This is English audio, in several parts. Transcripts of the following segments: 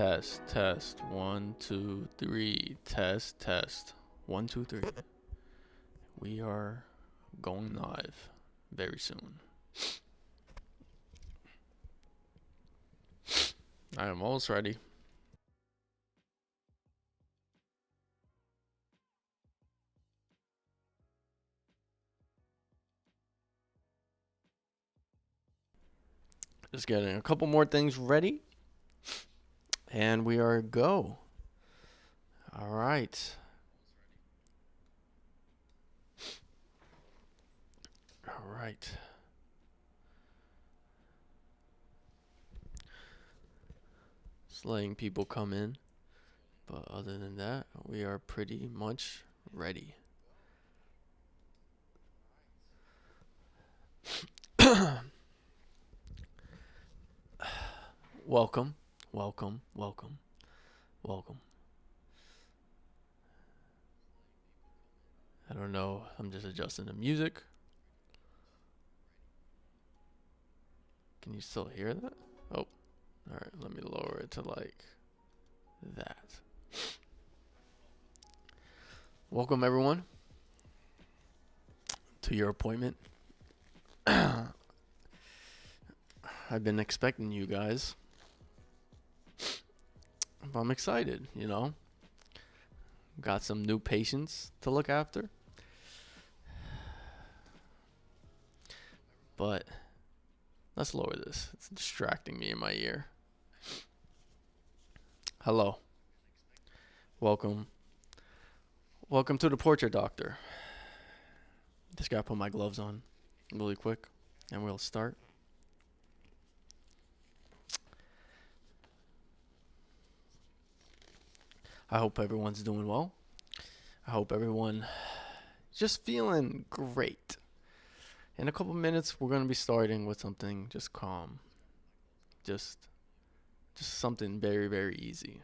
Test, test. 1, 2, 3. Test, test. 1, 2, 3. We are going live very soon. I am almost ready. Just getting a couple more things ready. And we are go. All right. All right. Just letting people come in. But other than that, we are pretty much ready. Welcome, welcome, welcome, welcome. I don't know. I'm just adjusting the music. Can you still hear that? Oh, all right. Let me lower it to like that. Welcome, everyone, to your appointment. I've been expecting you guys. But I'm excited, you know. Got some new patients to look after. But let's lower this. It's distracting me in my ear. Hello. Welcome. Welcome to the Portrait Doctor. Just gotta put my gloves on really quick and we'll start. I hope everyone's doing well. I hope everyone just feeling great. In a couple minutes, we're going to be starting with something just calm. Just something very, very easy.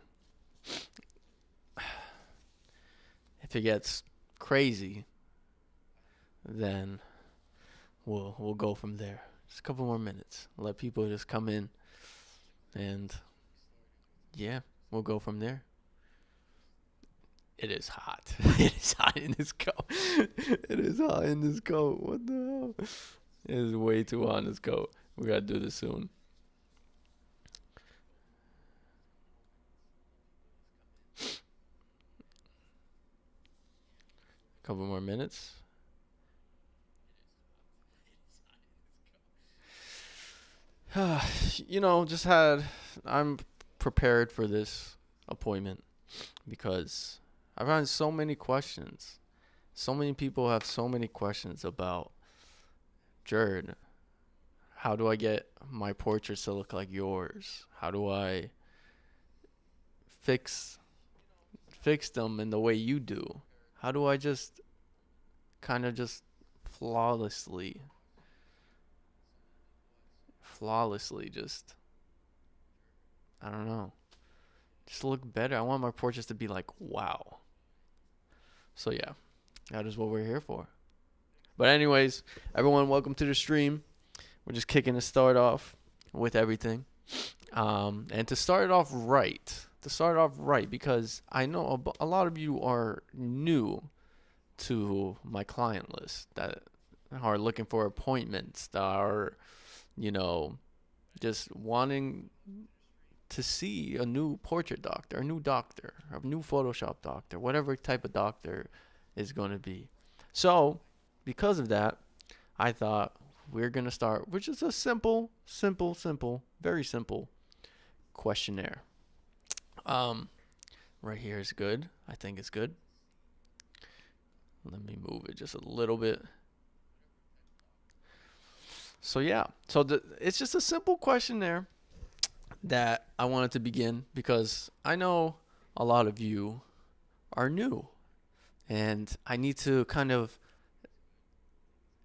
If it gets crazy, then we'll go from there. Just a couple more minutes. Let people just come in and yeah, we'll go from there. It is hot. It is hot in this coat. It is hot in this coat. What the hell? It is way too hot in this coat. We gotta do this soon. A couple more minutes. You know, I'm prepared for this appointment because I've had so many questions. So many people have so many questions about Jerd. How do I get my portraits to look like yours? How do I fix them in the way you do? How do I just kind of just flawlessly just, I don't know, just look better? I want my portraits to be like, wow. So yeah, that is what we're here for. But anyways, everyone, welcome to the stream. We're just kicking the start off with everything. And to start it off right, because I know a lot of you are new to my client list that are looking for appointments, that are, you know, just wanting to see a new portrait doctor, a new Photoshop doctor, whatever type of doctor is going to be. So, because of that, I thought we're going to start with just a simple, very simple questionnaire. Right here is good. I think it's good. Let me move it just a little bit. So yeah, it's just a simple questionnaire that I wanted to begin because I know a lot of you are new and I need to kind of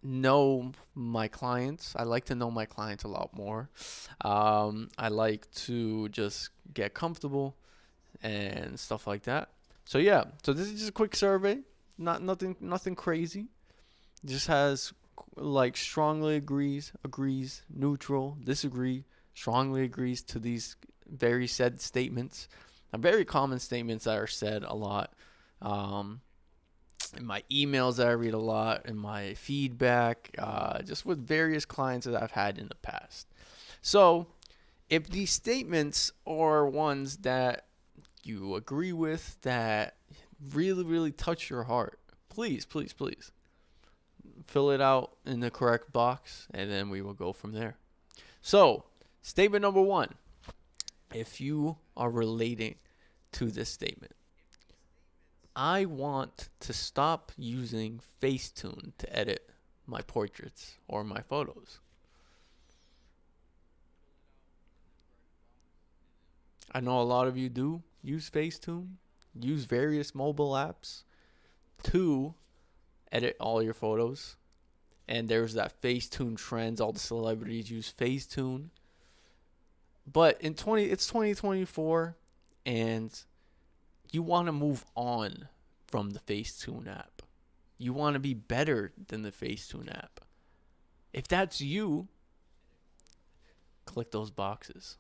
know my clients. I like to know my clients a lot more. I like to just get comfortable and stuff like that. So yeah, so this is just a quick survey, nothing crazy. It just has like strongly agrees, neutral, disagree, strongly agrees to these very said statements, very common statements that are said a lot. In my emails that I read a lot, in my feedback, just with various clients that I've had in the past. So if these statements are ones that you agree with, that really, really touch your heart, please, please, please fill it out in the correct box, and then we will go from there. So, statement number 1, if you are relating to this statement, I want to stop using Facetune to edit my portraits or my photos. I know a lot of you do use Facetune, use various mobile apps to edit all your photos. And there's that Facetune trends. All the celebrities use Facetune. But it's 2024, and you want to move on from the Facetune app. You want to be better than the Facetune app. If that's you, click those boxes,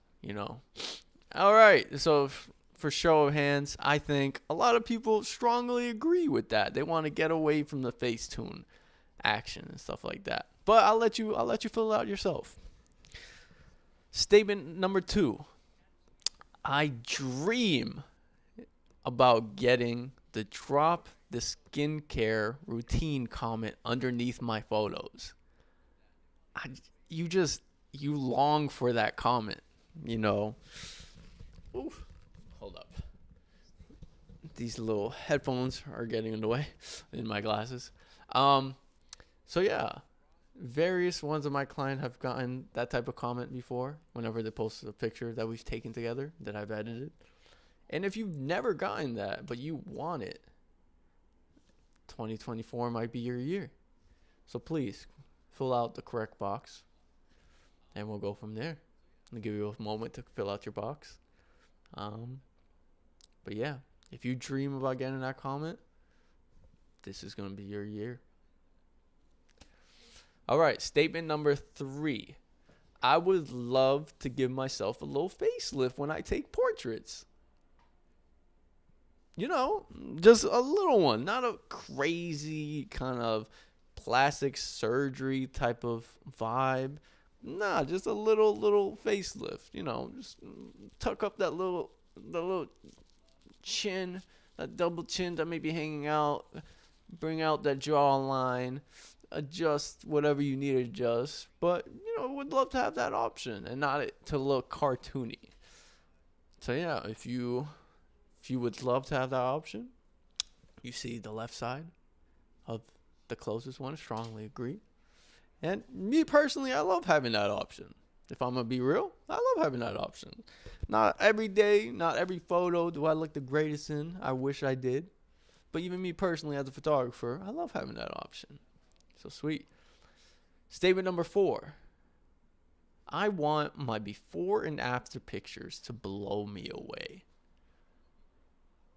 All right, so for show of hands, I think a lot of people strongly agree with that. They want to get away from the Facetune action and stuff like that. But I'll let you fill it out yourself. Statement number 2. I dream about getting the drop the skincare routine comment underneath my photos. You long for that comment, Oof. Hold up. These little headphones are getting in the way in my glasses. So yeah, various ones of my clients have gotten that type of comment before whenever they post a picture that we've taken together that I've edited. And if you've never gotten that, but you want it, 2024 might be your year. So please fill out the correct box, and we'll go from there. I'll give you a moment to fill out your box. But yeah, if you dream about getting that comment, this is going to be your year. All right, statement number 3. I would love to give myself a little facelift when I take portraits. Just a little one, not a crazy kind of plastic surgery type of vibe. Nah, just a little facelift, just tuck up the little chin, that double chin that may be hanging out, bring out that jawline, adjust whatever you need to adjust. But, would love to have that option and not it to look cartoony. So yeah, if you would love to have that option, you see the left side of the closest one, strongly agree. And me personally, I love having that option. If I'm going to be real, I love having that option. Not every day, not every photo do I look the greatest in. I wish I did. But even me personally as a photographer, I love having that option. So sweet. Statement number 4. I want my before and after pictures to blow me away.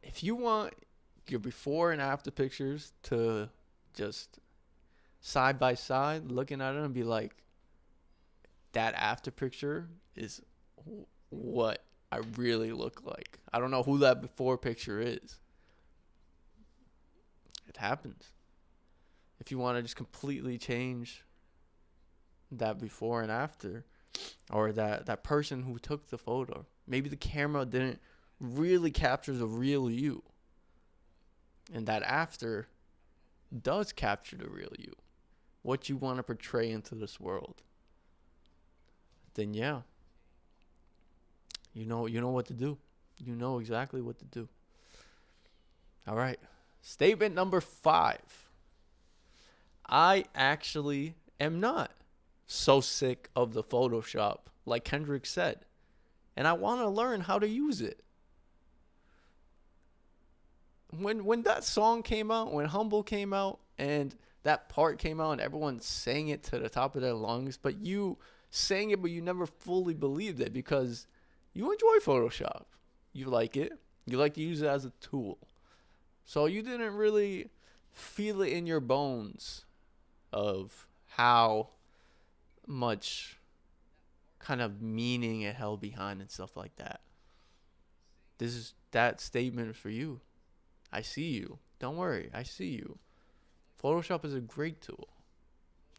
If you want your before and after pictures to just side by side, looking at it and be like, that after picture is what I really look like. I don't know who that before picture is. It happens. If you want to just completely change that before and after, or that person who took the photo, maybe the camera didn't really capture the real you, and that after does capture the real you, what you want to portray into this world, then yeah, you know what to do. You know exactly what to do. All right. Statement number 5. I actually am not so sick of the Photoshop, like Kendrick said, and I want to learn how to use it. When that song came out, when Humble came out, and that part came out, and everyone sang it to the top of their lungs, but you sang it, but you never fully believed it because you enjoy Photoshop. You like it. You like to use it as a tool. So you didn't really feel it in your bones of how much kind of meaning it held behind and stuff like that. That statement is for you. I see you. Don't worry, I see you. Photoshop is a great tool.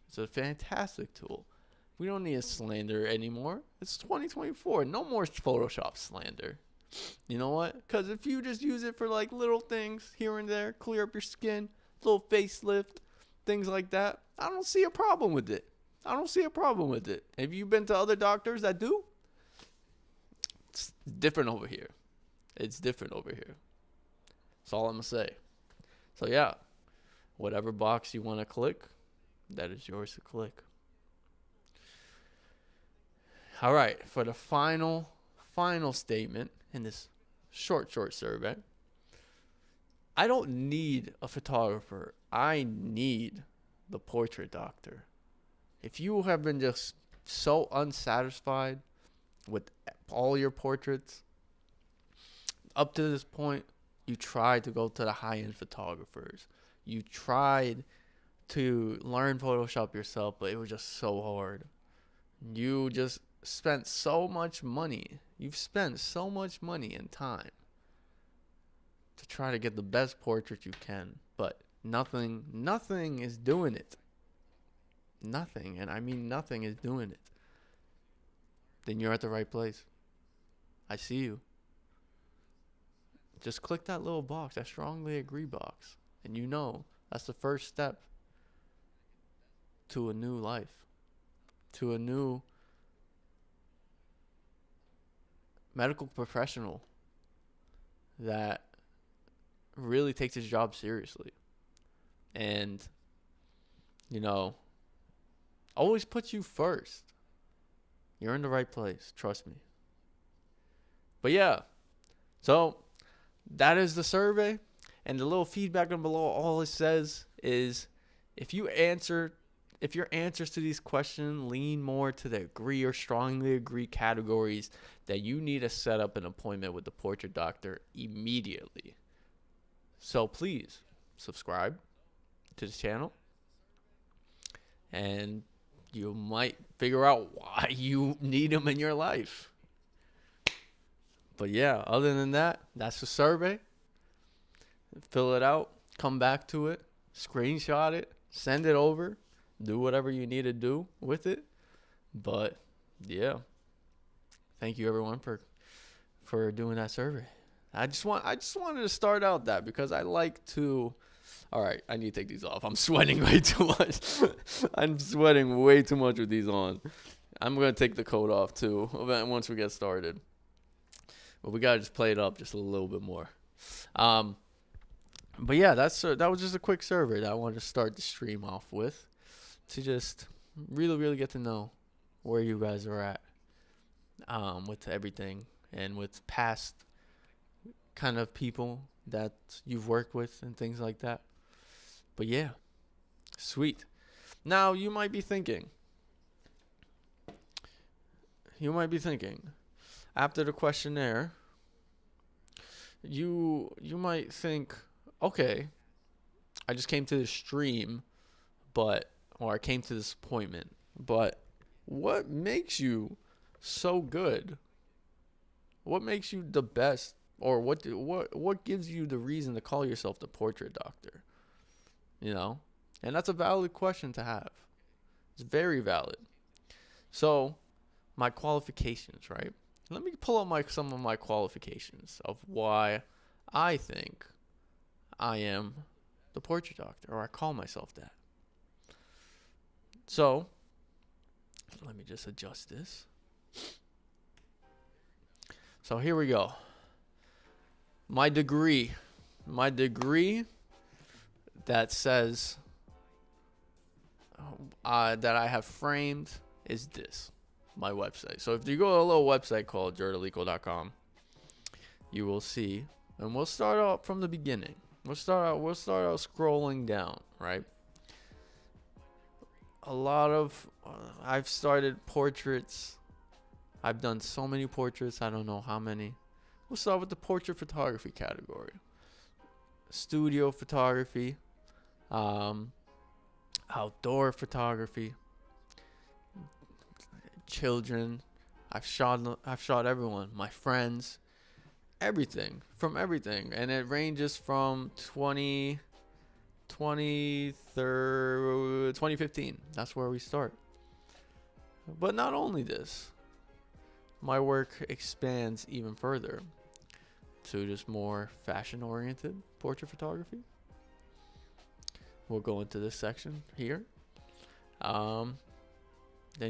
It's a fantastic tool. We don't need a slander anymore. It's 2024. No more Photoshop slander. You know what? Because if you just use it for like little things here and there, clear up your skin, little facelift, things like that, I don't see a problem with it. I don't see a problem with it. Have you been to other doctors that do? It's different over here. It's different over here. That's all I'm going to say. So yeah, whatever box you want to click, that is yours to click. All right, for the final statement in this short survey, I don't need a photographer. I need the portrait doctor. If you have been just so unsatisfied with all your portraits, up to this point, you tried to go to the high-end photographers. You tried to learn Photoshop yourself, but it was just so hard. You just spent so much money. You've spent so much money and time to try to get the best portrait you can, but nothing is doing it. Nothing, and I mean nothing, is doing it. Then you're at the right place. I see you. Just click that little box, that strongly agree box, and you know that's the first step to a new life, to a new medical professional that really takes his job seriously. And, you know, always puts you first. You're in the right place. Trust me. But yeah, so that is the survey. And the little feedback down below, all it says is if your answers to these questions lean more to the agree or strongly agree categories, that you need to set up an appointment with the portrait doctor immediately. So please subscribe to the channel, and you might figure out why you need them in your life. But yeah, other than that, that's the survey. Fill it out, come back to it, screenshot it, send it over, do whatever you need to do with it. But yeah, thank you everyone for doing that survey. I just wanted to start out that because I like to. All right, I need to take these off. I'm sweating way too much. I'm sweating way too much with these on. I'm gonna take the coat off too once we get started. But we gotta just play it up just a little bit more. But yeah, that was just a quick survey that I wanted to start the stream off with, to just really get to know where you guys are at with everything, and with past kind of people that you've worked with and things like that. But yeah, sweet. Now you might be thinking after the questionnaire, you might think, okay, I just came to this stream, or I came to this appointment, but what makes you so good? What makes you the best? Or what gives you the reason to call yourself the portrait doctor? You know? And that's a valid question to have. It's very valid. So, my qualifications, right? Let me pull up some of my qualifications of why I think I am the portrait doctor, or I call myself that. So, let me just adjust this. So here we go. My degree that says that I have framed is this, my website. So if you go to a little website called XherdAliko.com, you will see, and we'll start out from the beginning. We'll start out scrolling down, right? I've started portraits. I've done so many portraits, I don't know how many. We'll start with the portrait photography category. Studio photography, outdoor photography, children, I've shot everyone, my friends, everything, from everything, and it ranges from 2015. That's where we start. But not only this, my work expands even further to just more fashion oriented portrait photography. We'll go into this section here. Then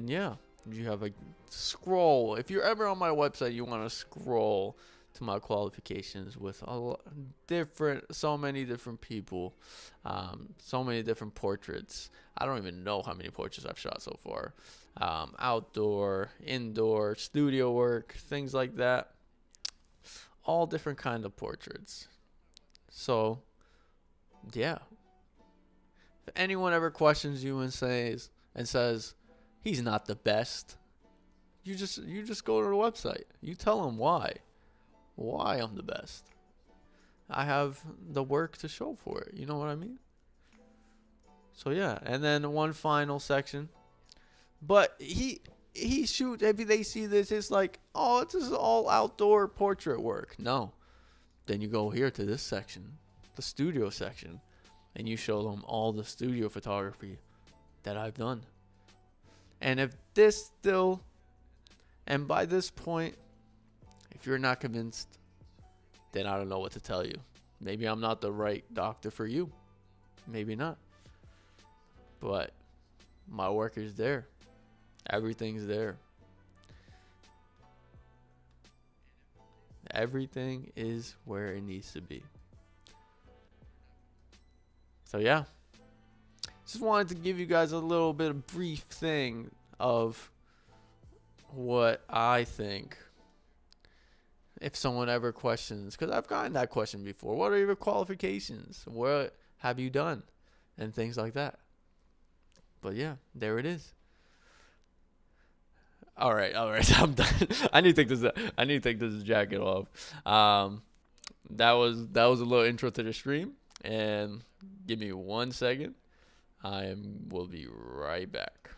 yeah, you have a scroll. If you're ever on my website, you want to scroll to my qualifications with so many different people, so many different portraits. I don't even know how many portraits I've shot so far. Outdoor, indoor, studio work, things like that. All different kind of portraits. So, yeah. If anyone ever questions you and says he's not the best, you just go to the website. You tell them why I'm the best. I have the work to show for it. You know what I mean? So yeah, and then one final section. But he shoots. If they see this, it's like, oh, this is all outdoor portrait work. No. Then you go here to this section, the studio section, and you show them all the studio photography that I've done. And if this still, and by this point, if you're not convinced, then I don't know what to tell you. Maybe I'm not the right doctor for you. Maybe not. But my work is there. Everything's there. Everything is where it needs to be. So yeah. Just wanted to give you guys a little bit of brief thing of what I think. If someone ever questions, because I've gotten that question before, what are your qualifications? What have you done? And things like that. But yeah, there it is. All right, I'm done. I need to take this jacket off. That was a little intro to the stream, and give me 1 second. Will be right back.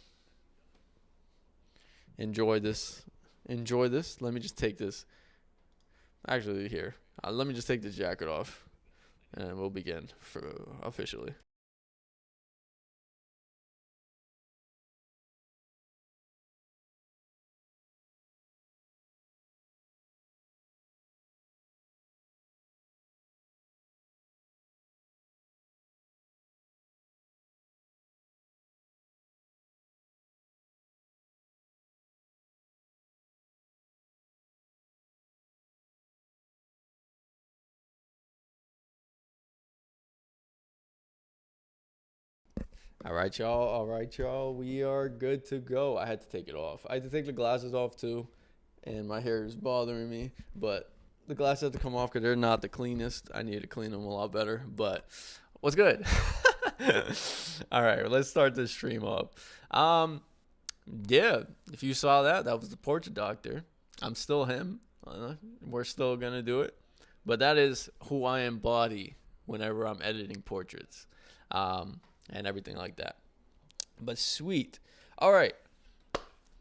Enjoy this. Let me just take this. Actually, here. Let me just take this jacket off, and we'll begin officially. All right, y'all. We are good to go. I had to take it off. I had to take the glasses off too, and my hair is bothering me. But the glasses have to come off because they're not the cleanest. I need to clean them a lot better. But what's good? All right, let's start this stream up. Yeah, if you saw that was the portrait doctor. I'm still him. We're still gonna do it, but that is who I embody whenever I'm editing portraits. And everything like that. But sweet. All right.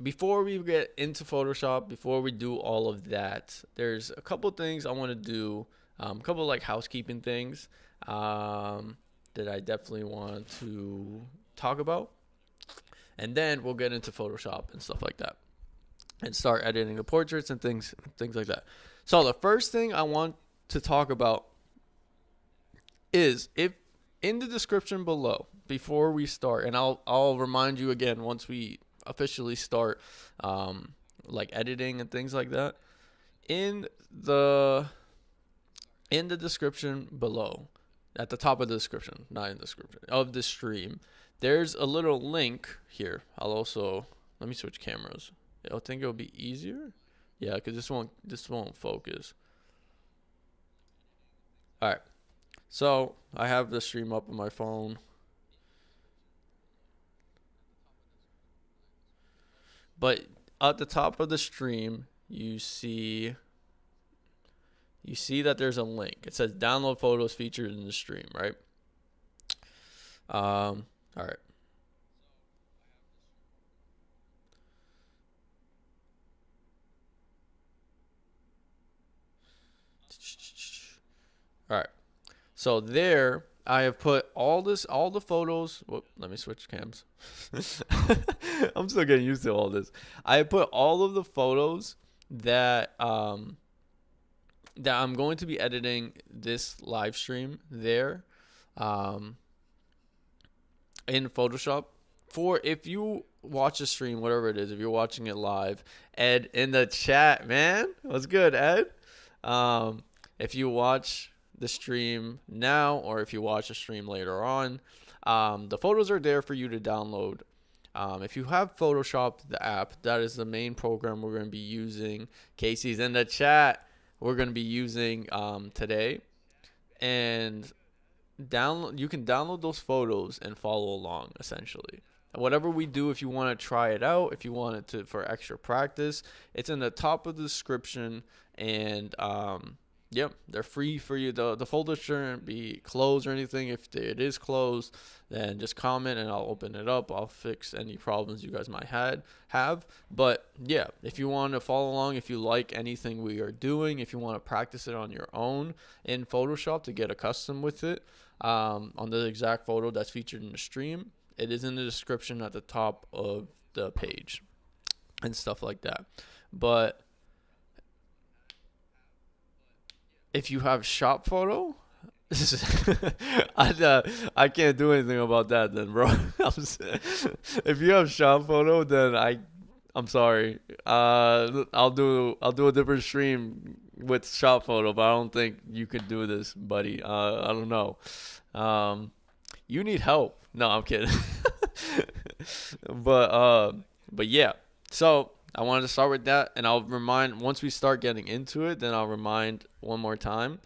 Before we get into Photoshop, before we do all of that, there's a couple things I want to do. A couple like housekeeping things that I definitely want to talk about. And then we'll get into Photoshop and stuff like that. And start editing the portraits and things like that. So the first thing I want to talk about is, if in the description below, before we start, and I'll remind you again once we officially start like editing and things like that, in the description below, at the top of the description, not in the description of the stream, there's a little link here. Let me switch cameras. I think it'll be easier. Yeah, because this won't focus. All right. So I have the stream up on my phone. But at the top of the stream, you see that there's a link. It says download photos featured in the stream, right? All right. All right. So there, I have put all the photos. Whoop, let me switch cams. I'm still getting used to all this. I have put all of the photos that that I'm going to be editing this live stream there, um, in Photoshop. For if you watch a stream, whatever it is, if you're watching it live, Ed in the chat, man, what's good, Ed? Um, if you watch the stream now, or if you watch the stream later on, the photos are there for you to download. If you have Photoshop, the app, that is the main program we're going to be using. Casey's in the chat. We're going to be using today, and you can download those photos and follow along essentially. Whatever we do, if you want to try it out, if you want it to for extra practice, it's in the top of the description. And yep, they're free for you. The folder shouldn't be closed or anything. If it is closed, then just comment and I'll open it up. I'll fix any problems you guys might have. But yeah, if you want to follow along, if you like anything we are doing, if you want to practice it on your own in Photoshop to get accustomed with it, on the exact photo that's featured in the stream, it is in the description at the top of the page and stuff like that. But if you have shop photo, I can't do anything about that then, bro. If you have shop photo, then I'm sorry. I'll do a different stream with shop photo, but I don't think you could do this, buddy. I don't know. You need help. No, I'm kidding. But yeah. So I wanted to start with that, and I'll remind once we start getting into it, then I'll remind one more time.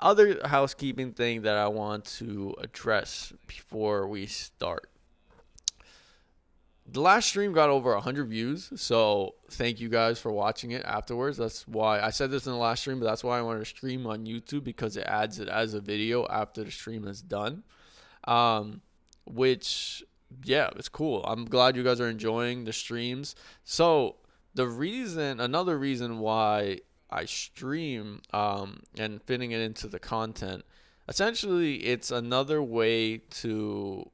Other housekeeping thing that I want to address before we start. The last stream got over 100 views, so thank you guys for watching it afterwards. That's why I said this in the last stream, but that's why I wanted to stream on YouTube, because it adds it as a video after the stream is done. Which, yeah, it's cool. I'm glad you guys are enjoying the streams. So another reason why I stream, and fitting it into the content, essentially it's another way to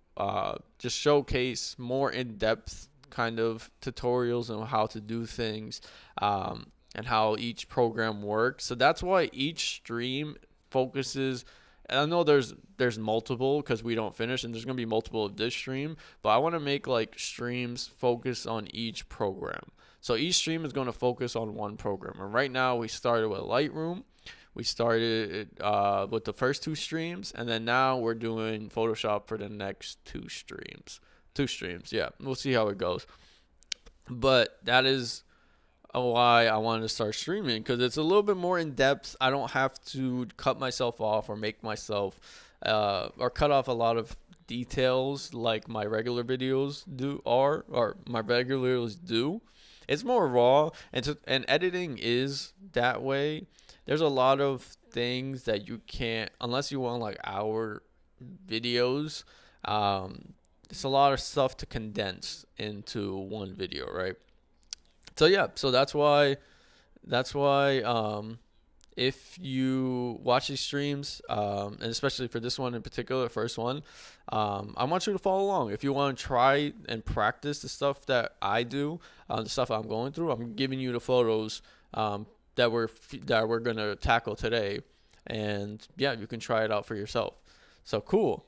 just showcase more in-depth kind of tutorials on how to do things, and how each program works. So that's why each stream focuses. And I know there's multiple because we don't finish, and there's gonna be multiple of this stream, but I want to make like streams focus on each program. So each stream is going to focus on one program. And right now we started with Lightroom. We started with the first two streams, and then now we're doing Photoshop for the next two streams. Yeah. We'll see how it goes. But that is why I wanted to start streaming, because it's a little bit more in depth. I don't have to cut myself off or make myself or cut off a lot of details like my regular videos or my regulars do. It's more raw, and editing is that way. There's a lot of things that you can't, unless you want like hour videos. It's a lot of stuff to condense into one video, right? So yeah, so that's why if you watch these streams, and especially for this one in particular, first one, I want you to follow along. If you want to try and practice the stuff that I do, the stuff I'm going through, I'm giving you the photos that we're gonna tackle today, and yeah, you can try it out for yourself. So cool.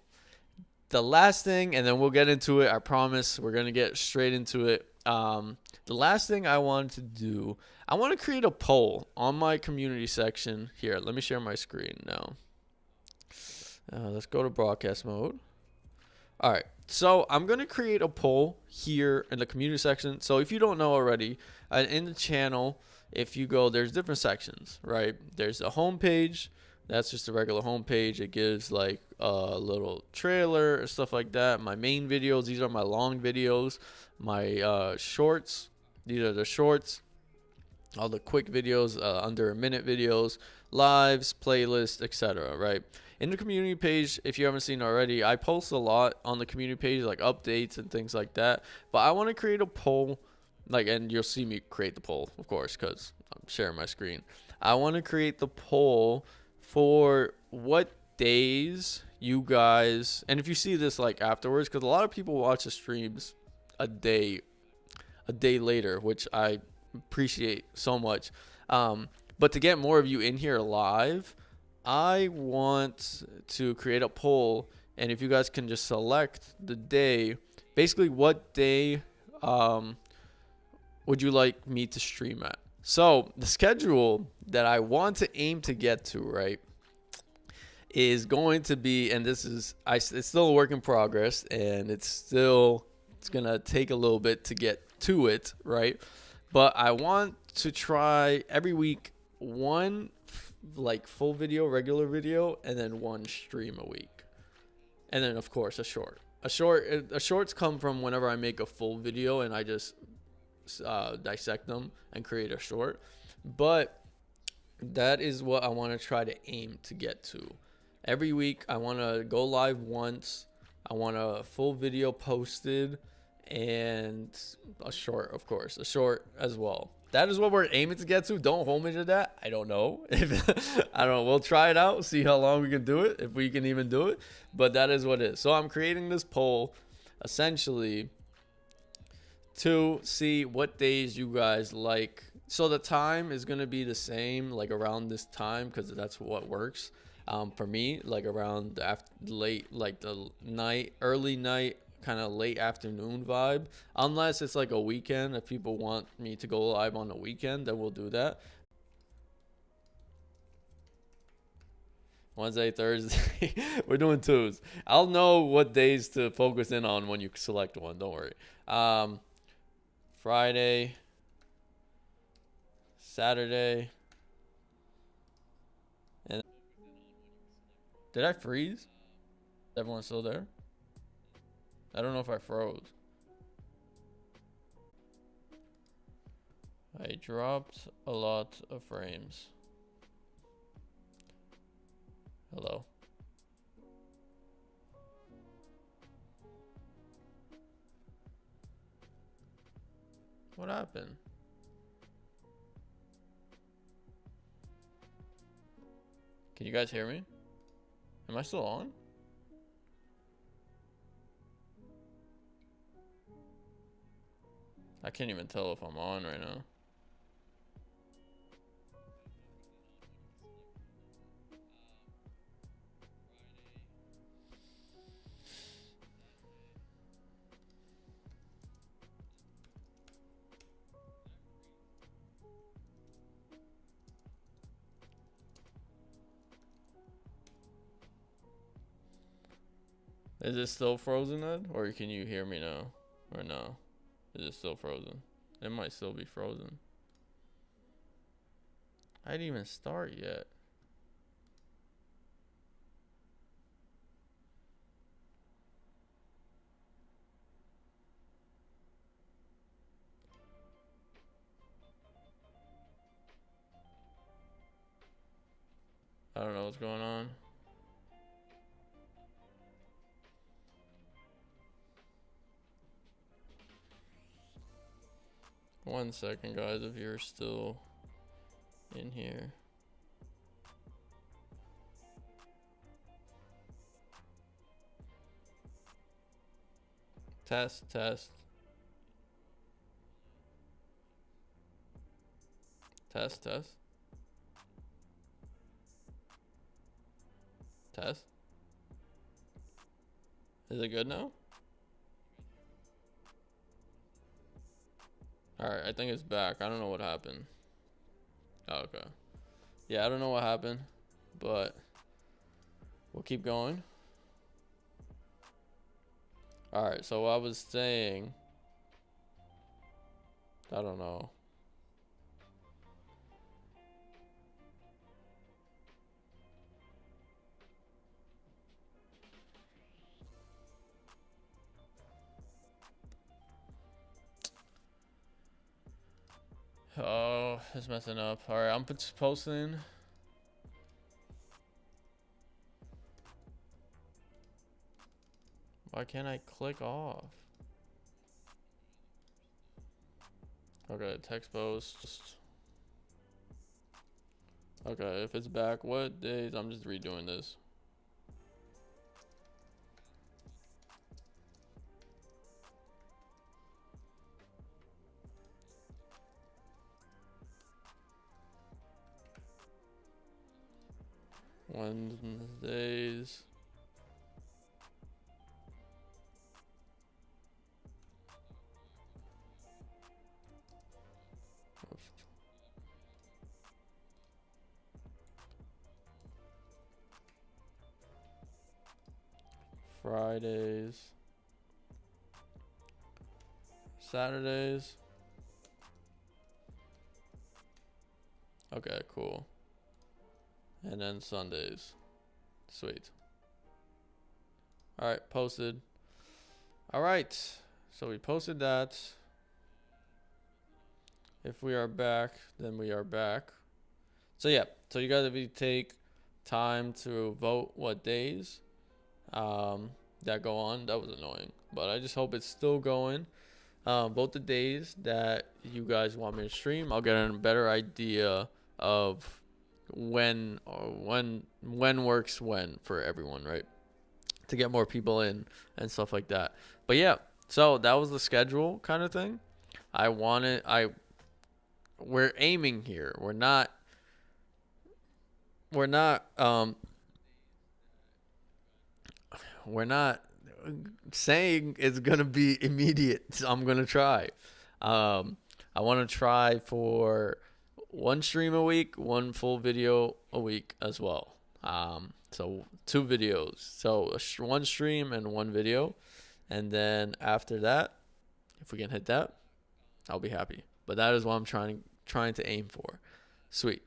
The last thing, and then we'll get into it. I promise we're gonna get straight into it. The last thing I wanted to do, I want to create a poll on my community section. Here, let me share my screen now. Let's go to broadcast mode. All right, so I'm going to create a poll here in the community section. So if you don't know already, in the channel, if you go, there's different sections, right? There's the home page. That's just a regular home page. It gives like a little trailer or stuff like that. My main videos, these are my long videos. My shorts, these are the shorts. All the quick videos, under a minute videos, lives, playlists, etc. Right? In the community page, if you haven't seen already, I post a lot on the community page, like updates and things like that. But I want to create a poll, and you'll see me create the poll, of course, because I'm sharing my screen. I want to create the poll for what days you guys, and if you see this like afterwards, because a lot of people watch the streams a day later, which I appreciate so much. But to get more of you in here live, I want to create a poll, and if you guys can just select the day, basically what day would you like me to stream at? So the schedule that I want to aim to get to, right, is going to be, and this is, it's still a work in progress, and it's gonna take a little bit to get to it, right? But I want to try every week one like full video, regular video, and then one stream a week, and then of course a short. Shorts come from whenever I make a full video and I just dissect them and create a short. But that is what I want to try to aim to get to. Every week I want to go live once. I want a full video posted and a short, of course, a short as well. That is what we're aiming to get to. Don't hold me to that. I don't know. I don't know. We'll try it out, see how long we can do it, if we can even do it. But that is what it is. So I'm creating this poll essentially to see what days you guys like. So the time is going to be the same, like around this time, because that's what works for me, like around late, like the night, early night, kind of late afternoon vibe, unless it's like a weekend. If people want me to go live on a weekend, then we'll do that. Wednesday, Thursday. We're doing twos. I'll know what days to focus in on when you select one. Don't worry. Friday, Saturday, and did I freeze? Everyone still there? I don't know if I froze. I dropped a lot of frames. Hello. What happened? Can you guys hear me? Am I still on? I can't even tell if I'm on right now. Is it still frozen, Ed? Or can you hear me now? Or no? Is it still frozen? It might still be frozen. I didn't even start yet. I don't know what's going on. One second, guys, if you're still in here. Test, test. Test, test. Test. Is it good now? Alright, I think it's back. I don't know what happened. Oh, okay. Yeah, I don't know what happened, but we'll keep going. Alright, so I was saying, I don't know. Oh, it's messing up. Alright, I'm just posting. Why can't I click off? Okay, text post. Okay, if it's back, what days? I'm just redoing this. Wednesdays. Fridays. Saturdays. Okay, cool. And then Sundays. Sweet. All right, posted. All right. So we posted that. If we are back, then we are back. So yeah, so you guys, if you take time to vote what days that go on, that was annoying. But I just hope it's still going. Vote the days that you guys want me to stream. I'll get a better idea of when works when for everyone, right? To get more people in and stuff like that. But yeah, so that was the schedule kind of thing. We're aiming here. We're not we're not saying it's gonna be immediate. I'm gonna try. I want to try for one stream a week, one full video a week as well. So 2 videos. So one stream and one video, and then after that, if we can hit that, I'll be happy. But that is what I'm trying to aim for. Sweet.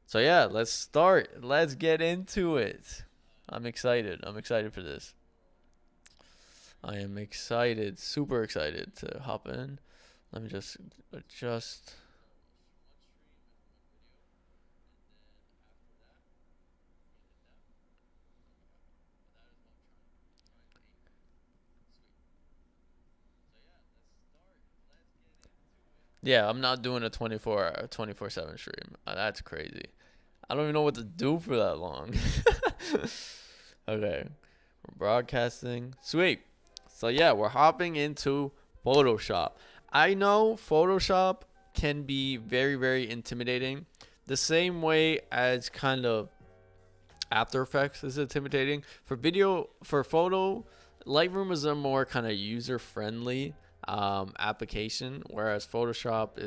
So yeah, let's start. Let's get into it. I'm excited. I'm excited for this. I am excited, super excited to hop in. Let me just adjust. Yeah, I'm not doing a 24/7 stream. That's crazy. I don't even know what to do for that long. Okay. We're broadcasting. Sweet. So yeah, we're hopping into Photoshop. I know Photoshop can be very, very intimidating. The same way as kind of After Effects is intimidating. For photo, Lightroom is a more kind of user-friendly application, whereas Photoshop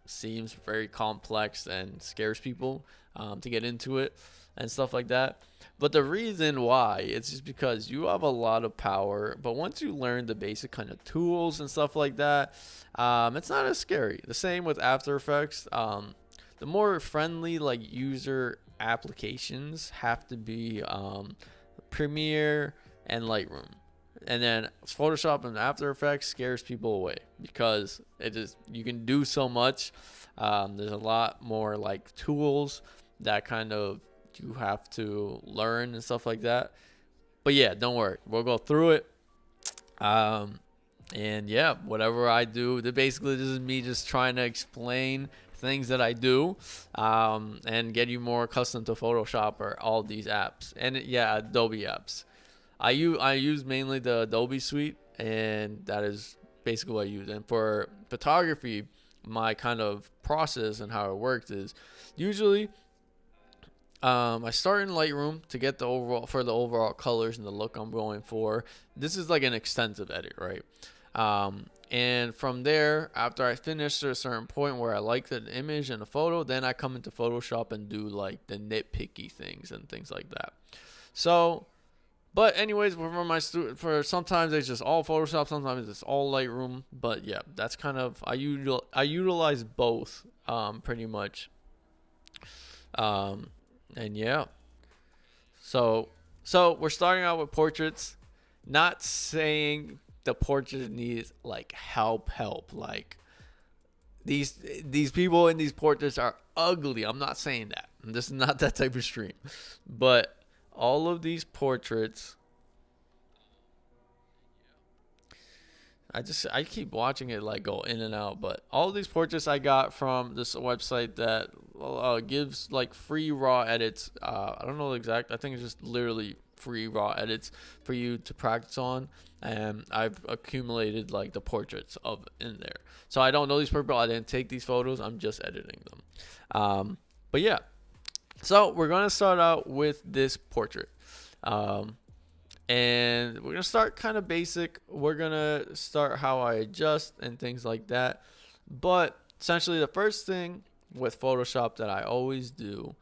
seems very complex and scares people to get into it and stuff like that. But the reason why, it's just because you have a lot of power, but once you learn the basic kind of tools and stuff like that, it's not as scary. The same with After Effects. The more friendly like user applications have to be Premiere and Lightroom. And then Photoshop and After Effects scares people away because you can do so much. There's a lot more like tools that kind of you have to learn and stuff like that. But yeah, don't worry, we'll go through it. And yeah, whatever I do, basically this is me just trying to explain things that I do, and get you more accustomed to Photoshop or all these apps. And yeah, Adobe apps. I use mainly the Adobe suite, and that is basically what I use. And for photography, my kind of process and how it works is usually I start in Lightroom to get the overall colors and the look I'm going for. This is like an extensive edit, right? And from there, after I finish to a certain point where I like the image and the photo, then I come into Photoshop and do like the nitpicky things and things like that. So, but anyways, for sometimes it's just all Photoshop, sometimes it's all Lightroom. But yeah, that's kind of I utilize both pretty much. And yeah, so we're starting out with portraits. Not saying the portrait needs like help. Like these people in these portraits are ugly. I'm not saying that. This is not that type of stream. But all of these portraits, I keep watching it like go in and out. But all these portraits I got from this website that gives like free raw edits. I don't know the exact. I think it's just literally free raw edits for you to practice on. And I've accumulated like the portraits of in there. So I don't know these people. I didn't take these photos. I'm just editing them. But yeah. So we're gonna start out with this portrait. And we're gonna start kind of basic. We're gonna start how I adjust and things like that. But essentially the first thing with Photoshop that I always do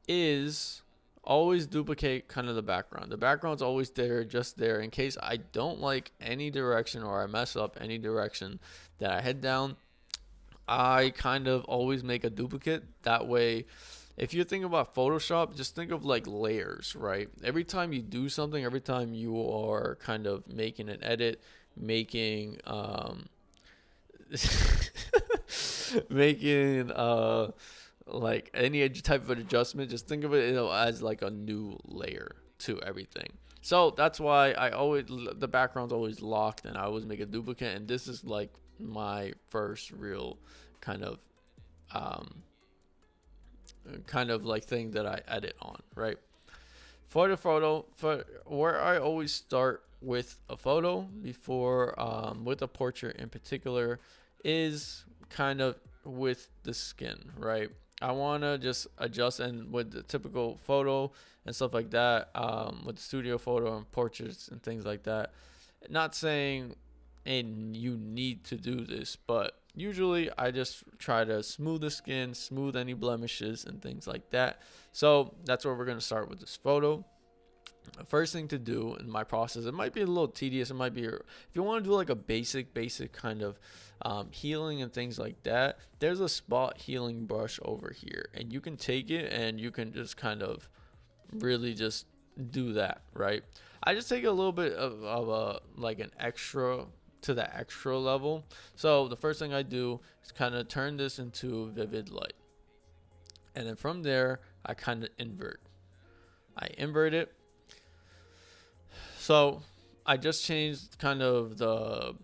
is always duplicate kind of the background. The background's always there, just there in case I don't like any direction or I mess up any direction that I head down. I kind of always make a duplicate. That way, if you're thinking about Photoshop, just think of like layers, right? Every time you do something, every time you are kind of making an edit, making making like any type of adjustment, just think of it, as like a new layer to everything. So that's why the background's always locked and I always make a duplicate, and this is like my first real kind of like thing that I edit on, right? For the photo, for where I always start with a photo before with a portrait in particular is kind of with the skin, right? I want to just adjust, and with the typical photo and stuff like that, with the studio photo and portraits and things like that, not saying and you need to do this, but usually I just try to smooth the skin, smooth any blemishes and things like that. So that's where we're going to start with this photo. The first thing to do in my process, it might be a little tedious, it might be, if you want to do like a basic kind of healing and things like that, there's a spot healing brush over here, and you can take it and you can just kind of really just do that, right? I just take a little bit of a like an extra to the extra level. So the first thing I do is kind of turn this into vivid light, and then from there I kind of invert. I invert it. So I just changed kind of the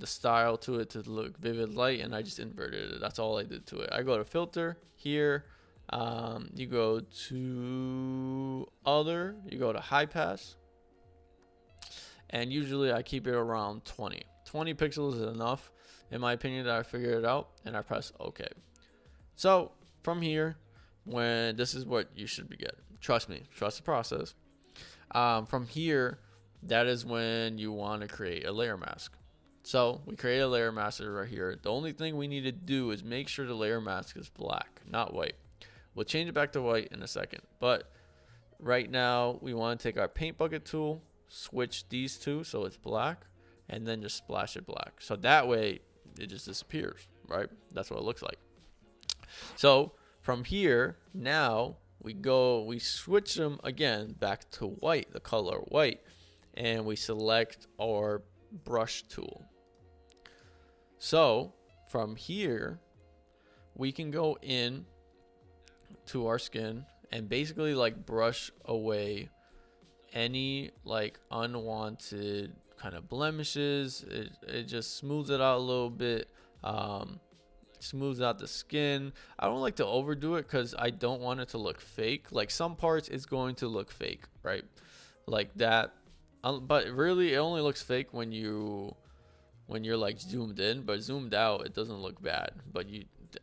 style to it to look vivid light, and I just inverted it. That's all I did to it. I go to filter here. You go to other. You go to high pass, and usually I keep it around 20. 20 pixels is enough, in my opinion, that I figured it out, and I press OK. So from here, when this is what you should be getting. Trust me, trust the process. From here, that is when you want to create a layer mask. So we create a layer mask right here. The only thing we need to do is make sure the layer mask is black, not white. We'll change it back to white in a second, but right now we want to take our paint bucket tool, switch these two so it's black, and then just splash it black. So that way it just disappears, right? That's what it looks like. So from here, now we switch them again back to white, the color white, and we select our brush tool. So from here, we can go in to our skin and basically like brush away any like unwanted kind of blemishes. It just smooths it out a little bit, smooths out the skin. I don't like to overdo it because I don't want it to look fake. Like some parts it's going to look fake, right? Like that, but really it only looks fake when you're like zoomed in, but zoomed out it doesn't look bad. But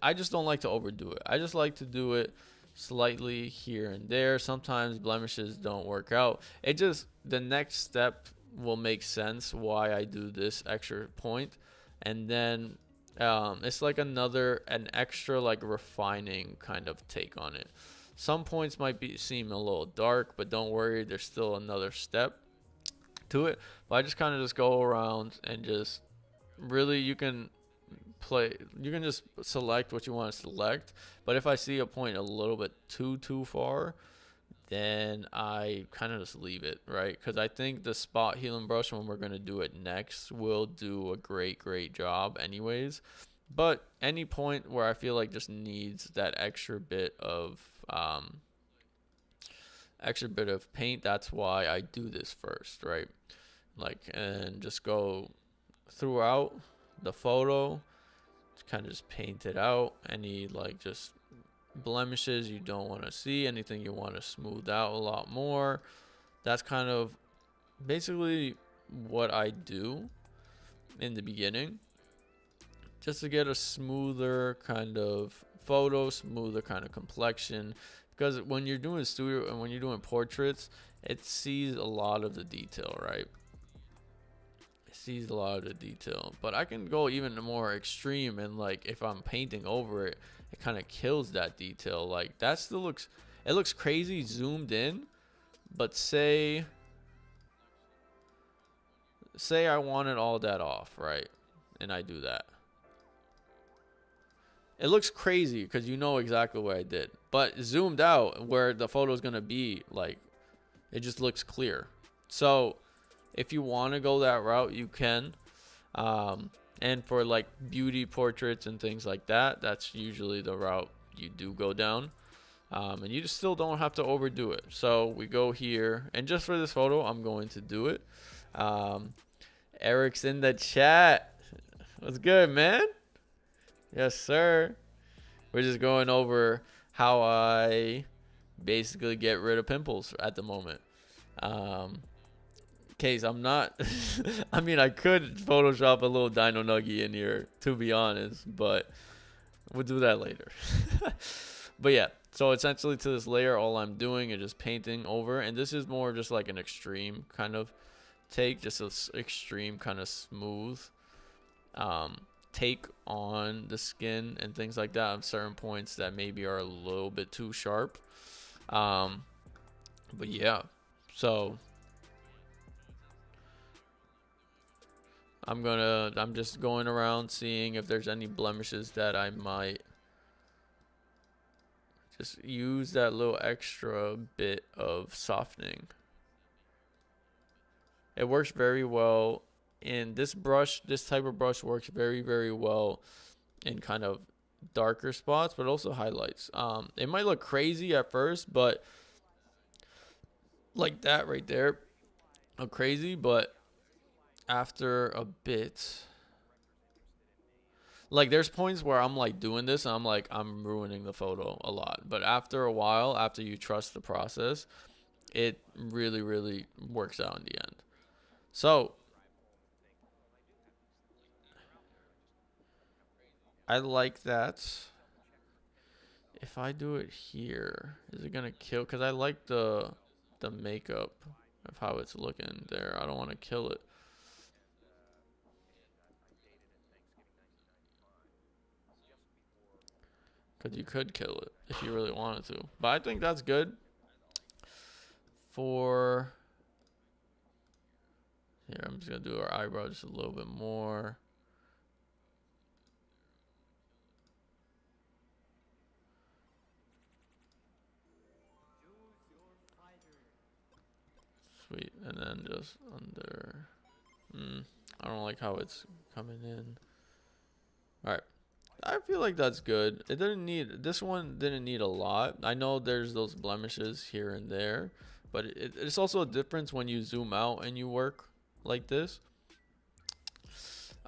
I just don't like to overdo it. I just like to do it slightly here and there. Sometimes blemishes don't work out. It just, the next step will make sense why I do this extra point, and then it's like an extra like refining kind of take on it. Some points might seem a little dark, but don't worry, there's still another step to it. But I just kind of just go around and just really, you can just select what you want to select. But if I see a point a little bit too far, then I kind of just leave it, right? Because I think the spot healing brush, when we're going to do it next, will do a great job anyways. But any point where I feel like just needs that extra bit of paint, that's why I do this first, right? Like, and just go throughout the photo. Kind of just paint it out. Any like just blemishes you don't want to see, anything you want to smooth out a lot more. That's kind of basically what I do in the beginning, just to get a smoother kind of photo, smoother kind of complexion. Because when you're doing studio and when you're doing portraits, it sees a lot of the detail, right? It sees a lot of the detail. But I can go even more extreme, and like if I'm painting over it, it kind of kills that detail. Like that still looks, it looks crazy zoomed in. But say I wanted all that off, right? And I do that. It looks crazy because you know exactly what I did. But zoomed out where the photo is going to be, like, it just looks clear. So if you want to go that route, you can. And for like beauty portraits and things like that, that's usually the route you do go down. And you just still don't have to overdo it. So we go here, and just for this photo, I'm going to do it. Eric's in the chat. What's good, man? Yes, sir. We're just going over how I basically get rid of pimples at the moment. Case, I'm not. I mean, I could Photoshop a little Dino Nugget in here, to be honest, but we'll do that later. But yeah, so essentially to this layer, all I'm doing is just painting over, and this is more just like an extreme kind of take, just an extreme kind of smooth take on the skin and things like that at certain points that maybe are a little bit too sharp. But yeah, so I'm just going around seeing if there's any blemishes that I might just use that little extra bit of softening. It works very well. And this brush, this type of brush works very, very well in kind of darker spots, but also highlights. It might look crazy at first, but like that right there, look crazy, but after a bit, like there's points where I'm like doing this and I'm like, I'm ruining the photo a lot. But after a while, after you trust the process, it really, really works out in the end. So I like that. If I do it here, is it gonna kill? Because I like the makeup of how it's looking there. I don't want to kill it. Because you could kill it if you really wanted to. But I think that's good. For here, I'm just gonna do our eyebrow just a little bit more. Sweet, and then just under. I don't like how it's coming in. All right, I feel like that's good. It didn't need, this one didn't need a lot. I know there's those blemishes here and there, but it's also a difference when you zoom out and you work like this.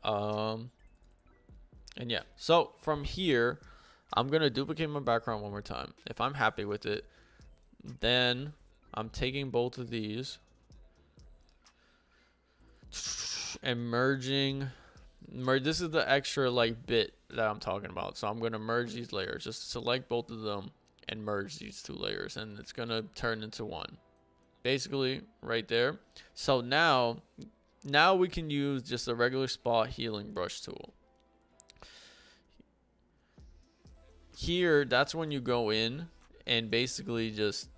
And yeah, so from here, I'm gonna duplicate my background one more time. If I'm happy with it, then I'm taking both of these and merging. This is the extra like bit that I'm talking about. So I'm gonna merge these layers. Just select both of them and merge these two layers, and it's gonna turn into one. Basically, right there. So now we can use just a regular spot healing brush tool. Here, that's when you go in and basically just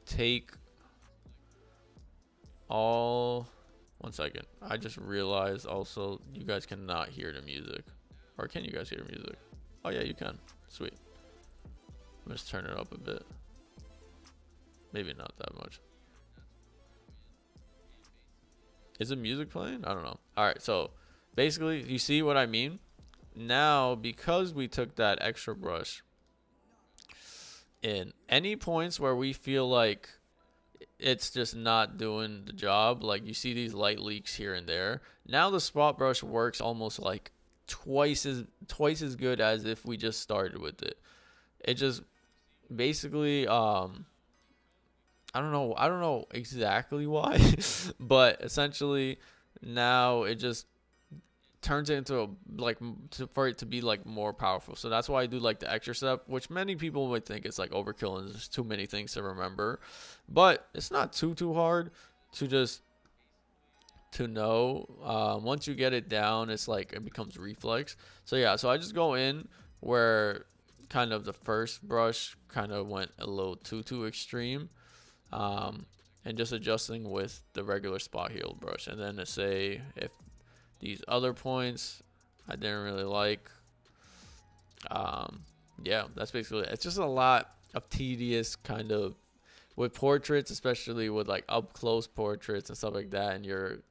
take all. One second. I just realized also you guys cannot hear the music. Or can you guys hear the music? Oh yeah, you can. Sweet. I'm just turn it up a bit. Maybe not that much. Is the music playing? I don't know. Alright, so basically you see what I mean? Now, because we took that extra brush, in any points where we feel like it's just not doing the job. Like you see these light leaks here and there. Now the spot brush works almost like twice as good as if we just started with it. It just basically I don't know exactly why, but essentially now it just turns it into for it to be like more powerful. So that's why I do like the extra step, which many people might think it's like overkill and there's too many things to remember, but it's not too hard to just to know. Once you get it down, it's like it becomes reflex. So yeah, so I just go in where kind of the first brush kind of went a little too extreme, and just adjusting with the regular spot heal brush, and then to say if these other points I didn't really like. Yeah, that's basically it. It's just a lot of tedious kind of with portraits, especially with like up close portraits and stuff like that, and you're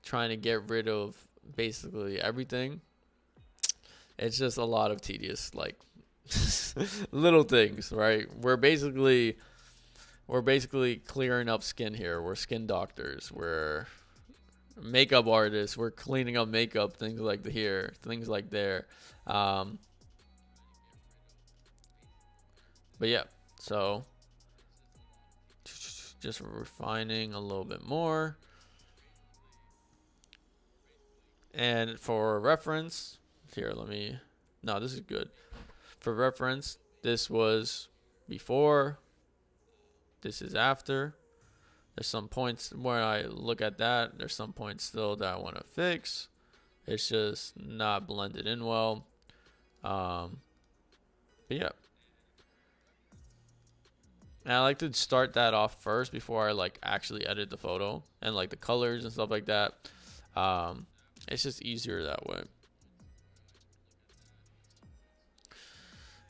trying to get rid of basically everything. It's just a lot of tedious like little things, right? We're basically clearing up skin here. We're skin doctors. We're makeup artists. We're cleaning up makeup, things like here, things like there. But yeah, so just refining a little bit more. And for reference, here, no, this is good. For reference, this was before, this is after. There's some points where I look at that. There's some points still that I want to fix. It's just not blended in well. But yeah. And I like to start that off first before I like actually edit the photo and like the colors and stuff like that. It's just easier that way.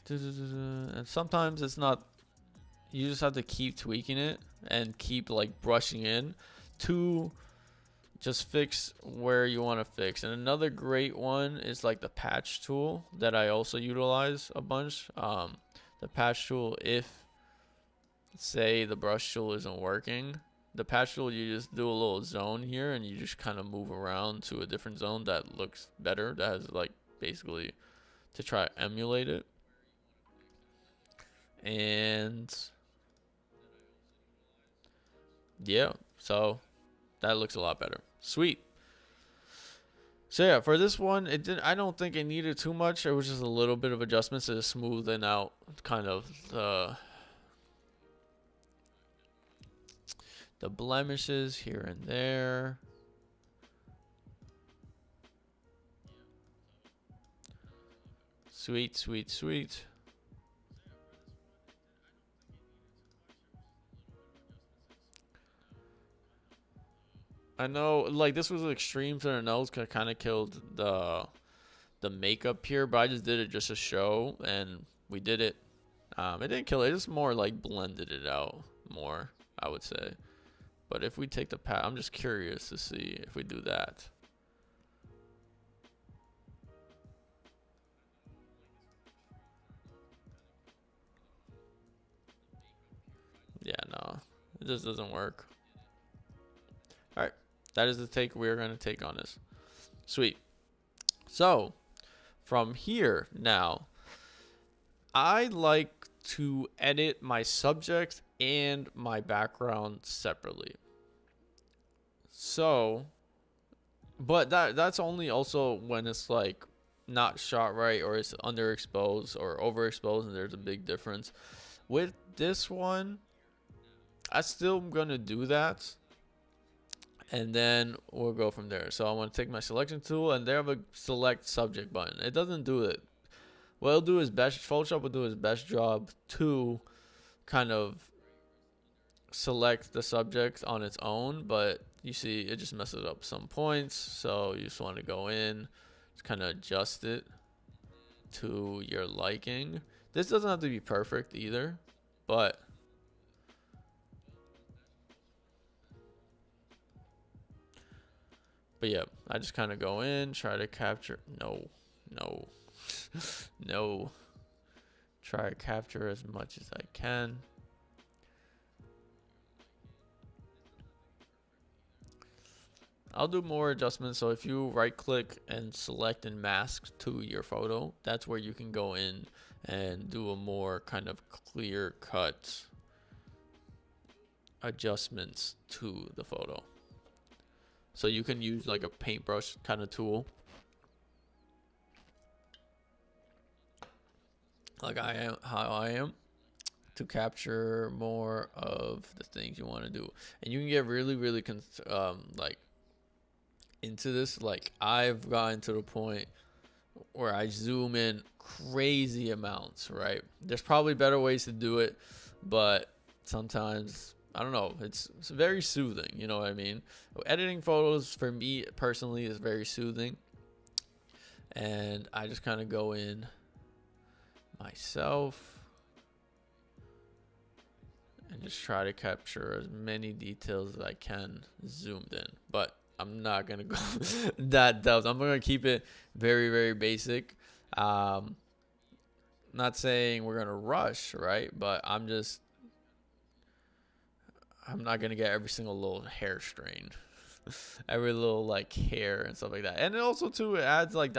And sometimes it's not, you just have to keep tweaking it and keep like brushing in to just fix where you want to fix. And another great one is like the patch tool that I also utilize a bunch. The patch tool, if say the brush tool isn't working, the patch tool, you just do a little zone here and you just kind of move around to a different zone that looks better, that has like basically to try to emulate it. And yeah, so that looks a lot better. Sweet. So yeah, for this one, I don't think it needed too much. It was just a little bit of adjustments to smoothen out kind of the blemishes here and there. Sweet, sweet, sweet. I know, like, this was extreme to the nose, kind of killed the makeup here, but I just did it just to show, and we did it. It didn't kill it, it just more like blended it out more, I would say. But if we take the pat, I'm just curious to see if we do that. Yeah, no, it just doesn't work. All right, that is the take we're going to take on this. Sweet. So from here now, I like to edit my subject and my background separately. So, but that's only also when it's like not shot right or it's underexposed or overexposed, and there's a big difference. With this one, I still am gonna do that, and then we'll go from there. So I want to take my selection tool, and there have a select subject button. It doesn't do it. What it'll do is Photoshop will do its best job to kind of select the subject on its own, but you see it just messes up some points. So you just want to go in, just kind of adjust it to your liking. This doesn't have to be perfect either, but yeah, I just kind of go in, try to capture. No. No. Try to capture as much as I can. I'll do more adjustments. So if you right click and select and mask to your photo, that's where you can go in and do a more kind of clear cut adjustments to the photo. So you can use like a paintbrush kind of tool, like how I am, to capture more of the things you want to do. And you can get really like into this. Like I've gotten to the point where I zoom in crazy amounts, right? There's probably better ways to do it, but sometimes I don't know, it's very soothing, you know what I mean? Editing photos for me personally is very soothing, and I just kind of go in myself and just try to capture as many details as I can zoomed in. But I'm not gonna go that depth. I'm gonna keep it very basic. Not saying we're gonna rush, right? But I'm not gonna get every single little hair strain, every little like hair and stuff like that. And also too, it adds like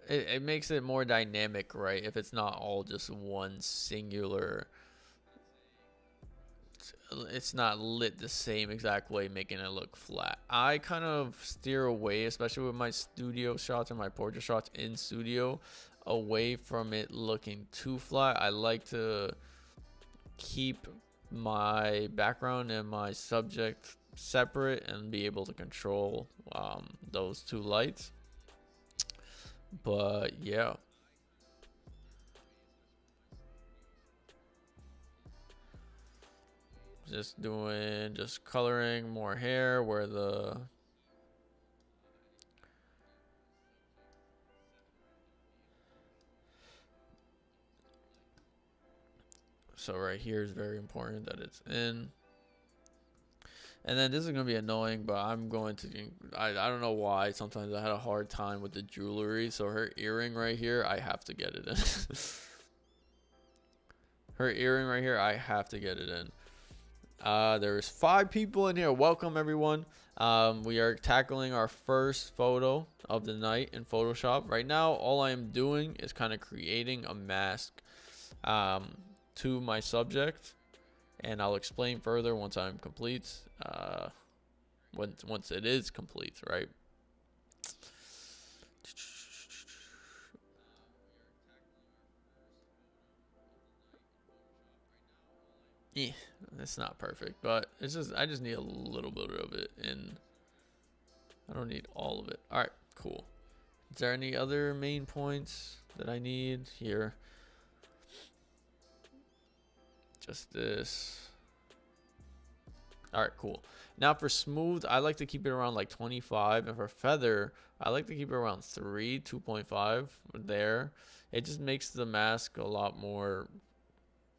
it makes it more dynamic, right? If it's not all just one singular, it's not lit the same exact way, making it look flat. I kind of steer away, especially with my studio shots and my portrait shots in studio, away from it looking too flat. I like to keep my background and my subject separate and be able to control those two lights. But yeah, just coloring more hair where the so right here is very important that it's in. And then this is gonna be annoying, but I'm going to I don't know why sometimes I had a hard time with the jewelry. So her earring right here, I have to get it in. Her earring right here, I have to get it in. There's 5 people in here. Welcome everyone. We are tackling our first photo of the night in Photoshop. Right now, all I am doing is kind of creating a mask to my subject, and I'll explain further once I'm complete. Once it is complete, right? Yeah, it's not perfect, but it's just I just need a little bit of it, and I don't need all of it. All right, cool. Is there any other main points that I need here? Just this. All right, cool. Now for smooth, I like to keep it around like 25, and for feather, I like to keep it around 2.5 there. It just makes the mask a lot more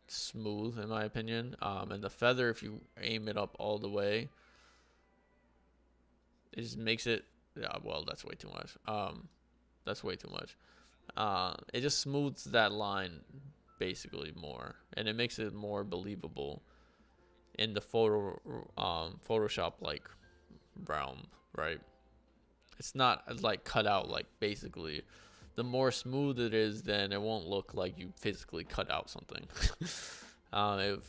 smooth in my opinion. And the feather, if you aim it up all the way, it just makes it, yeah, well, that's way too much. That's way too much. It just smooths that line basically more, and it makes it more believable in the Photoshop like realm, right? It's not like cut out, like basically the more smooth it is, then it won't look like you physically cut out something. It'll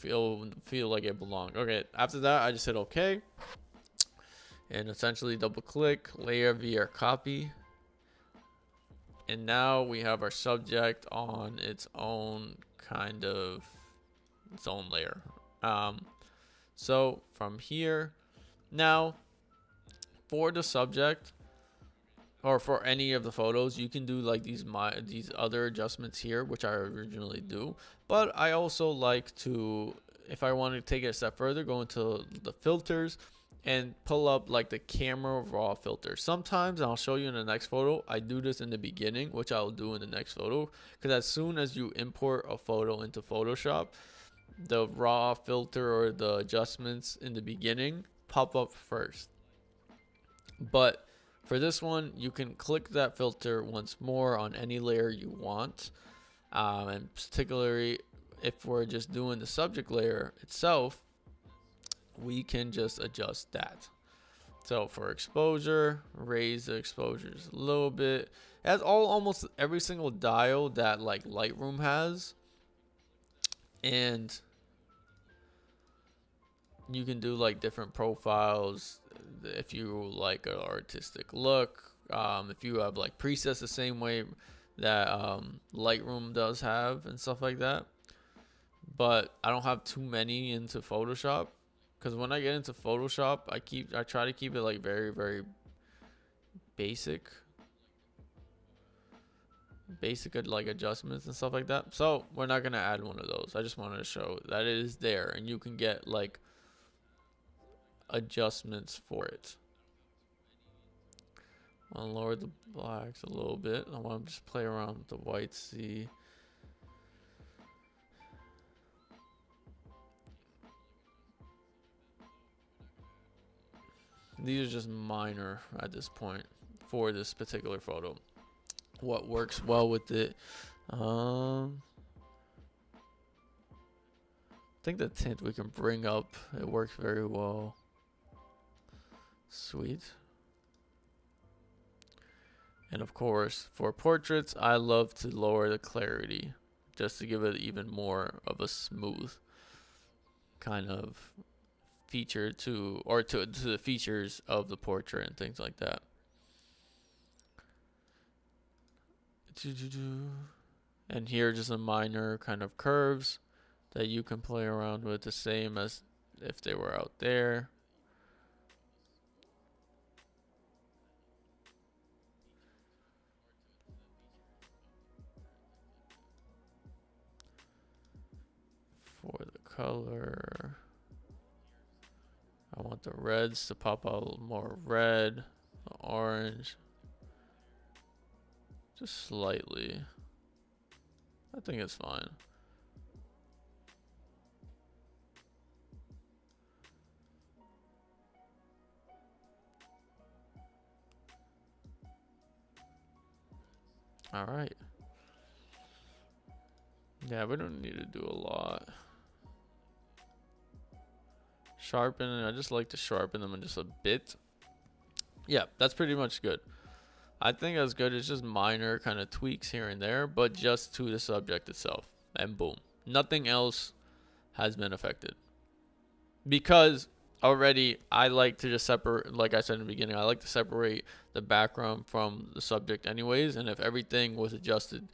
feel like it belonged. Okay, after that I just hit OK, and essentially double click, layer via copy, and now we have our subject on its own kind of its own layer. So from here, now for the subject, or for any of the photos, you can do like these other adjustments here, which I originally do. But I also like to, if I want to take it a step further, go into the filters and pull up like the camera raw filter. Sometimes, and I'll show you in the next photo, I do this in the beginning, which I'll do in the next photo, because as soon as you import a photo into Photoshop, the raw filter or the adjustments in the beginning pop up first. But for this one, you can click that filter once more on any layer you want, and particularly if we're just doing the subject layer itself, we can just adjust that. So for exposure, raise the exposures a little bit. It has almost every single dial that like Lightroom has. And you can do like different profiles if you like an artistic look. If you have like presets the same way that Lightroom does have and stuff like that. But I don't have too many into Photoshop, because when I get into Photoshop, I try to keep it like very basic like adjustments and stuff like that. So we're not gonna add one of those. I just wanted to show that it is there and you can get like adjustments for it. I want to lower the blacks a little bit. I want to just play around with the whites, see. These are just minor at this point for this particular photo. What works well with it? I think the tint we can bring up. It works very well. Sweet. And of course, for portraits, I love to lower the clarity just to give it even more of a smooth kind of feature to the features of the portrait and things like that. And here just a minor kind of curves that you can play around with, the same as if they were out there. For the color, I want the reds to pop out a little more red, the orange, just slightly. I think it's fine. All right. Yeah, we don't need to do a lot. Sharpen, I just like to sharpen them just a bit. Yeah, that's pretty much good. I think that's good. It's just minor kind of tweaks here and there, but just to the subject itself. And boom. Nothing else has been affected. Because already I like to just separate, like I said in the beginning, I like to separate the background from the subject anyways. And if everything was adjusted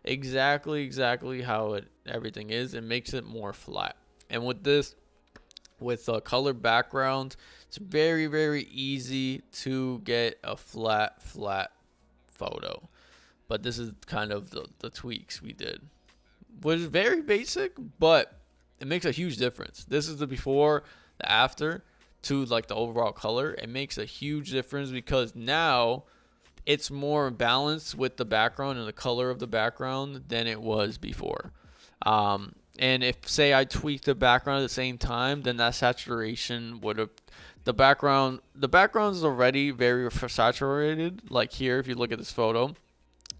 exactly how everything is, it makes it more flat. And with this, with a color background, it's very easy to get a flat photo. But this is kind of the tweaks we did. Was very basic, but it makes a huge difference. This is the before, the after, to like the overall color. It makes a huge difference because now it's more balanced with the background and the color of the background than it was before. And if, say, I tweaked the background at the same time, then that saturation would have, the background is already very saturated. Like here, if you look at this photo,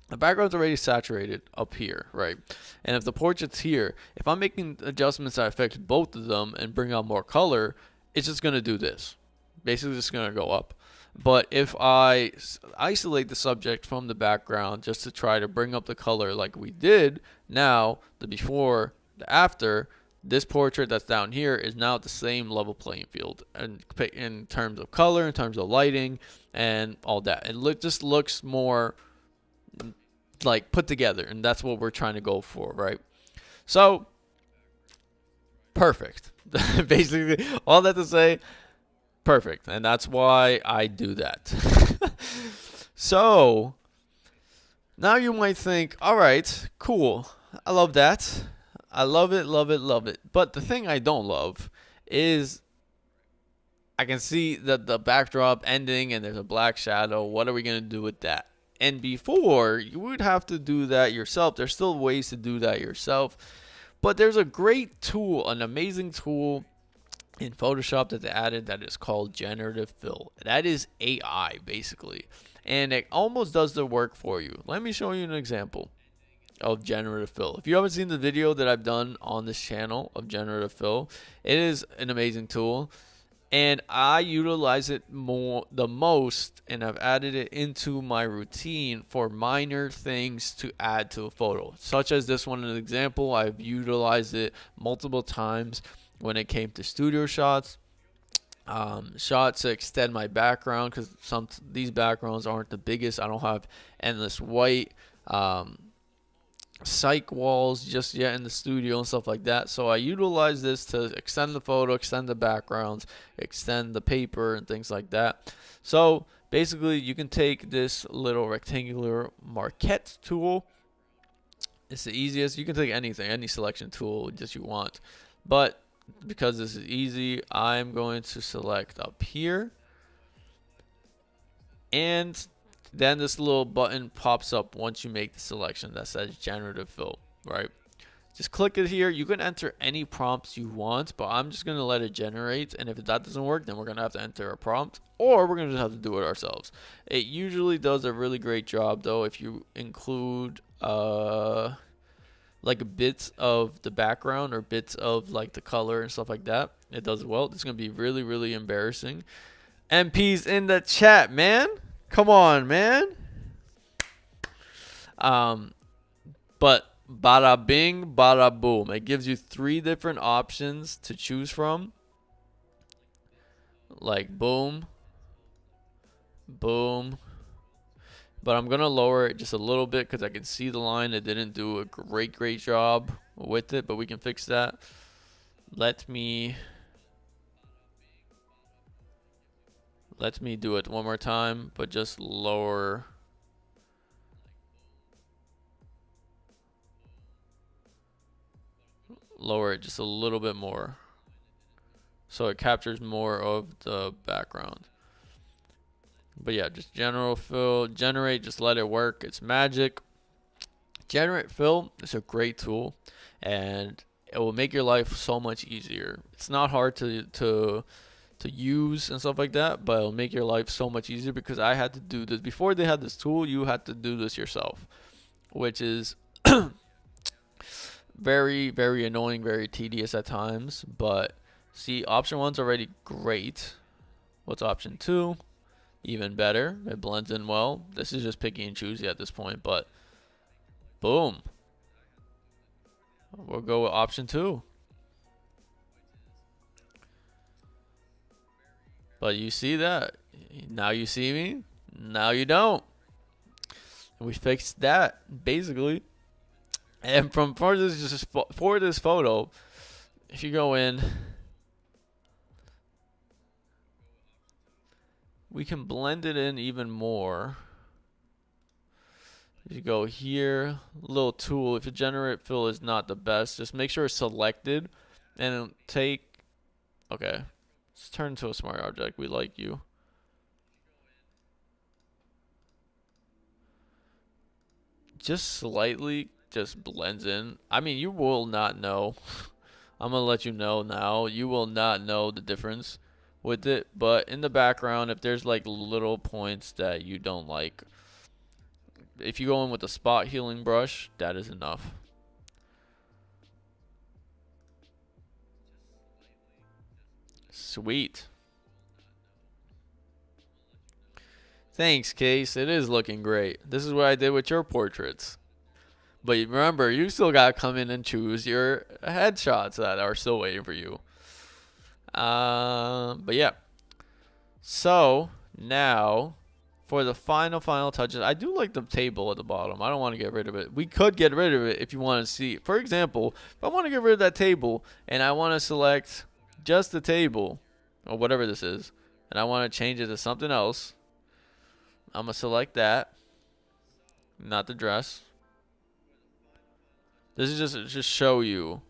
the background's already saturated up here, right? And if the portrait's here, if I'm making adjustments that affect both of them and bring out more color, it's just going to do this. Basically, just going to go up. But if I isolate the subject from the background just to try to bring up the color like we did, now the before, the after, this portrait that's down here is now at the same level playing field, and in terms of color, in terms of lighting, and all that. It just looks more like put together, and that's what we're trying to go for, right? So, perfect. Basically, all that to say, perfect. And that's why I do that. So, now you might think, all right, cool. I love that. I love it. But the thing I don't love is I can see that the backdrop ending and there's a black shadow. What are we going to do with that? And before, you would have to do that yourself. There's still ways to do that yourself. But there's a great tool, an amazing tool in Photoshop that they added that is called generative fill. That is AI, basically. And it almost does the work for you. Let me show you an example. of generative fill. If you haven't seen the video that I've done on this channel of generative fill, it is an amazing tool, and I utilize it the most, and I've added it into my routine for minor things to add to a photo, such as this one. An example, I've utilized it multiple times when it came to studio shots. Shots to extend my background, because these backgrounds aren't the biggest. I don't have endless white psych walls just yet in the studio and stuff like that. So I utilize this to extend the photo, extend the backgrounds, extend the paper, and things like that. So basically, you can take this little rectangular marquette tool. It's the easiest. You can take anything, any selection tool that you want, but because this is easy, I'm going to select up here, and then this little button pops up once you make the selection that says generative fill, right? Just click it here. You can enter any prompts you want, but I'm just going to let it generate, and if that doesn't work, then we're going to have to enter a prompt, or we're going to have to do it ourselves. It usually does a really great job, though, if you include like bits of the background or bits of like the color and stuff like that. It does well. It's going to be really, really embarrassing. MP's in the chat, man. Come on, man. But bada bing, bada boom. It gives you 3 different options to choose from. Like boom, boom. But I'm going to lower it just a little bit because I can see the line. It didn't do a great job with it, but we can fix that. Let me do it one more time, but just lower. Lower it just a little bit more, so it captures more of the background. But yeah, just general fill, generate, just let it work. It's magic. Generate fill is a great tool, and it will make your life so much easier. It's not hard to use and stuff like that, but it'll make your life so much easier, because I had to do this before they had this tool. You had to do this yourself, which is very annoying, very tedious at times. But see, option 1's already great. What's option 2? Even better. It blends in well. This is just picky and choosy at this point, but boom. We'll go with option 2. But you see that. Now you see me. Now you don't. And we fixed that, basically. And for this photo, if you go in, we can blend it in even more. If you go here, little tool, if your generate fill is not the best, just make sure it's selected, and take, okay, let's turn to a smart object. We like you. Just slightly just blends in. I mean, you will not know. I'm going to let you know now. You will not know the difference with it, but in the background, if there's like little points that you don't like, if you go in with a spot healing brush, that is enough. Sweet. Thanks, Case. It is looking great. This is what I did with your portraits. But remember, you still got to come in and choose your headshots that are still waiting for you. But yeah. So now for the final touches, I do like the table at the bottom. I don't want to get rid of it. We could get rid of it if you want to see. For example, if I want to get rid of that table and I want to select just the table or whatever this is, and I want to change it to something else, I'm going to select that, not the dress. This is just show you.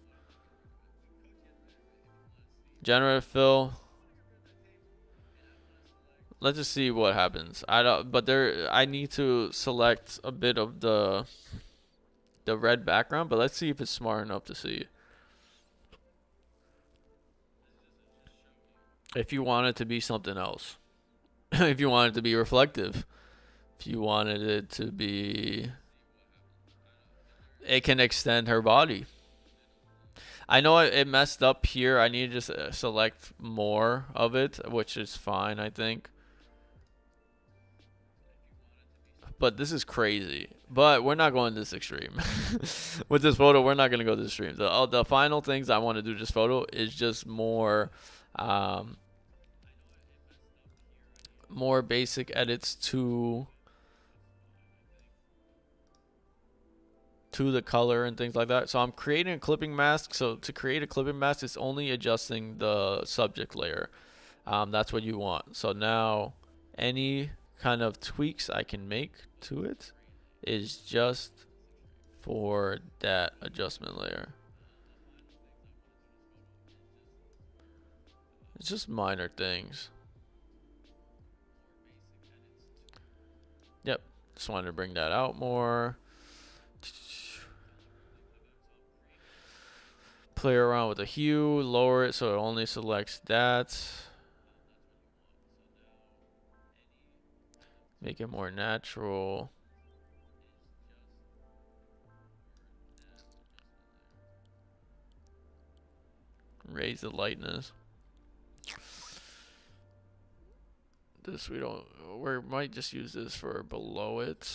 Generative fill. Let's just see what happens. I need to select a bit of the red background, but let's see if it's smart enough to see. If you want it to be something else. If you want it to be reflective. If you wanted it to be, it can extend her body. I know it messed up here. I need to just select more of it, which is fine, I think. But this is crazy. But we're not going this extreme. With this photo, we're not going to go this extreme. The final things I want to do this photo is just more more basic edits to the color and things like that. So I'm creating a clipping mask. So to create a clipping mask, it's only adjusting the subject layer. That's what you want. So now any kind of tweaks I can make to it is just for that adjustment layer. It's just minor things. Yep, just wanted to bring that out more. Play around with the hue, lower it so it only selects that. Make it more natural. Raise the lightness. This we might just use this for below it.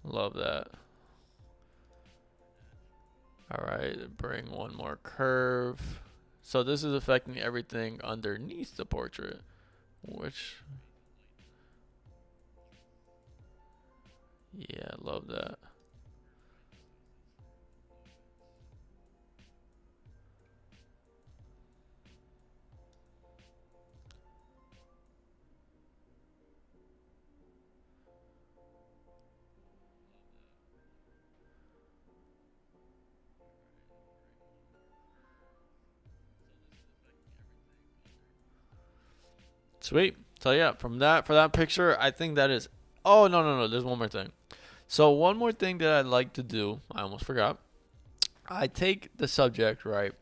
Love that. All right, bring one more curve. So this is affecting everything underneath the portrait, which, yeah, love that. Sweet. So yeah, for that picture, I think that is. Oh no, there's one more thing. So one more thing that I'd like to do, I almost forgot. I take the subject, right,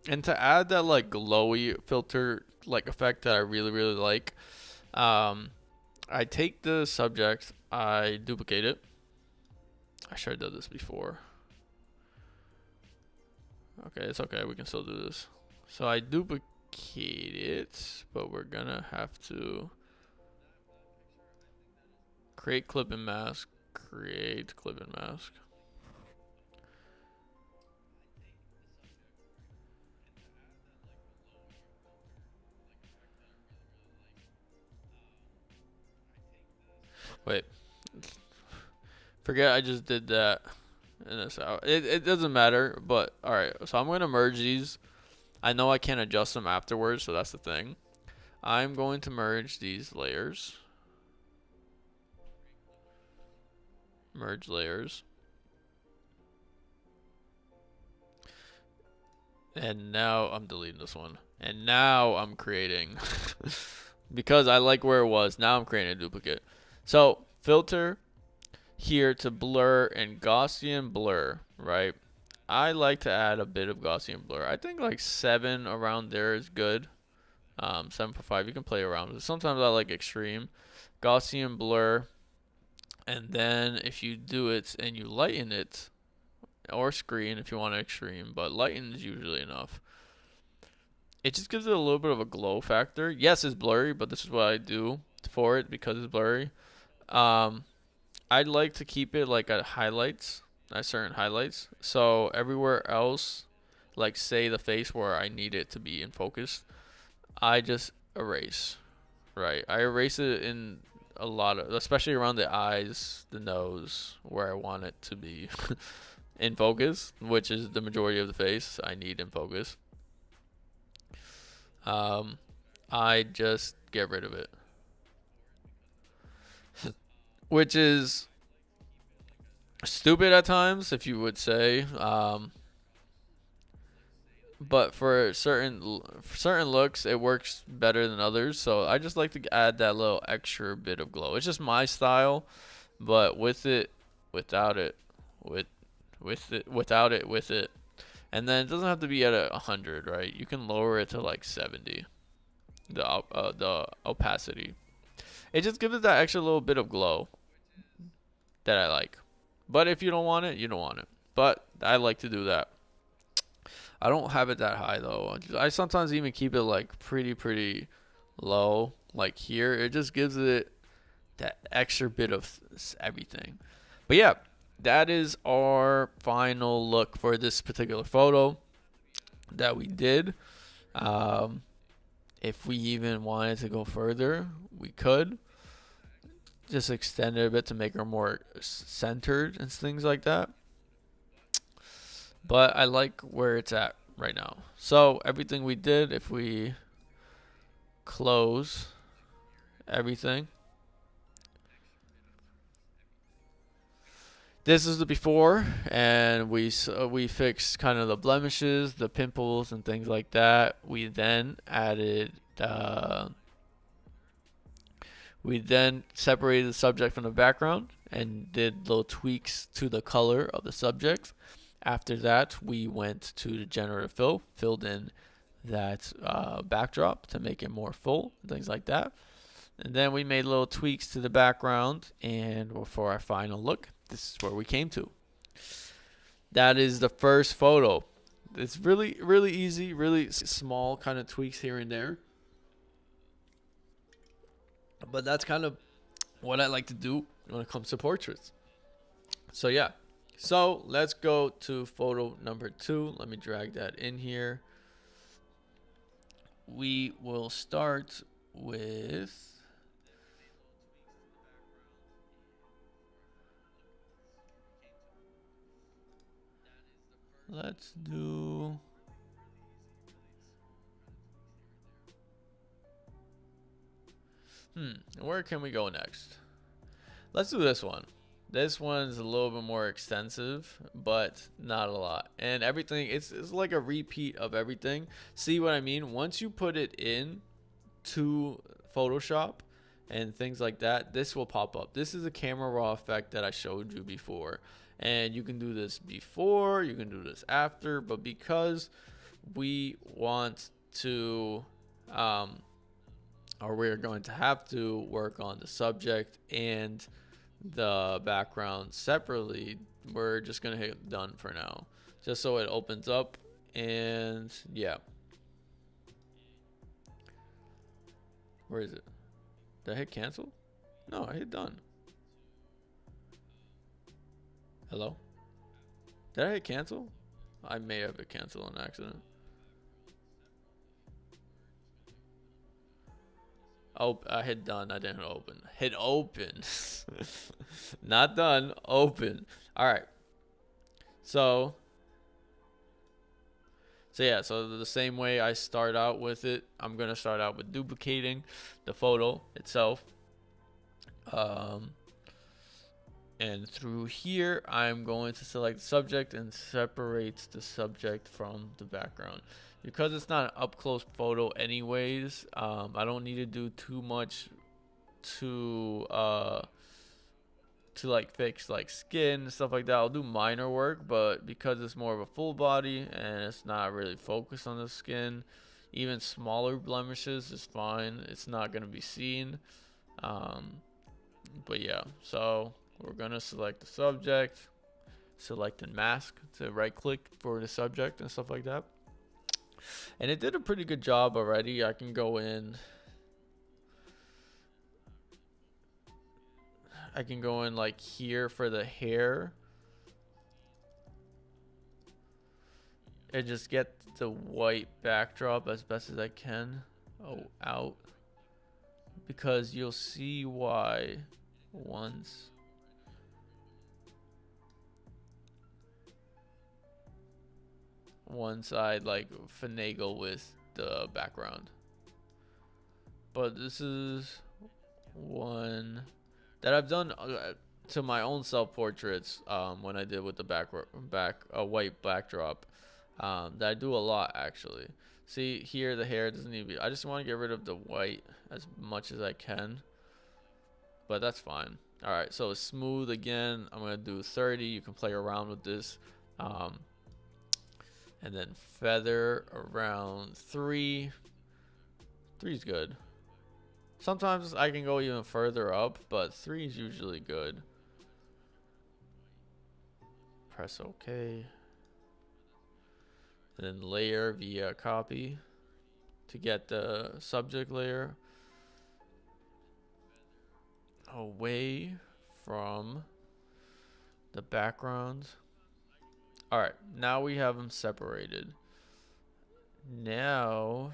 and to add that like glowy filter like effect that I really like, I take the subject, I duplicate it. I should have done this before. Okay, it's okay. We can still do this. So I duplicate it, but we're gonna have to create clip and mask. Create clip and mask. Wait. Forget I just did that. And this out. It doesn't matter, but alright. So I'm gonna merge these. I know I can't adjust them afterwards, so that's the thing. I'm going to merge these layers. Merge layers. And now I'm deleting this one. And now I'm creating. Because I like where it was. Now I'm creating a duplicate. So filter here to blur and Gaussian blur, right? I like to add a bit of Gaussian blur. I think like 7 around there is good. 7.5, you can play around with it. Sometimes I like extreme. Gaussian blur. And then if you do it and you lighten it, or screen if you want extreme, but lighten is usually enough. It just gives it a little bit of a glow factor. Yes, it's blurry, but this is what I do for it because it's blurry. I'd like to keep it like at highlights, at certain highlights. So everywhere else, like say the face where I need it to be in focus, I just erase, right? I erase it in a lot of, especially around the eyes, the nose, where I want it to be in focus, which is the majority of the face I need in focus. I just get rid of it. Which is stupid at times, if you would say. But for certain looks, it works better than others. So I just like to add that little extra bit of glow. It's just my style, but with it, without it, with it, And then it doesn't have to be at 100, right? You can lower it to like 70, the opacity. It just gives it that extra little bit of glow that I like. But if you don't want it, you don't want it. But I like to do that. I don't have it that high though. I sometimes even keep it like pretty low, like here. It just gives it that extra bit of everything. But yeah, that is our final look for this particular photo that we did. Um, if we even wanted to go further, we could just extend it a bit to make her more centered and things like that. But I like where it's at right now. So everything we did, if we close everything, this is the before, and we fixed kind of the blemishes, the pimples, and things like that. We then added, we then separated the subject from the background and did little tweaks to the color of the subject. After that, we went to the generative fill, filled in that backdrop to make it more full, things like that. And then we made little tweaks to the background, and for our final look, this is where we came to. That is the first photo. It's really easy, really small kind of tweaks here and there. But that's kind of what I like to do when it comes to portraits. So yeah. So let's go to photo number 2. Let me drag that in here. We will start with... Let's do... Where can we go next? Let's do this one. This one's a little bit more extensive, but not a lot. And everything, it's like a repeat of everything. See what I mean? Once you put it in to Photoshop and things like that, this will pop up. This is a camera raw effect that I showed you before. And you can do this before, you can do this after, but because we want to, or we're going to have to work on the subject and the background separately, we're just going to hit done for now, just so it opens up. And yeah. Where is it? Did I hit cancel? No, I hit done. Hello? Did I hit cancel? I may have hit cancel on accident. Oh, I hit done. I didn't open. Hit open. Not done. Open. All right. So yeah. So the same way I start out with it, I'm gonna start out with duplicating the photo itself. And through here, I'm going to select subject and separate the subject from the background. Because it's not an up-close photo anyways, I don't need to do too much to like fix like skin and stuff like that. I'll do minor work, but because it's more of a full body and it's not really focused on the skin, even smaller blemishes is fine. It's not going to be seen. But yeah, so we're going to select the subject, select and mask to right click for the subject and stuff like that. And it did a pretty good job already. I can go in. I can go in like here for the hair. And just get the white backdrop as best as I can. Oh, out. Because you'll see why once. I like finagle with the background. But this is one that I've done to my own self-portraits when I did with the white backdrop, that I do a lot actually. See here, the hair doesn't need to be, I just want to get rid of the white as much as I can, but that's fine. All right, so smooth again, I'm gonna do 30. You can play around with this. And then feather around 3. 3 is good. Sometimes I can go even further up, but 3 is usually good. Press OK. And then layer via copy to get the subject layer away from the background. All right, now we have them separated. Now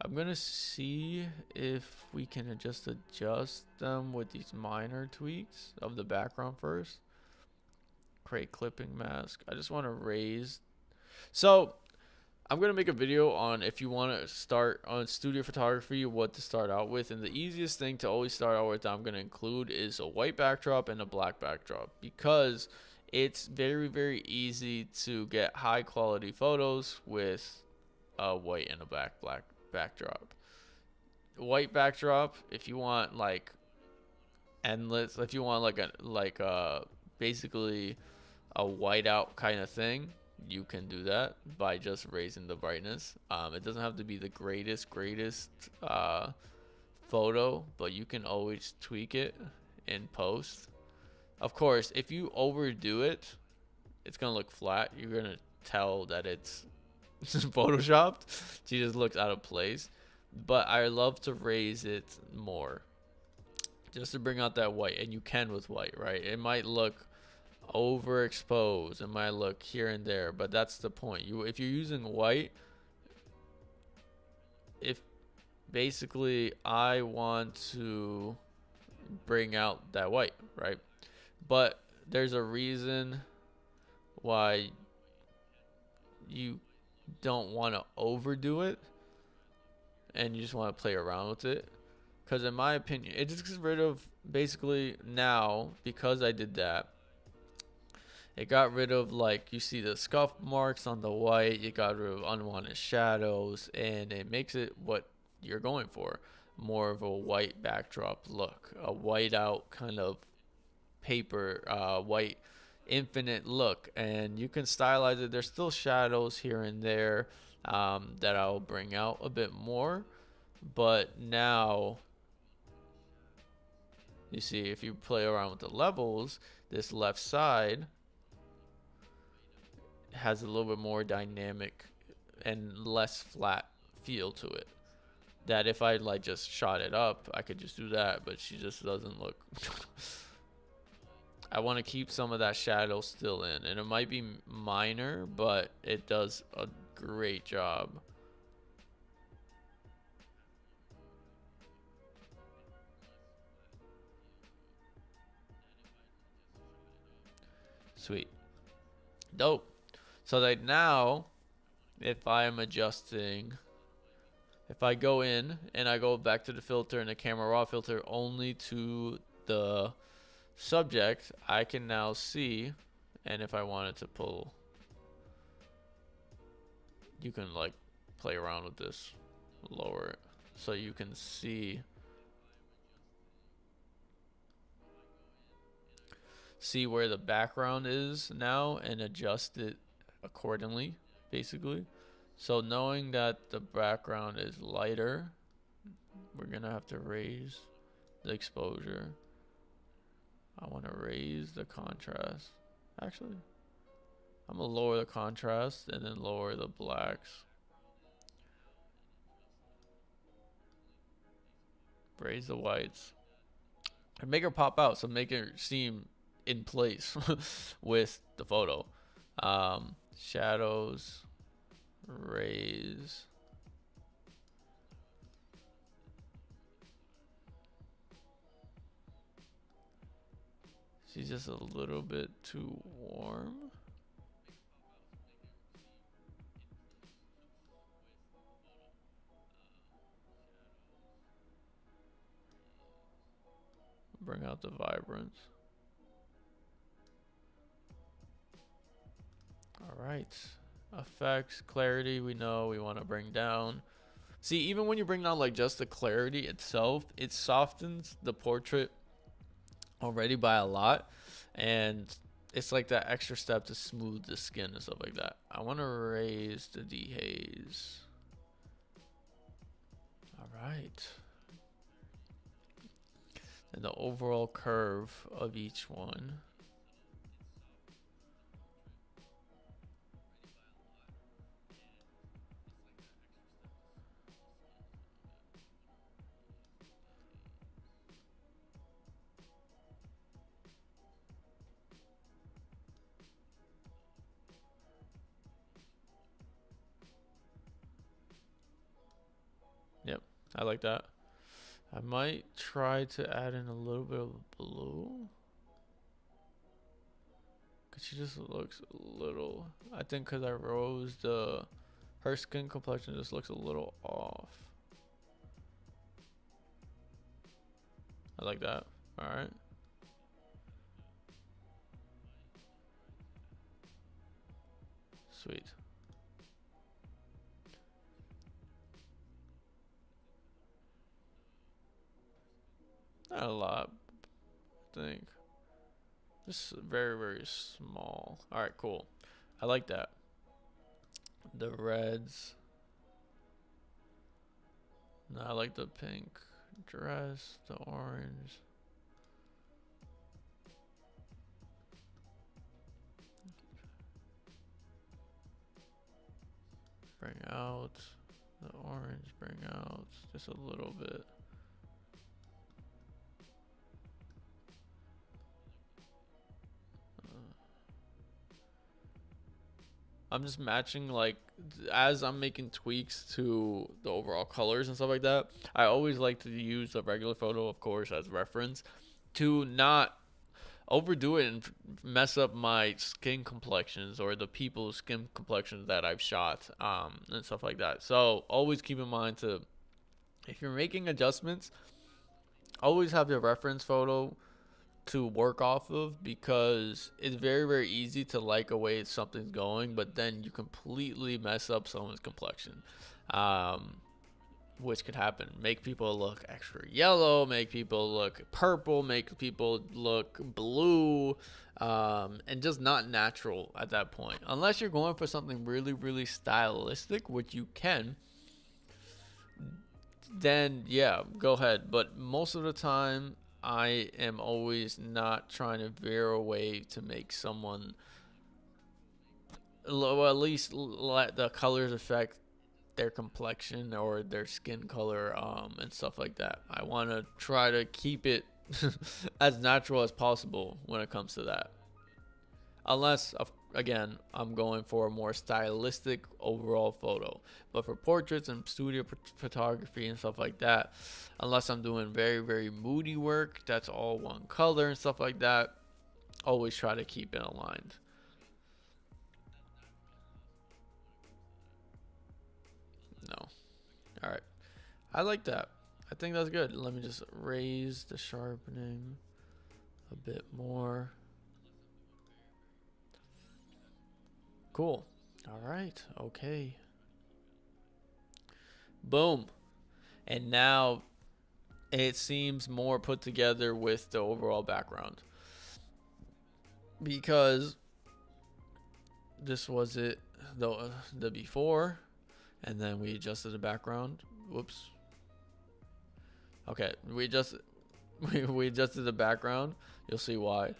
I'm gonna see if we can just adjust them with these minor tweaks of the background first. Create clipping mask. I just want to raise. So I'm gonna make a video on if you want to start on studio photography, what to start out with, and the easiest thing to always start out with that I'm gonna include is a white backdrop and a black backdrop, because it's very, very easy to get high quality photos with a white and a black backdrop. White backdrop, if you want like endless, if you want like a basically a whiteout kind of thing, you can do that by just raising the brightness. It doesn't have to be the greatest photo, but you can always tweak it in post. Of course, if you overdo it, it's gonna look flat. You're gonna tell that it's photoshopped. She just looks out of place. But I love to raise it more, just to bring out that white. And you can with white, right? It might look overexposed, it might look here and there, but that's the point. If you're using white, if basically I want to bring out that white, right? But there's a reason why you don't want to overdo it and you just want to play around with it, because in my opinion it just gets rid of, basically now, because I did that, it got rid of, like, you see the scuff marks on the white, it got rid of unwanted shadows, and it makes it what you're going for, more of a white backdrop look, a white out kind of paper, white infinite look. And you can stylize it. There's still shadows here and there that I'll bring out a bit more, but now you see, if you play around with the levels, this left side has a little bit more dynamic and less flat feel to it, that if I like just shot it up, I could just do that, but she just doesn't look I want to keep some of that shadow still in, and it might be minor, but it does a great job. Sweet. Dope. So that now, if I'm adjusting, if I go in and I go back to the filter and the camera raw filter only to the subject, I can now see, and if I wanted to pull, you can like play around with this, lower it, so you can see where the background is now and adjust it accordingly, basically. So knowing that the background is lighter, we're gonna have to raise the exposure. I want to raise the contrast. Actually, I'm gonna lower the contrast and then lower the blacks. Raise the whites and make her pop out, so make her seem in place with the photo. Shadows, raise. She's just a little bit too warm. Bring out the vibrance. All right. Effects, clarity, we know we want to bring down. See, even when you bring down like just the clarity itself, it softens the portrait already by a lot. And it's like that extra step to smooth the skin and stuff like that. I want to raise the dehaze. All right. And the overall curve of each one. Yep, I like that. I might try to add in a little bit of blue. Cause she just looks a little, I think cause I rose her skin complexion just looks a little off. I like that. All right. Sweet. Not a lot, I think. Just very, very small. All right, cool. I like that. The reds. No, I like the pink dress, the orange. Bring out the orange, bring out just a little bit. I'm just matching, like, as I'm making tweaks to the overall colors and stuff like that. I always like to use a regular photo, of course, as reference to not overdo it and mess up my skin complexions or the people's skin complexions that I've shot, and stuff like that. So always keep in mind to, if you're making adjustments, always have the reference photo to work off of, because it's very, very easy to like a way something's going, but then you completely mess up someone's complexion, which could happen. Make people look extra yellow, make people look purple, make people look blue, and just not natural at that point. Unless you're going for something really, really stylistic, which you can, then yeah, go ahead. But most of the time, I am always not trying to veer away to make someone, well, at least let the colors affect their complexion or their skin color, and stuff like that. I want to try to keep it as natural as possible when it comes to that. Unless, again, I'm going for a more stylistic overall photo. But for portraits and studio photography and stuff like that, unless I'm doing very, very moody work, that's all one color and stuff like that, always try to keep it aligned. No. All right. I like that. I think that's good. Let me just raise the sharpening a bit more. Cool. All right. Okay. Boom. And now it seems more put together with the overall background, because this was it, the before, and then we adjusted the background. Whoops. Okay, we adjusted the background. You'll see why.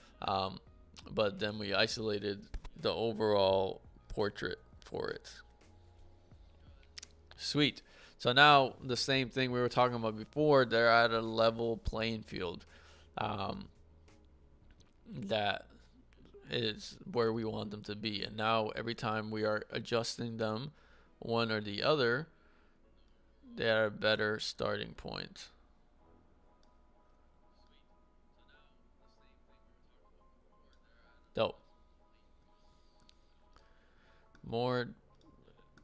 But then we isolated the overall portrait for it. Sweet. So now the same thing we were talking about before, they're at a level playing field. That is where we want them to be. And now every time we are adjusting them, one or the other, they are a better starting point. Dope. More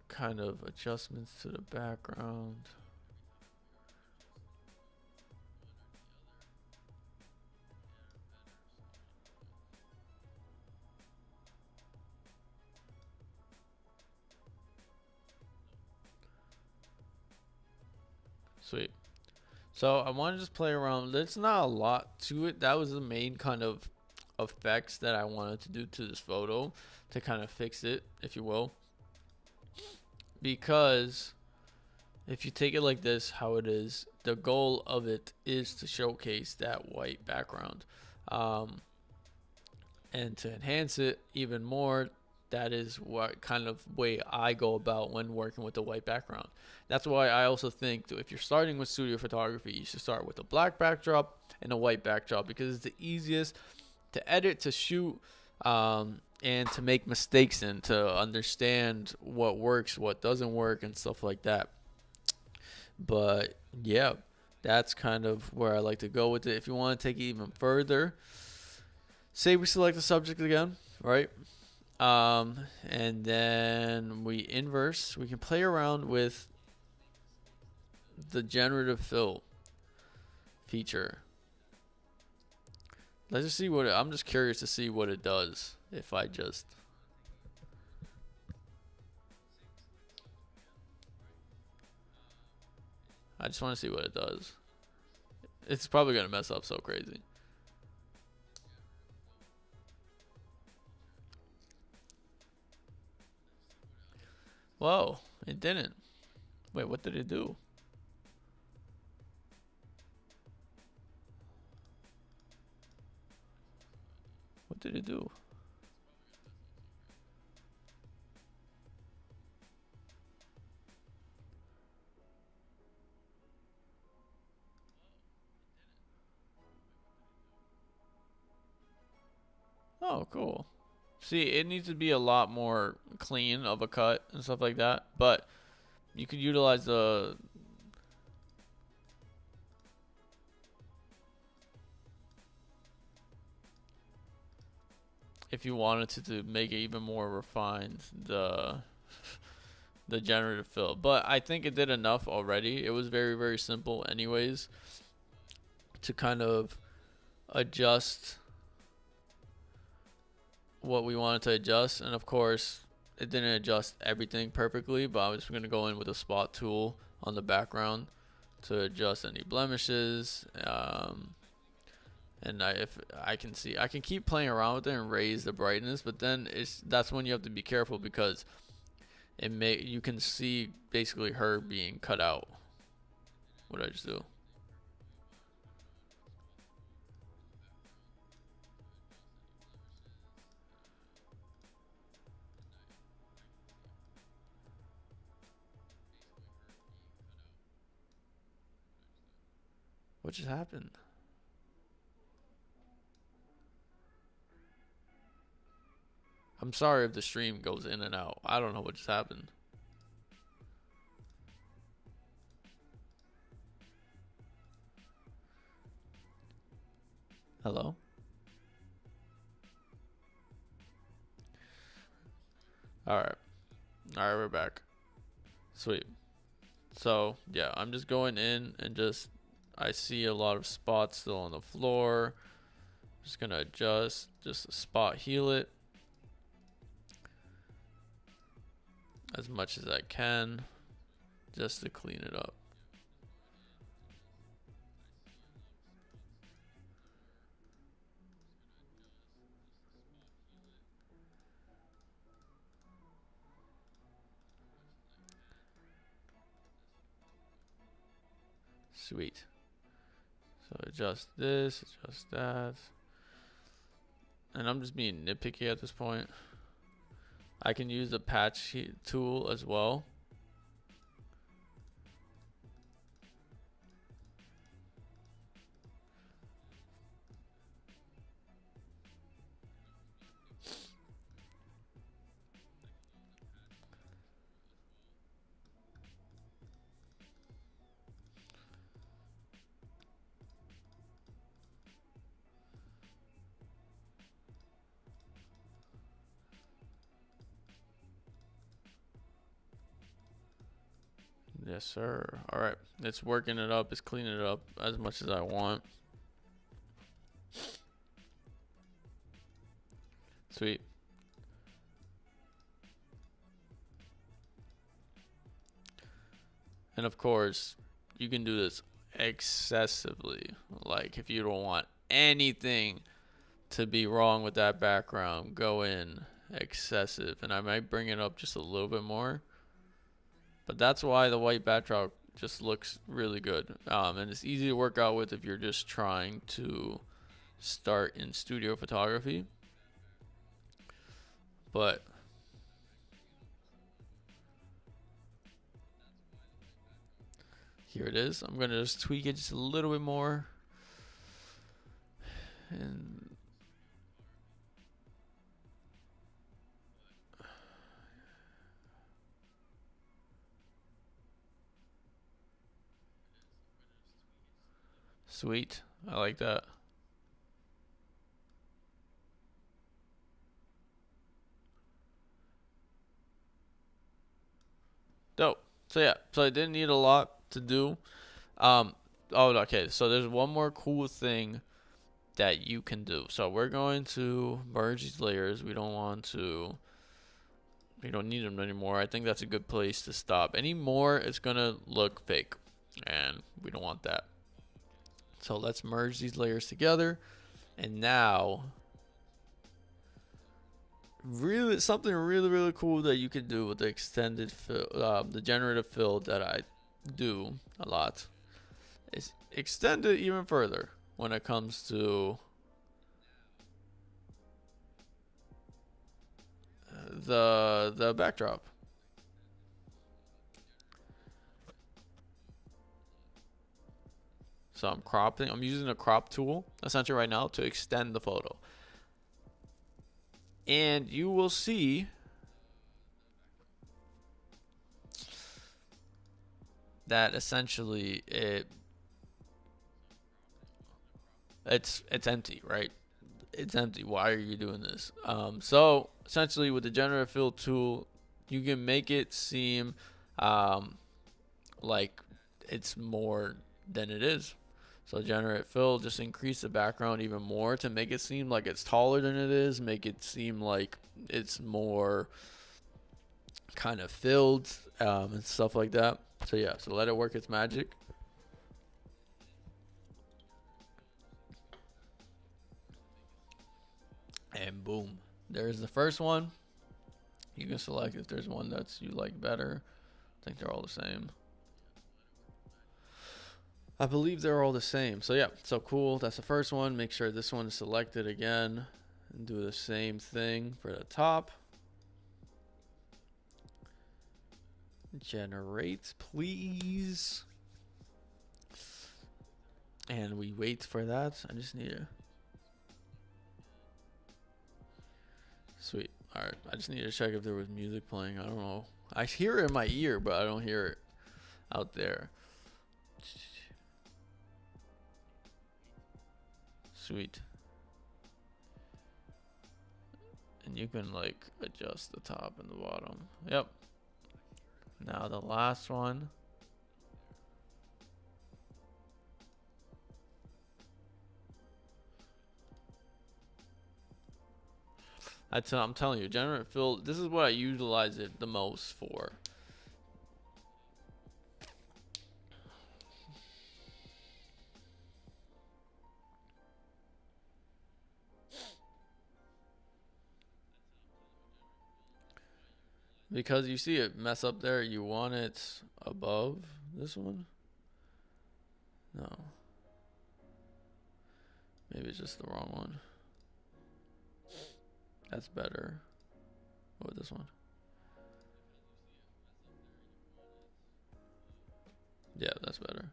kind of adjustments to the background. Sweet. So I want to just play around. There's not a lot to it. That was the main kind of effects that I wanted to do to this photo to kind of fix it, if you will. Because if you take it like this, how it is, the goal of it is to showcase that white background. And to enhance it even more, that is what kind of way I go about when working with the white background. That's why I also think that if you're starting with studio photography, you should start with a black backdrop and a white backdrop, because it's the easiest to edit, to shoot, and to make mistakes in, to understand what works, what doesn't work, and stuff like that. But yeah, that's kind of where I like to go with it. If you want to take it even further, say we select the subject again, right? And then we inverse. We can play around with the generative fill feature. Let's just see what I'm just curious to see what it does if I just want to see what it does. It's probably gonna mess up so crazy. Whoa, it didn't. Wait, what did it do? What did it do? Oh, cool. See, it needs to be a lot more clean of a cut and stuff like that, but you could utilize the if you wanted to make it even more refined, the generative fill. But I think it did enough already. It was very, very simple anyways to kind of adjust what we wanted to adjust. And of course, it didn't adjust everything perfectly, but I was going to go in with a spot tool on the background to adjust any blemishes. And if I can see, I can keep playing around with it and raise the brightness, but then that's when you have to be careful, because you can see basically her being cut out. What did I just do? What just happened? I'm sorry if the stream goes in and out. I don't know what just happened. Hello? Alright. Alright, we're back. Sweet. So, yeah, I'm just going in and I see a lot of spots still on the floor. Just gonna adjust, just spot heal it as much as I can, just to clean it up. Sweet. So adjust this, adjust that. And I'm just being nitpicky at this point. I can use the patch tool as well. Yes, sir. All right. It's working it up. It's cleaning it up as much as I want. Sweet. And of course, you can do this excessively. Like if you don't want anything to be wrong with that background, go in excessive, and I might bring it up just a little bit more. But that's why the white backdrop just looks really good. And it's easy to work out with if you're just trying to start in studio photography. But here it is. I'm going to just tweak it just a little bit more. And sweet. I like that. Dope. So yeah, so I didn't need a lot to do. Oh, okay. So there's one more cool thing that you can do. So we're going to merge these layers. We don't need them anymore. I think that's a good place to stop. Any more, it's gonna look fake, and we don't want that. So let's merge these layers together, and now something really cool that you can do with the extended fill, the generative fill that I do a lot, is extend it even further when it comes to the backdrop. So I'm using a crop tool essentially right now to extend the photo. And you will see that essentially it's empty, right? It's empty. Why are you doing this? So essentially with the generative fill tool, you can make it seem like it's more than it is. So generate fill, just increase the background even more to make it seem like it's taller than it is, make it seem like it's more kind of filled, and stuff like that. So yeah, so let it work its magic. And boom, there's the first one. You can select if there's one that's you like better. I think they're all the same. I believe they're all the same. So yeah, so cool. That's the first one. Make sure this one is selected again and do the same thing for the top. Generate, please. And we wait for that. I just need to. Sweet. All right. I just need to check if there was music playing. I don't know. I hear it in my ear, but I don't hear it out there. Sweet. And you can like adjust the top and the bottom. Yep. Now the last one. I'm telling you, generative fill, this is what I utilize it the most for. Because you see it mess up there, you want it above this one? No. Maybe it's just the wrong one. That's better. What about this one? Yeah, that's better.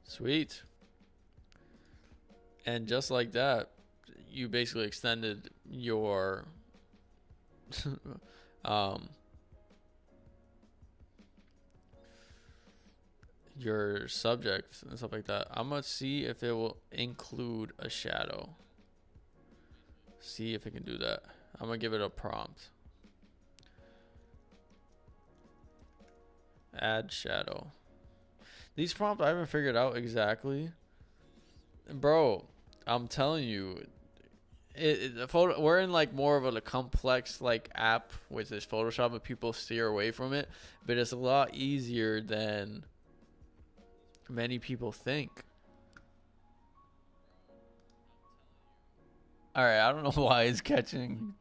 Sweet. And just like that, you basically extended your your subject and stuff like that. I'm gonna see if it will include a shadow. See if it can do that. I'm gonna give it a prompt. Add shadow. These prompts I haven't figured out exactly. Bro, I'm telling you, we're in like more of a complex like app with this Photoshop, and people steer away from it. But it's a lot easier than many people think. All right, I don't know why it's catching.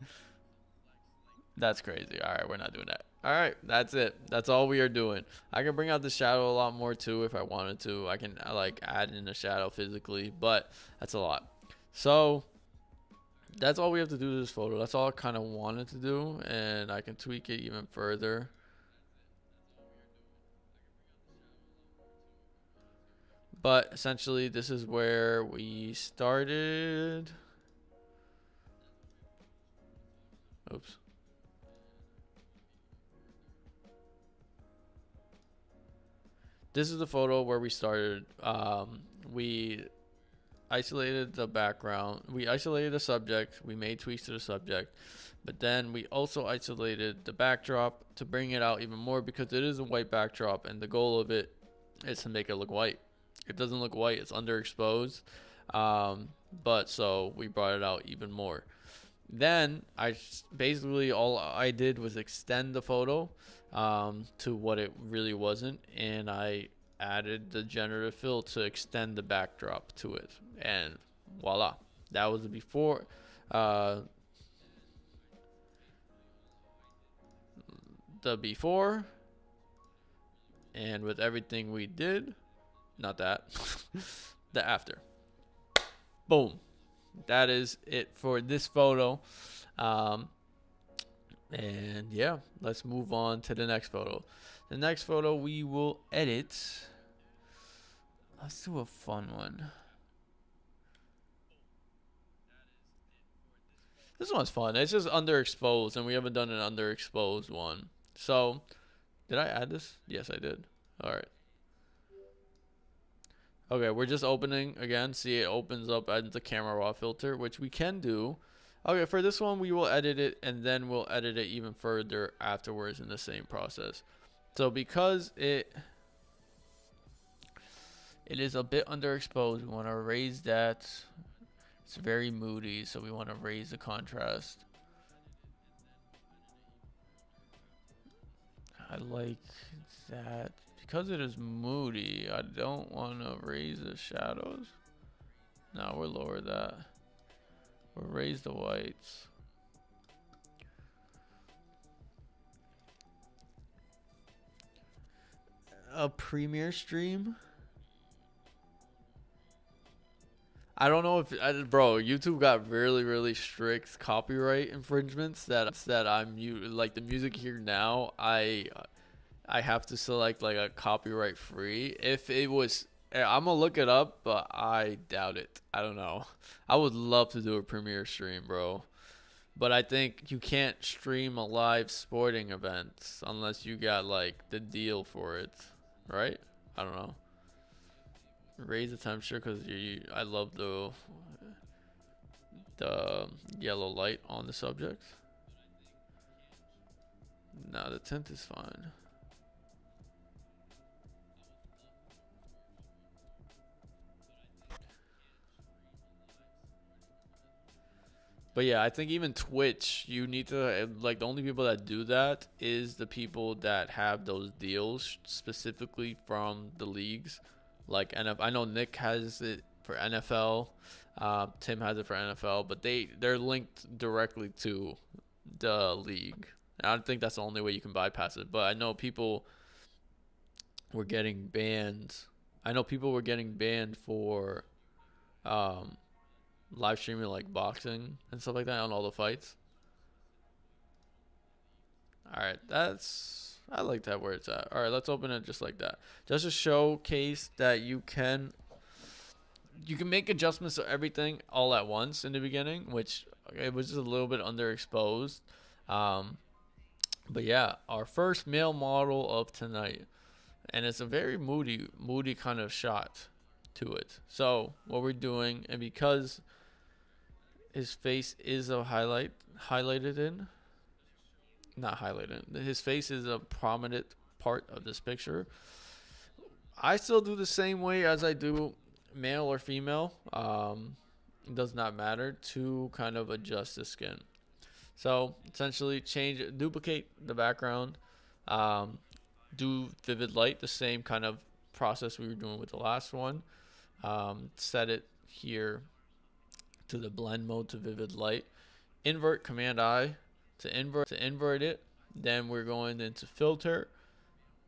That's crazy. All right, we're not doing that. All right, that's it. That's all we are doing. I can bring out the shadow a lot more too if I wanted to. I can like add in the shadow physically, but that's a lot. So that's all we have to do to this photo. That's all I kind of wanted to do, and I can tweak it even further. But essentially, this is where we started. Oops. This is the photo where we started. We isolated the background. We isolated the subject. We made tweaks to the subject. But then we also isolated the backdrop to bring it out even more because it is a white backdrop, and the goal of it is to make it look white. It doesn't look white. It's underexposed. But so we brought it out even more. Then basically all I did was extend the photo to what it really wasn't, and I added the generative fill to extend the backdrop to it, and voila, that was the before. Uh, the before, and with everything we did, not that, the after. Boom. That is it for this photo. Um, and yeah, let's move on to the next photo. The next photo we will edit. Let's do a fun one. This one's fun. It's just underexposed, and we haven't done an underexposed one. So, did I add this? Yes, I did. All right. Okay, we're just opening again. See, it opens up as the camera raw filter, which we can do. Okay, for this one, we will edit it, and then we'll edit it even further afterwards in the same process. So because it is a bit underexposed, we want to raise that. It's very moody, so we want to raise the contrast. I like that. Because it is moody, I don't want to raise the shadows. No, we'll lower that. We'll raise the whites. A premiere stream? I don't know if, bro, YouTube got really, really strict copyright infringements that I'm like the music here now. I have to select like a copyright free. If it was, I'm gonna look it up, but I doubt it. I don't know. I would love to do a premiere stream, bro. But I think you can't stream a live sporting event unless you got like the deal for it, right? I don't know. Raise the temperature because I love the yellow light on the subject. No, the tint is fine. But yeah, I think even Twitch, you need to like the only people that do that is the people that have those deals specifically from the leagues. Like NFL, I know Nick has it for NFL, Tim has it for NFL, but they're linked directly to the league. And I don't think that's the only way you can bypass it. But I know people were getting banned. I know people were getting banned for um, live streaming like boxing and stuff like that on all the fights. All right, I like that where it's at. All right, let's open it just like that, just to showcase that you can make adjustments to everything all at once in the beginning, which it was just a little bit underexposed. Um, but yeah, our first male model of tonight, and it's a very moody kind of shot to it. So what we're doing, and because his face is a highlighted in, not highlighted. His face is a prominent part of this picture. I still do the same way as I do male or female. It does not matter to kind of adjust the skin. So essentially, duplicate the background, do vivid light, the same kind of process we were doing with the last one. Set it here to the blend mode to vivid light. Invert, Command I to invert it. Then we're going into filter.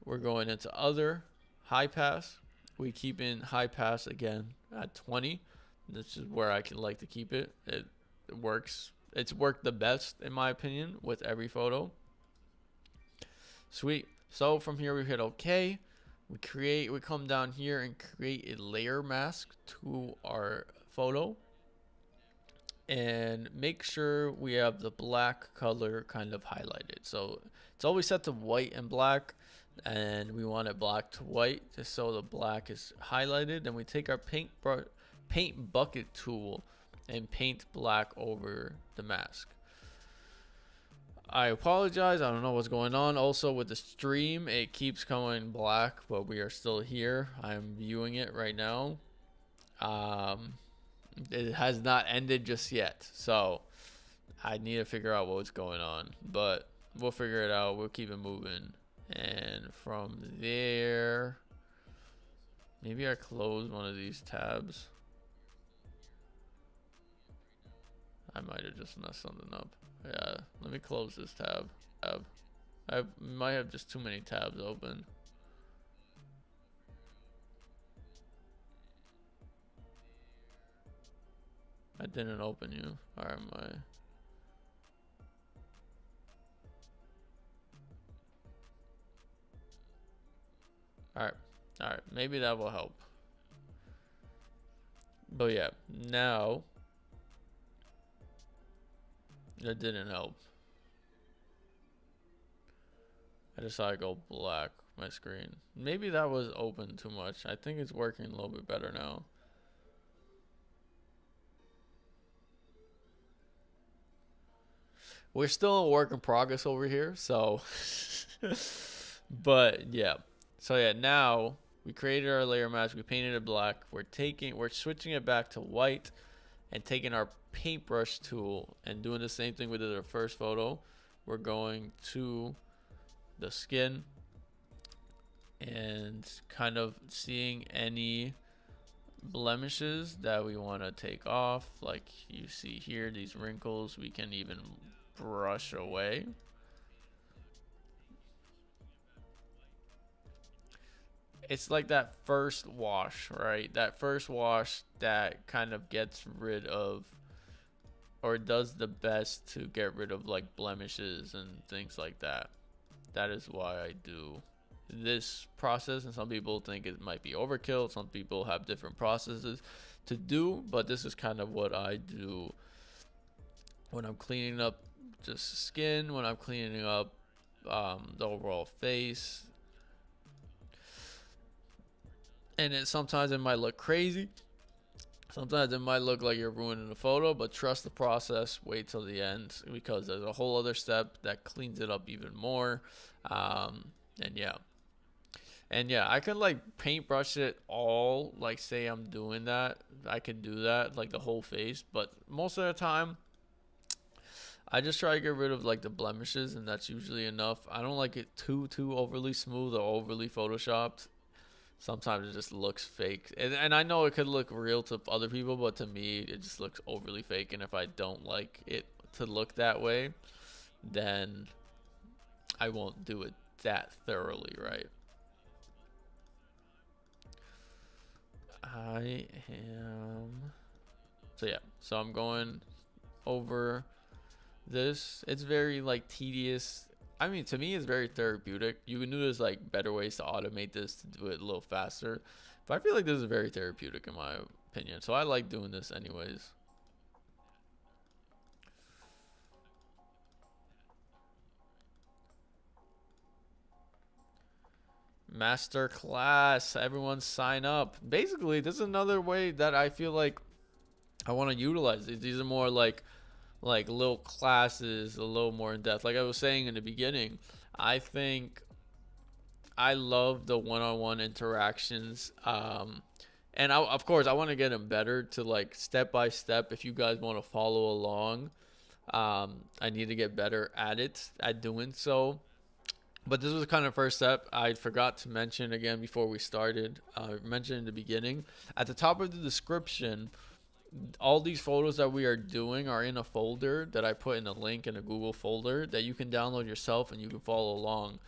We're going into other, high pass. We keep in high pass again at 20. This is where I can like to keep it. It works. It's worked the best in my opinion with every photo. Sweet. So from here we hit OK. We come down here and create a layer mask to our photo. And make sure we have the black color kind of highlighted. So it's always set to white and black, and we want it black to white just so the black is highlighted. Then we take our paint bucket tool and paint black over the mask. I apologize, I don't know what's going on. Also with the stream, it keeps coming black, but we are still here. I'm viewing it right now. It has not ended just yet, so I need to figure out what's going on, but we'll figure it out. We'll keep it moving. And from there, maybe I close one of these tabs. I might have just messed something up. Yeah, let me close this tab. I might have just too many tabs open. I didn't open you. Or am I? Alright, maybe that will help. But yeah, now that didn't help. I decided to go black my screen. Maybe that was open too much. I think it's working a little bit better now. We're still a work in progress over here, so but yeah. So yeah, now we created our layer mask, we painted it black. We're switching it back to white and taking our paintbrush tool and doing the same thing we did our first photo. We're going to the skin and kind of seeing any blemishes that we want to take off. Like you see here, these wrinkles, we can even brush away. It's like that first wash, right? That first wash that kind of gets rid of, or does the best to get rid of like blemishes and things like that. That is why I do this process, and some people think it might be overkill. Some people have different processes to do, but this is kind of what I do when I'm cleaning up just skin, when I'm cleaning up the overall face. And sometimes it might look crazy. Sometimes it might look like you're ruining the photo, but trust the process. Wait till the end, because there's a whole other step that cleans it up even more. And yeah, I could like paintbrush it all. Like say I'm doing that, I could do that like the whole face, but most of the time I just try to get rid of like the blemishes, and that's usually enough. I don't like it too overly smooth or overly photoshopped. Sometimes it just looks fake, and I know it could look real to other people, but to me it just looks overly fake. And if I don't like it to look that way, then I won't do it that thoroughly, right? So I'm going over this. It's very like tedious. I mean, to me it's very therapeutic. You can do this like better ways to automate this to do it a little faster, but I feel like this is very therapeutic in my opinion, so I like doing this anyways. Master class, everyone sign up. Basically, this is another way that I feel like I want to utilize these. These are more like little classes, a little more in depth. Like I was saying in the beginning, I think I love the one-on-one interactions. And of course, I want to get them better to like step by step. If you guys want to follow along, I need to get better at it, at doing so. But this was kind of first step. I forgot to mention again before we started. I mentioned in the beginning, at the top of the description, all these photos that we are doing are in a folder that I put in a link in a Google folder that you can download yourself and you can follow along.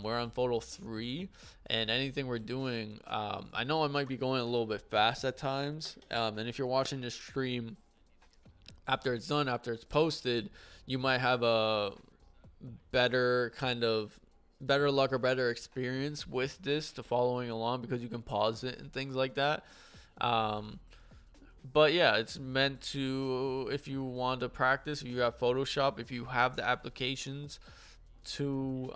We're on photo 3, and anything we're doing, I know I might be going a little bit fast at times. And if you're watching this stream after it's done, after it's posted, you might have a better kind of better luck or better experience with this to following along because you can pause it and things like that. Um, but yeah, it's meant to, if you want to practice, if you have Photoshop, if you have the applications to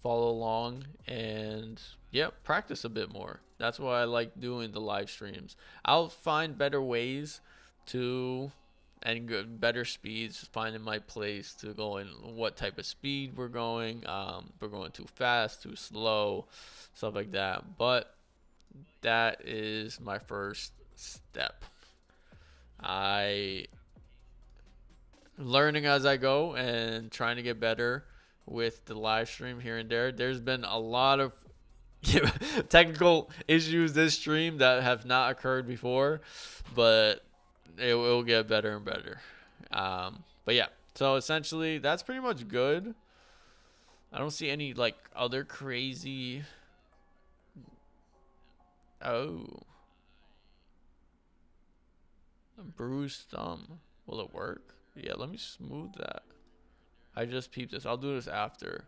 follow along and yeah, practice a bit more. That's why I like doing the live streams. I'll find better ways to and good better speeds, finding my place to go in what type of speed we're going. We're going too fast, too slow, stuff like that. But that is my first step. I learning as I go and trying to get better with the live stream here and there. There's been a lot of technical issues this stream that have not occurred before, but it will get better and better. But yeah, so essentially that's pretty much good. I don't see any like other crazy. Oh, a bruised thumb. Will it work? Yeah, let me smooth that. I just peeped this. I'll do this after.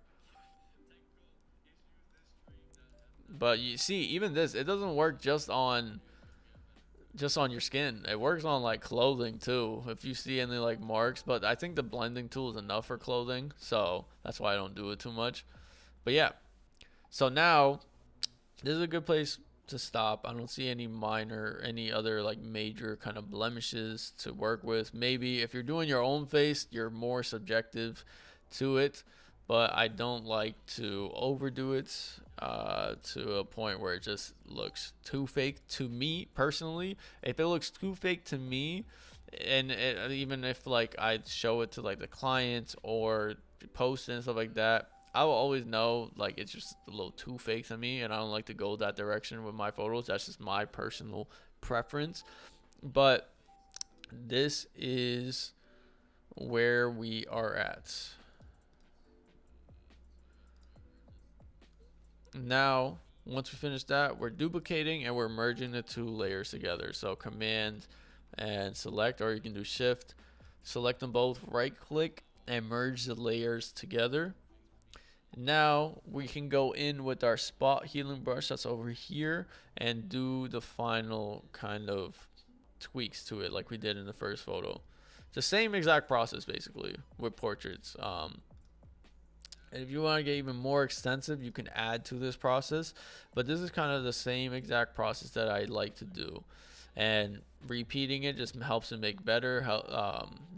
But you see, even this, it doesn't work just on your skin. It works on like clothing too. If you see any like marks, but I think the blending tool is enough for clothing, so that's why I don't do it too much. But yeah, so now this is a good place to stop. I don't see any other like major kind of blemishes to work with. Maybe if you're doing your own face, you're more subjective to it, but I don't like to overdo it to a point where it just looks too fake to me personally. If it looks too fake to me, and even if like I show it to like the clients or post it and stuff like that, I will always know like it's just a little too fake to me, and I don't like to go that direction with my photos. That's just my personal preference. But this is where we are at. Now, once we finish that, we're duplicating and we're merging the two layers together. So command and select, or you can do shift, select them both, right click and merge the layers together. Now we can go in with our spot healing brush that's over here and do the final kind of tweaks to it like we did in the first photo. It's the same exact process basically with portraits. And if you want to get even more extensive, you can add to this process. But this is kind of the same exact process that I like to do. And repeating it just helps it make better.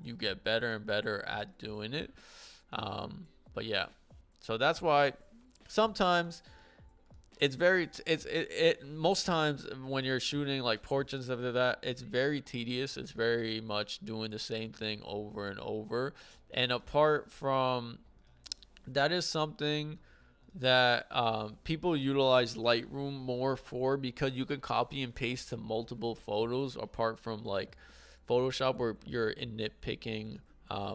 You get better and better at doing it. But yeah, so that's why sometimes most times when you're shooting like portraits and stuff like that, it's very tedious. It's very much doing the same thing over and over. And apart from that is something that people utilize Lightroom more for because you can copy and paste to multiple photos apart from like Photoshop where you're nitpicking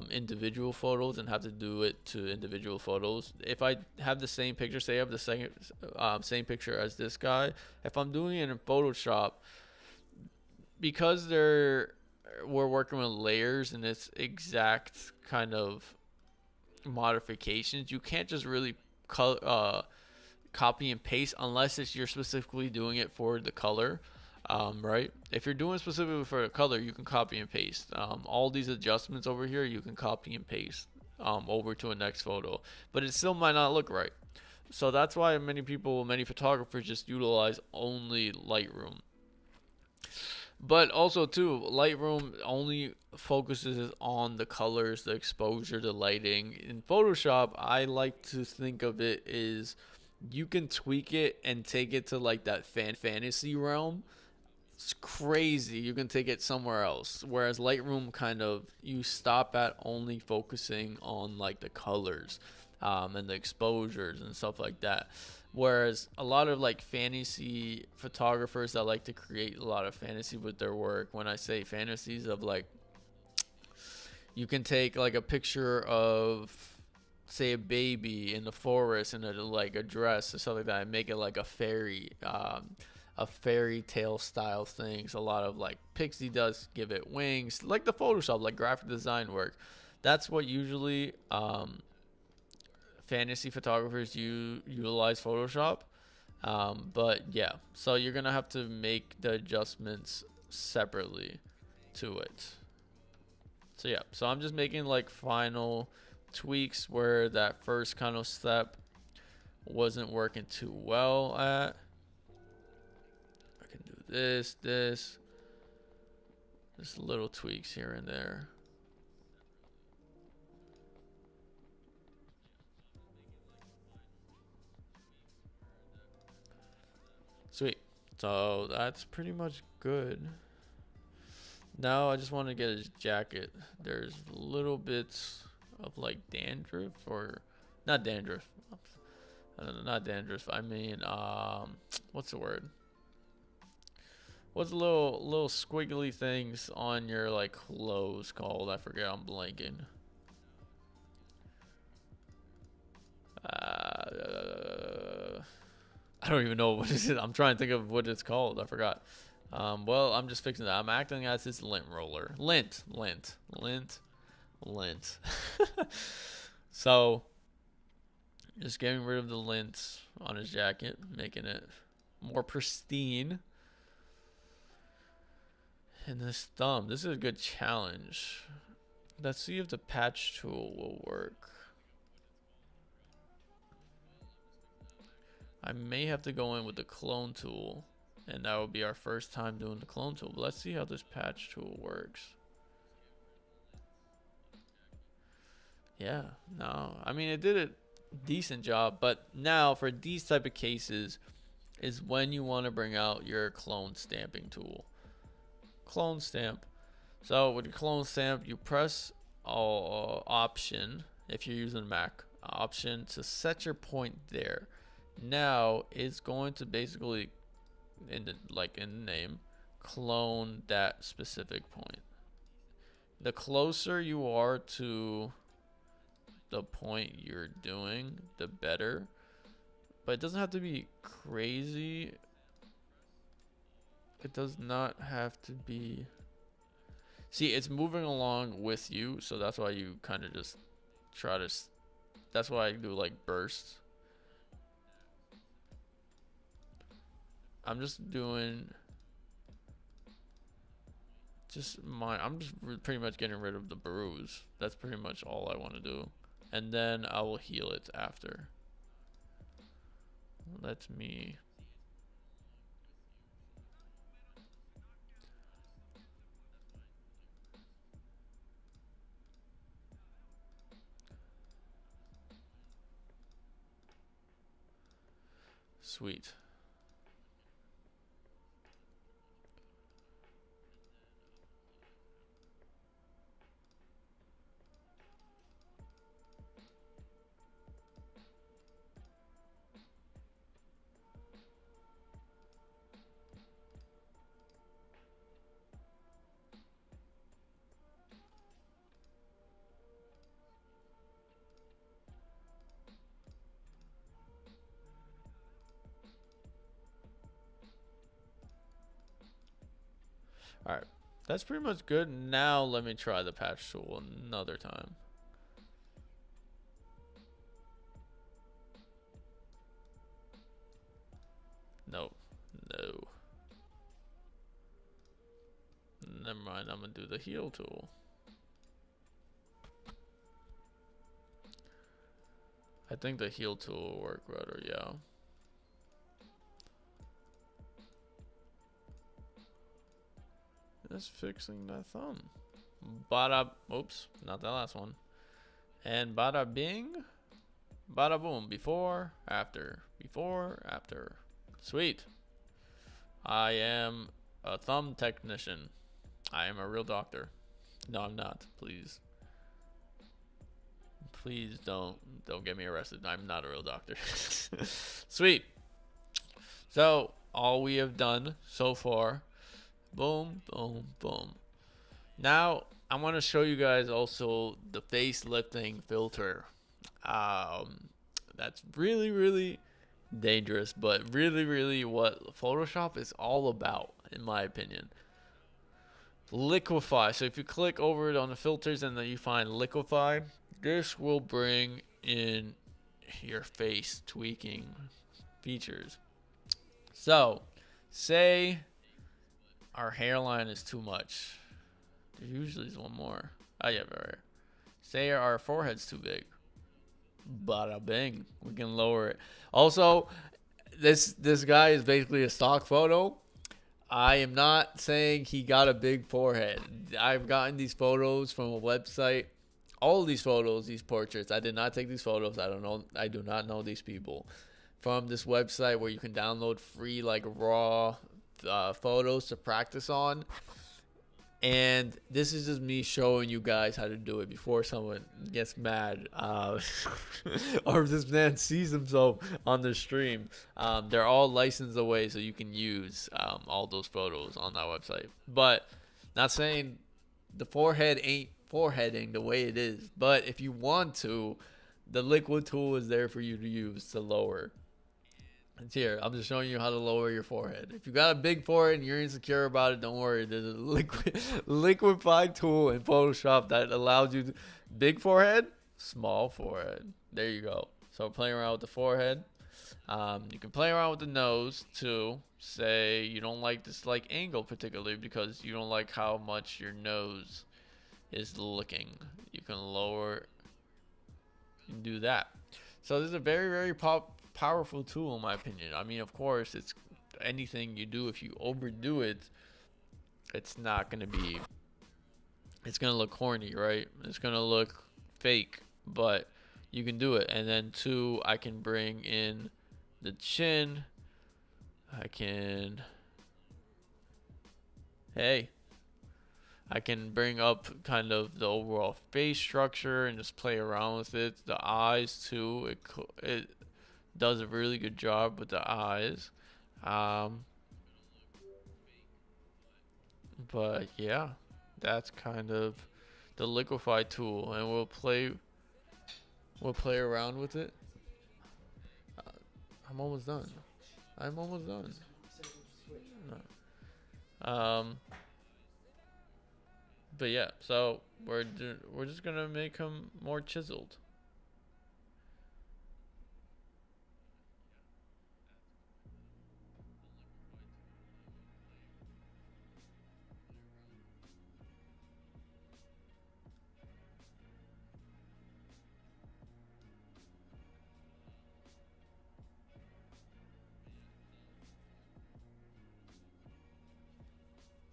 individual photos and have to do it to individual photos. If I have the same picture, say I have the same picture as this guy, if I'm doing it in Photoshop, because we're working with layers and it's exact kind of modifications, you can't just really copy and paste unless you're specifically doing it for the color. Right, if you're doing specifically for the color, you can copy and paste all these adjustments over here. You can copy and paste over to a next photo, but it still might not look right. So that's why many photographers just utilize only Lightroom. But also too, Lightroom only focuses on the colors, the exposure, the lighting. In Photoshop, I like to think of it as you can tweak it and take it to like that fantasy realm. It's crazy. You can take it somewhere else. Whereas Lightroom kind of, you stop at only focusing on like the colors. and the exposures and stuff like that. Whereas a lot of like fantasy photographers that like to create a lot of fantasy with their work, when I say fantasies of like, you can take like a picture of, say, a baby in the forest in like a dress or something like that, and make it like a fairy tale style things. A lot of like pixie dust give it wings, like the Photoshop, like graphic design work. That's what usually fantasy photographers utilize Photoshop. But yeah, so you're gonna have to make the adjustments separately to it. So yeah, so I'm just making like final tweaks where that first kind of step wasn't working too well at. I can do this, just little tweaks here and there. Sweet. So that's pretty much good. Now I just want to get his jacket. There's little bits of like dandruff, or not dandruff. I don't know, not dandruff. I mean, what's the word? What's the little squiggly things on your like clothes called? I forget. I'm blanking. I don't even know what it is. I'm trying to think of what it's called. I forgot. Well, I'm just fixing that. I'm acting as this lint roller. Lint. So, just getting rid of the lint on his jacket, making it more pristine. And this thumb. This is a good challenge. Let's see if the patch tool will work. I may have to go in with the clone tool, and that will be our first time doing the clone tool. But let's see how this patch tool works. Yeah, no, I mean, it did a decent job, but now for these type of cases is when you want to bring out your clone stamping tool. Clone stamp. So with your clone stamp, you press option, if you're using Mac, option to set your point there. Now it's going to basically, in the name, clone that specific point. The closer you are to the point you're doing, the better. But it doesn't have to be crazy. It does not have to be. See, it's moving along with you, so that's why you kind of just try to. That's why I do like bursts. I'm just doing. I'm just pretty much getting rid of the bruise. That's pretty much all I want to do. And then I will heal it after. Let me. Sweet. Alright, that's pretty much good. Now let me try the patch tool another time. No. Never mind, I'm gonna do the heal tool. I think the heal tool will work better, yeah. Just fixing that thumb. Bada, oops, not that last one. And bada bing, bada boom. Before, after. Sweet. I am a thumb technician. I am a real doctor. No, I'm not, please. Please don't get me arrested. I'm not a real doctor. Sweet. So all we have done so far, boom, boom, boom. Now I want to show you guys also the facelifting filter. That's really dangerous, but really what Photoshop is all about, in my opinion. Liquify. So if you click over it on the filters and then you find liquify, this will bring in your face tweaking features. So say our hairline is too much. There usually is one more. Oh yeah, right. Say our forehead's too big. Bada bing, we can lower it. Also, this guy is basically a stock photo. I am not saying he got a big forehead. I've gotten these photos from a website. All of these photos, these portraits, I did not take these photos. I don't know. I do not know these people. From this website where you can download free like raw photos to practice on. And this is just me showing you guys how to do it before someone gets mad or this man sees himself on the stream. They're all licensed away so you can use all those photos on that website. But not saying the forehead ain't foreheading the way it is. But if you want to, the liquid tool is there for you to use to lower. It's here. I'm just showing you how to lower your forehead. If you got a big forehead and you're insecure about it, don't worry. There's a liquify tool in Photoshop that allows you to big forehead, small forehead. There you go. So playing around with the forehead. You can play around with the nose too. Say you don't like this like angle particularly because you don't like how much your nose is looking. You can lower and do that. So this is a very powerful tool in my opinion. I mean, of course, it's anything you do, if you overdo it, it's not going to be, it's going to look corny, right? It's going to look fake, but you can do it. And then two, I can bring in the chin. I can bring up kind of the overall face structure and just play around with it. The eyes too, it does a really good job with the eyes. But yeah, that's kind of the liquify tool, and we'll play around with it. I'm almost done. But yeah, so we're just gonna make him more chiseled.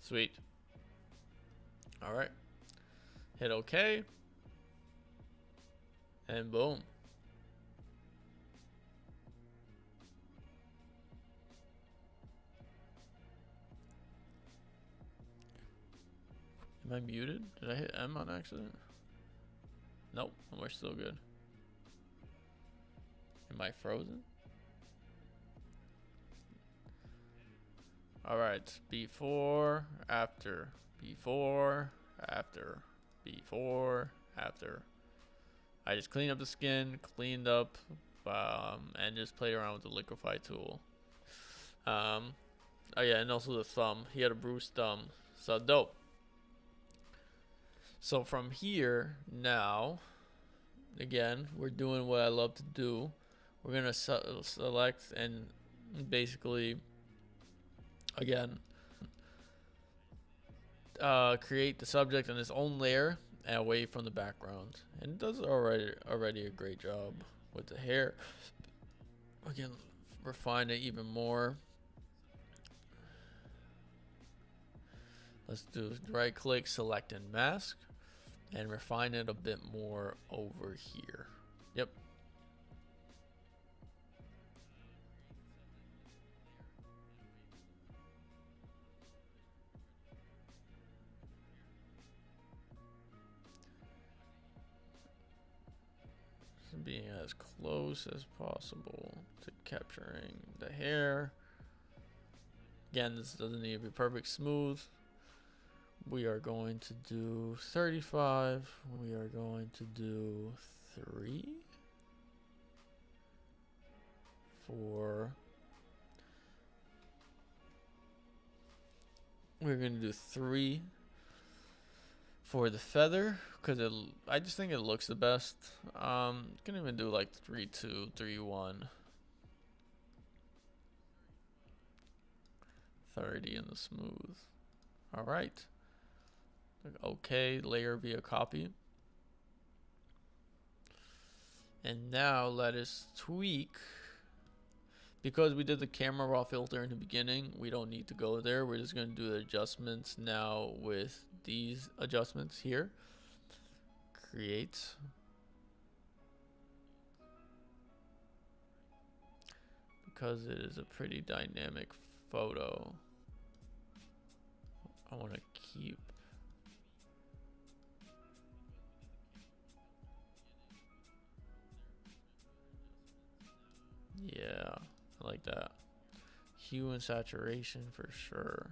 Sweet. All right. Hit OK. And boom. Am I muted? Did I hit M on accident? Nope. We're still good. Am I frozen? All right. Before, after. Before, after. Before, after. I just cleaned up the skin, cleaned up, and just played around with the liquify tool. Oh yeah, and also the thumb. He had a bruised thumb. So dope. So from here, now, again, we're doing what I love to do. We're going to select and basically, again, create the subject in its own layer and away from the background. And it does already a great job with the hair. Again, refine it even more. Let's do right click, select and mask, and refine it a bit more over here. Yep. being as close as possible to capturing the hair. Again, this doesn't need to be perfect smooth. We are going to do 35. We are going to do 3, 4. We're going to do 3 for the feather because I just think it looks the best. Can even do like 3, 2, 3, 1. 30 in the smooth. All right. Okay, layer via copy. And now let us tweak. Because we did the camera raw filter in the beginning, we don't need to go there. We're just going to do the adjustments now with these adjustments here. Create. Because it is a pretty dynamic photo, I want to keep yeah, I like that. Hue and saturation for sure.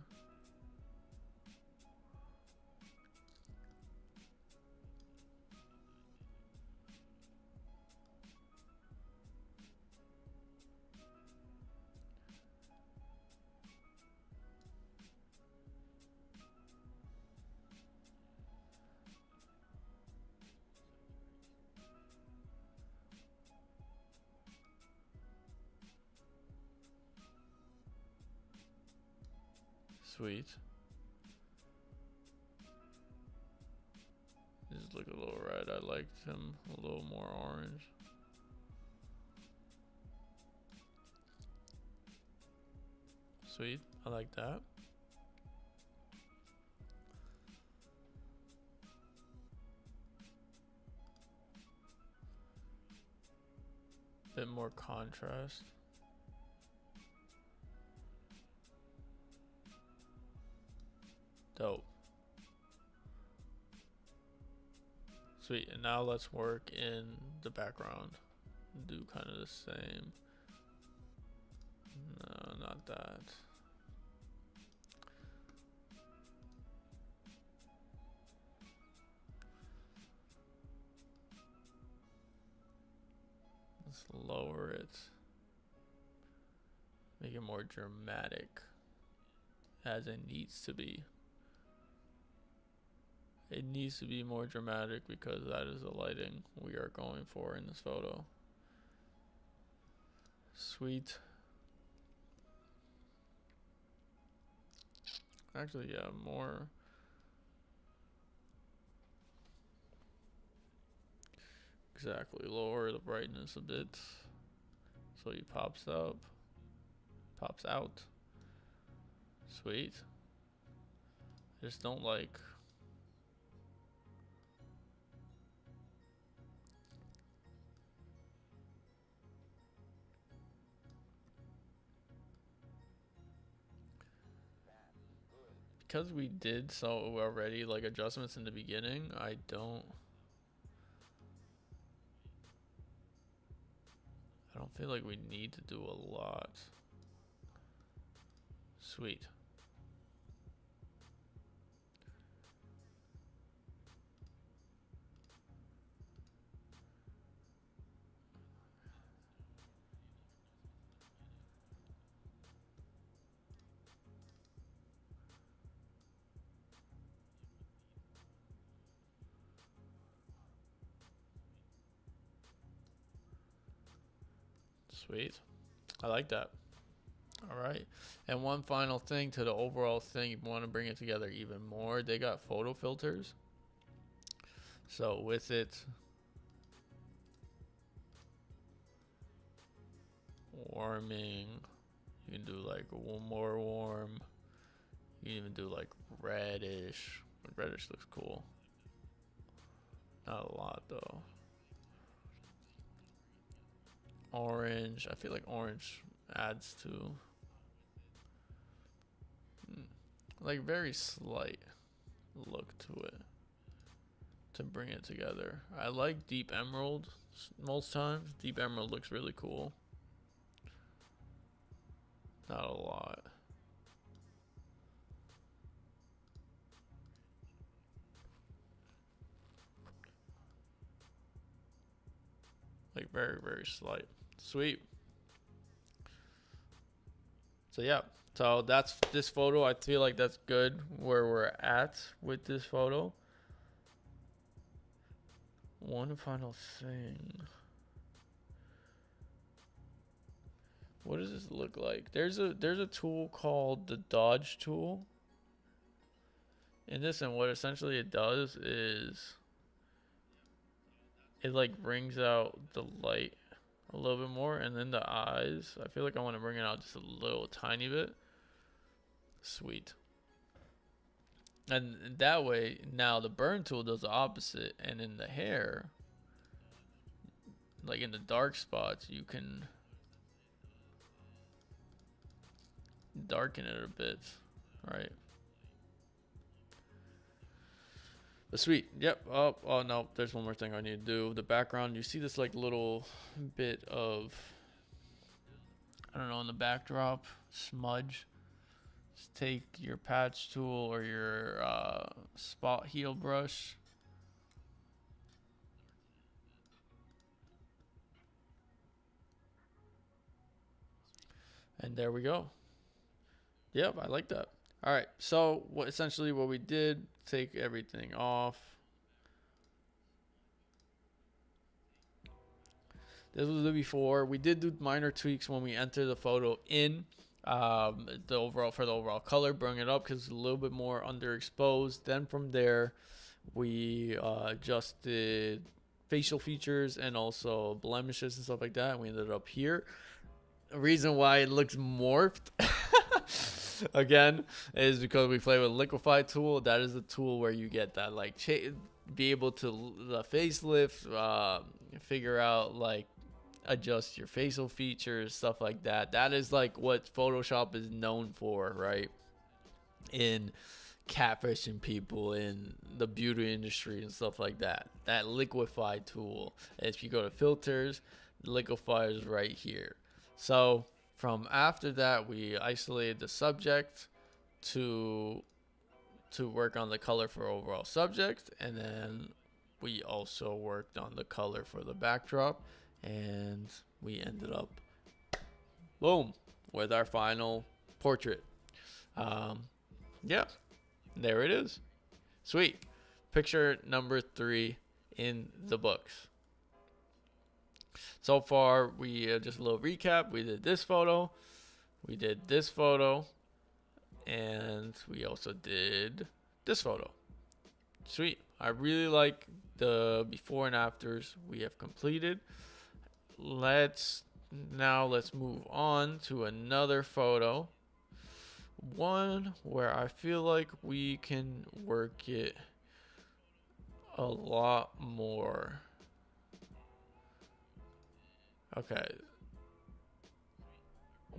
Sweet. Just look a little red. I liked him a little more orange. Sweet. I like that. Bit more contrast. Dope. Sweet. And now let's work in the background. Do kind of the same. No, not that. Let's lower it. Make it more dramatic. As it needs to be. It needs to be more dramatic because that is the lighting we are going for in this photo. Sweet. Actually, yeah, more. Exactly. Lower the brightness a bit so he pops up. Pops out. Sweet. I just don't like. Because we did so already, like adjustments in the beginning, I don't feel like we need to do a lot. Sweet. Sweet. I like that. All right. And one final thing to the overall thing, you want to bring it together even more. They got photo filters. So with it, warming, you can do like more warm. You can even do like reddish. Reddish looks cool. Not a lot though. Orange. I feel like orange adds to like very slight look to it. to bring it together. I like deep emerald most times. Deep emerald looks really cool. Not a lot. Like very, very slight. Sweet. So yeah. So that's this photo. I feel like that's good where we're at with this photo. One final thing. What does this look like? There's a tool called the dodge tool. In this, and what essentially it does is it like brings out the light a little bit more, and then the eyes. I feel like I want to bring it out just a little tiny bit. Sweet. And that way, now the burn tool does the opposite, and in the hair, like in the dark spots, you can darken it a bit, right? But sweet. Yep. Oh no, there's one more thing I need to do. The background, you see this like little bit of, I don't know, in the backdrop smudge. Just take your patch tool or your spot heal brush. And there we go. Yep, I like that. All right, so essentially what we did, take everything off. This was the before. We did do minor tweaks when we enter the photo in the overall color, bring it up because it's a little bit more underexposed. Then from there, we adjusted facial features and also blemishes and stuff like that. And we ended up here. The reason why it looks morphed again is because we play with liquify tool. That is the tool where you get that like be able to the facelift, figure out like adjust your facial features, stuff like that. That is like what Photoshop is known for, right? In catfishing people in the beauty industry and stuff like that. That liquify tool. If you go to filters, liquify is right here. So from after that, we isolated the subject to work on the color for overall subject, and then we also worked on the color for the backdrop, and we ended up boom with our final portrait. Yeah, there it is. Sweet. Picture number 3 in the books. So far, we just a little recap. We did this photo, we did this photo, and we also did this photo. Sweet. I really like the before and afters we have completed. Let's move on to another photo. One where I feel like we can work it a lot more. Okay.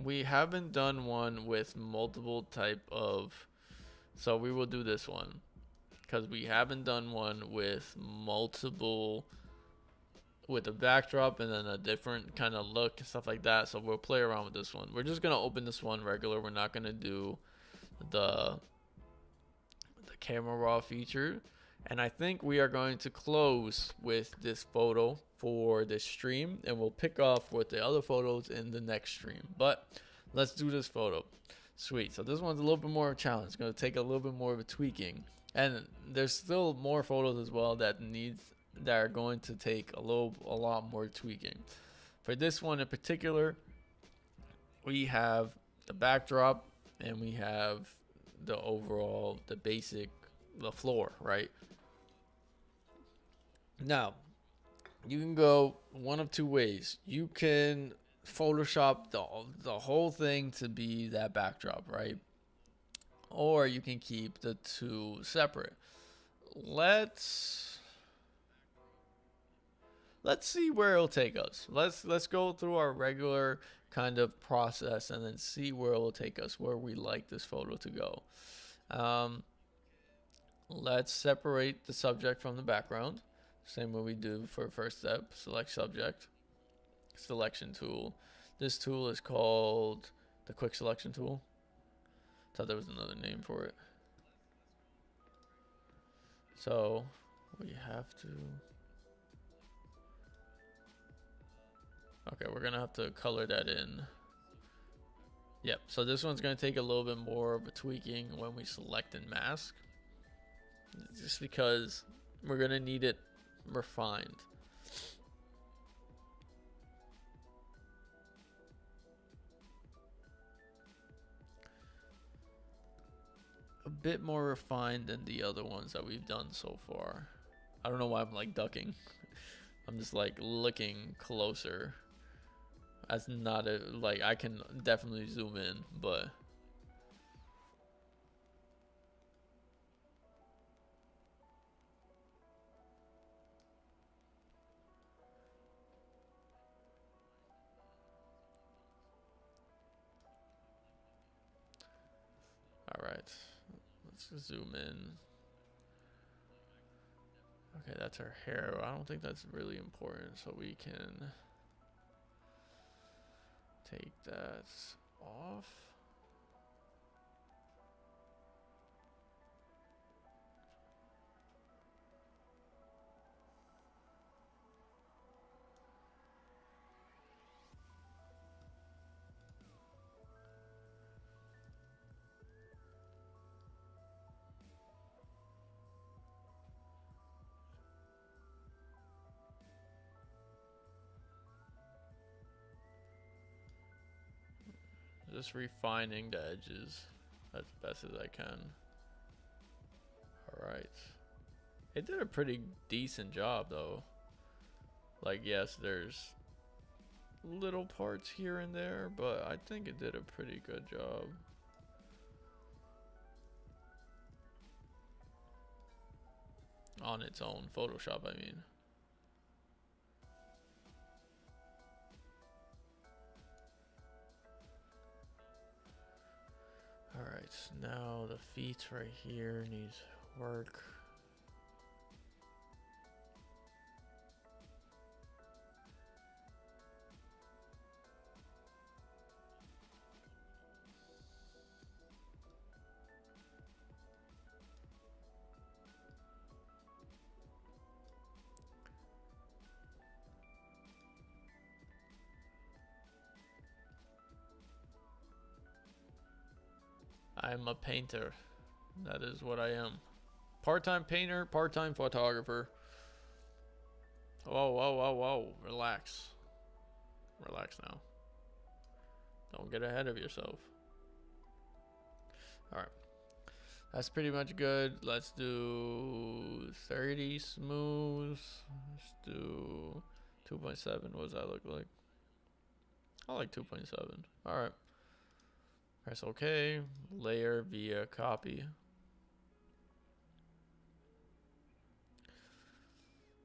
We haven't done one with multiple type of, so we will do this one because we haven't done one with multiple, with a backdrop and then a different kind of look and stuff like that. So we'll play around with this one. We're just gonna open this one regular. We're not gonna do the camera raw feature. And I think we are going to close with this photo for this stream, and we'll pick off with the other photos in the next stream. But let's do this photo. Sweet. So this one's a little bit more of a challenge. It's going to take a little bit more of a tweaking. And there's still more photos as well that are going to take a lot more tweaking. For this one in particular, we have the backdrop and we have the overall, the floor, right? Now, you can go one of two ways. You can Photoshop the whole thing to be that backdrop, right? Or you can keep the two separate. Let's see where it'll take us. Let's go through our regular kind of process and then see where it'll take us, where we like this photo to go. Let's separate the subject from the background. Same way we do for first step. Select subject, selection tool. This tool is called the quick selection tool. Thought there was another name for it. So we have to, okay, we're gonna have to color that in. Yep, so this one's gonna take a little bit more of a tweaking when we select and mask, just because we're gonna need it refined. A bit more refined than the other ones that we've done so far. I don't know why I'm like ducking. I'm just like looking closer. That's not a, like, I can definitely zoom in, but all right, let's zoom in. Okay, that's her hair. I don't think that's really important, so we can take that off. Just refining the edges as best as I can. All right. It did a pretty decent job though. Like, yes, there's little parts here and there, but I think it did a pretty good job. On its own, Photoshop, I mean. Alright, now the feet right here needs work. I'm a painter. That is what I am. Part-time painter, part-time photographer. Whoa, whoa, whoa, whoa. Relax. Relax now. Don't get ahead of yourself. Alright. That's pretty much good. Let's do 30 smooth. Let's do 2.7. What does that look like? I like 2.7. Alright. Press OK. Layer via copy.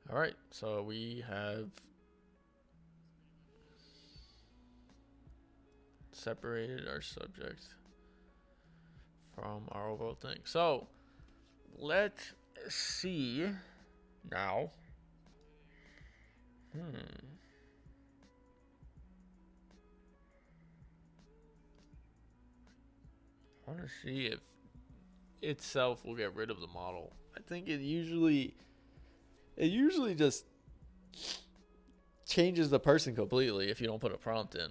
Alright, so we have separated our subject from our overall thing. So let's see now. I want to see if itself will get rid of the model. I think it usually just changes the person completely if you don't put a prompt in.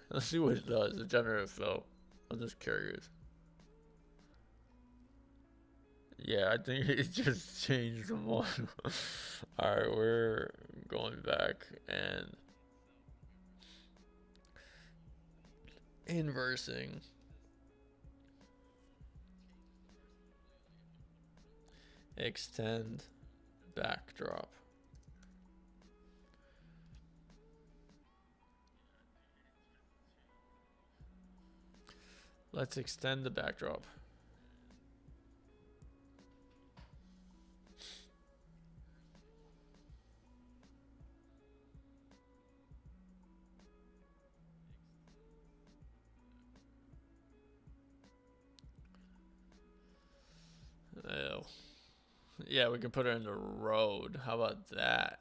Let's see what it does. It's generative though. I'm just curious. Yeah, I think it just changed the model. Alright, we're going back and inversing. Extend backdrop. Let's extend the backdrop. Oh. Yeah, we can put her in the road. How about that?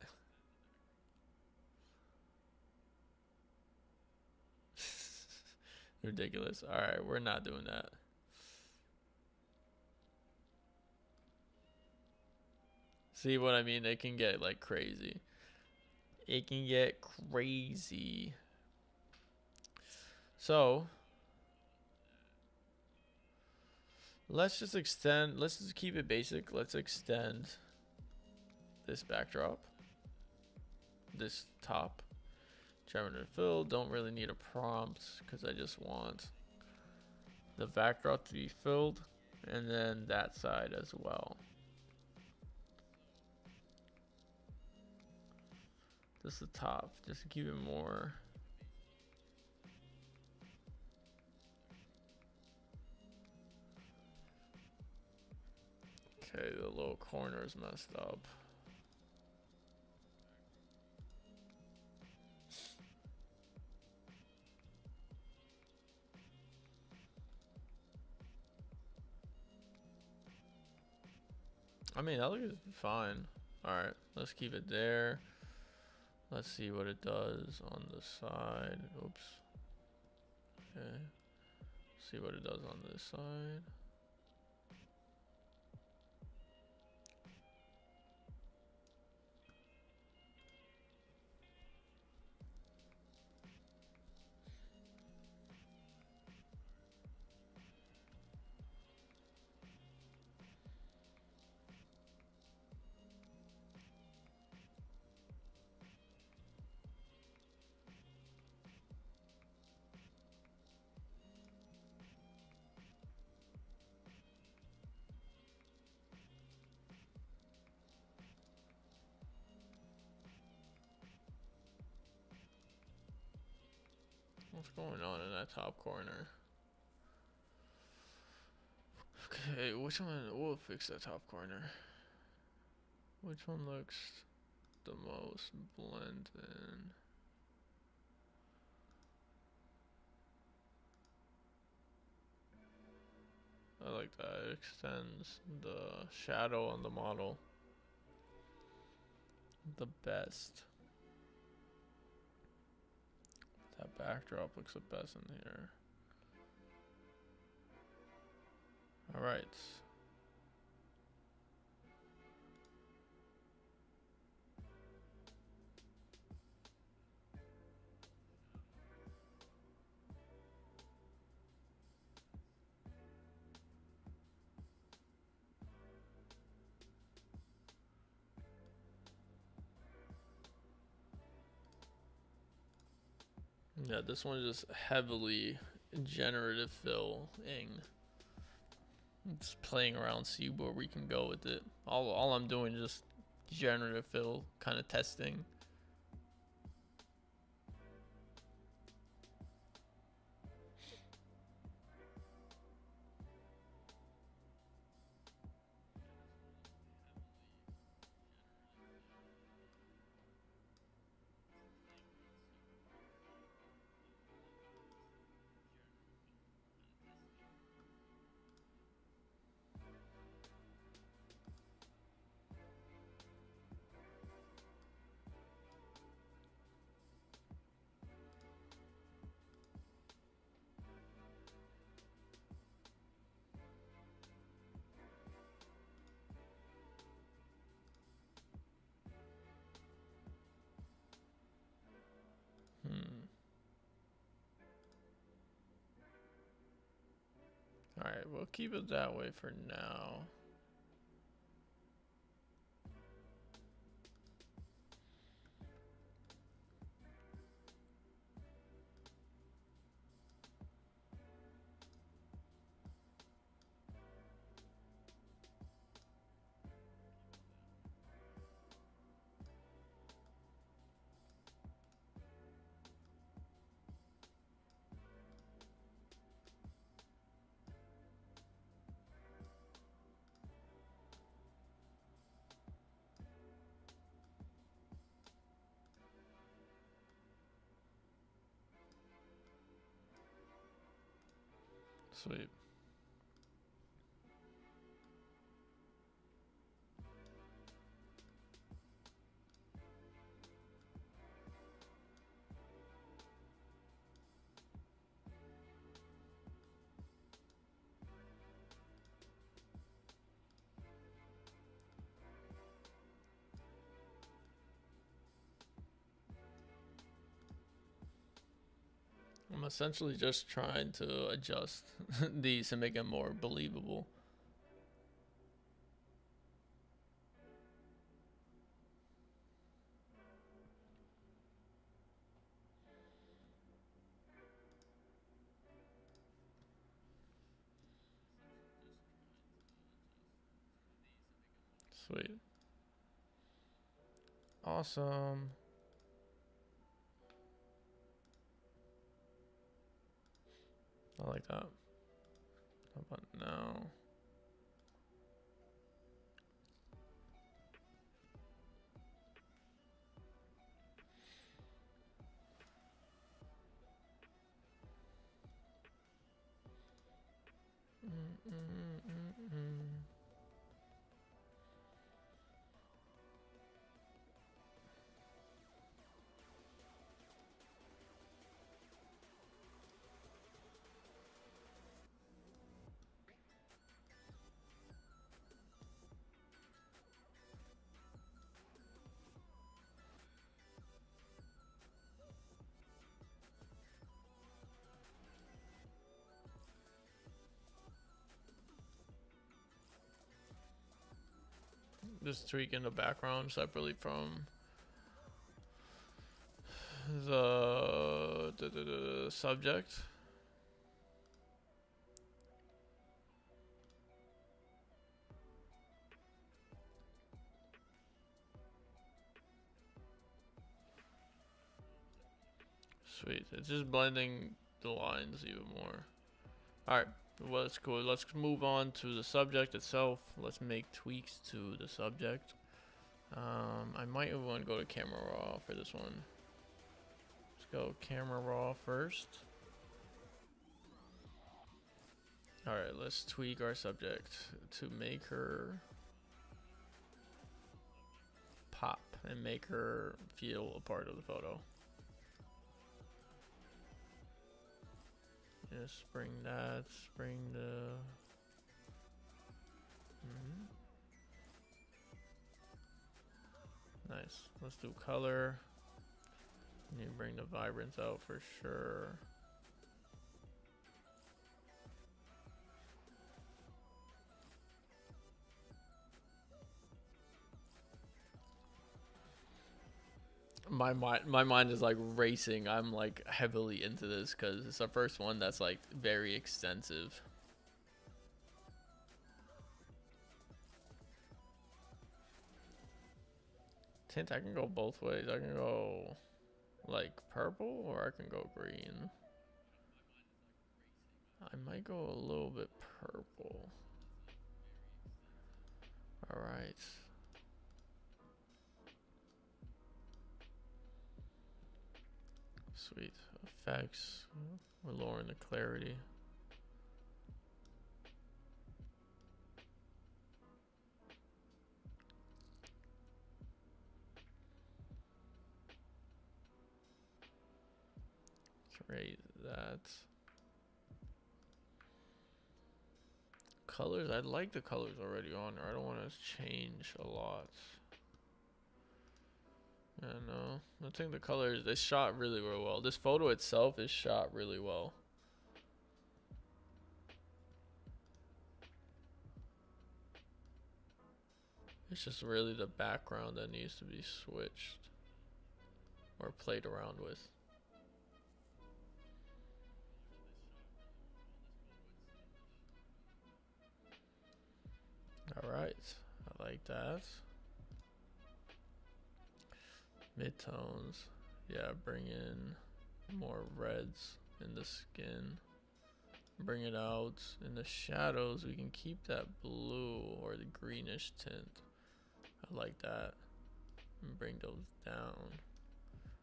Ridiculous. All right, we're not doing that. See what I mean? It can get like crazy. It can get crazy. So let's just extend. Let's just keep it basic. Let's extend this backdrop, this top. Generator fill. Don't really need a prompt because I just want the backdrop to be filled, and then that side as well. Just the top, just to keep it more. Okay, the little corner is messed up. I mean, that looks fine. Alright, let's keep it there. Let's see what it does on the side. Oops. Okay. See what it does on this side. What's going on in that top corner? Okay, which one? We'll fix that top corner. Which one looks the most blend in? I like that. It extends the shadow on the model the best. That backdrop looks the best in here. Alright. Yeah, this one is just heavily generative filling. Just playing around, see where we can go with it. All I'm doing is just generative fill, kind of testing. Alright, we'll keep it that way for now. Sweet. I'm essentially just trying to adjust these to make it more believable. Sweet. Awesome. I like that. How about now? Just tweaking the background separately from the subject. Sweet. It's just blending the lines even more. Alright, well, that's cool. Let's move on to the subject itself. Let's make tweaks to the subject. I might want to go to camera raw for this one. Let's go camera raw first. Alright, let's tweak our subject to make her pop and make her feel a part of the photo. Just bring that, bring the... Nice. Let's do color. Need to bring the vibrance out for sure. My mind is like racing. I'm like heavily into this because it's the first one that's like very extensive. Tint, I can go both ways. I can go like purple or I can go green. I might go a little bit purple. All right. Sweet. Effects. We're lowering the clarity. Let's raise that. Colors. I like the colors already on there. I don't want to change a lot. I know. I think the colors, they shot really, really well. This photo itself is shot really well. It's just really the background that needs to be switched or played around with. All right. I like that. Midtones. Yeah, bring in more reds in the skin. Bring it out in the shadows. We can keep that blue or the greenish tint. I like that. And bring those down.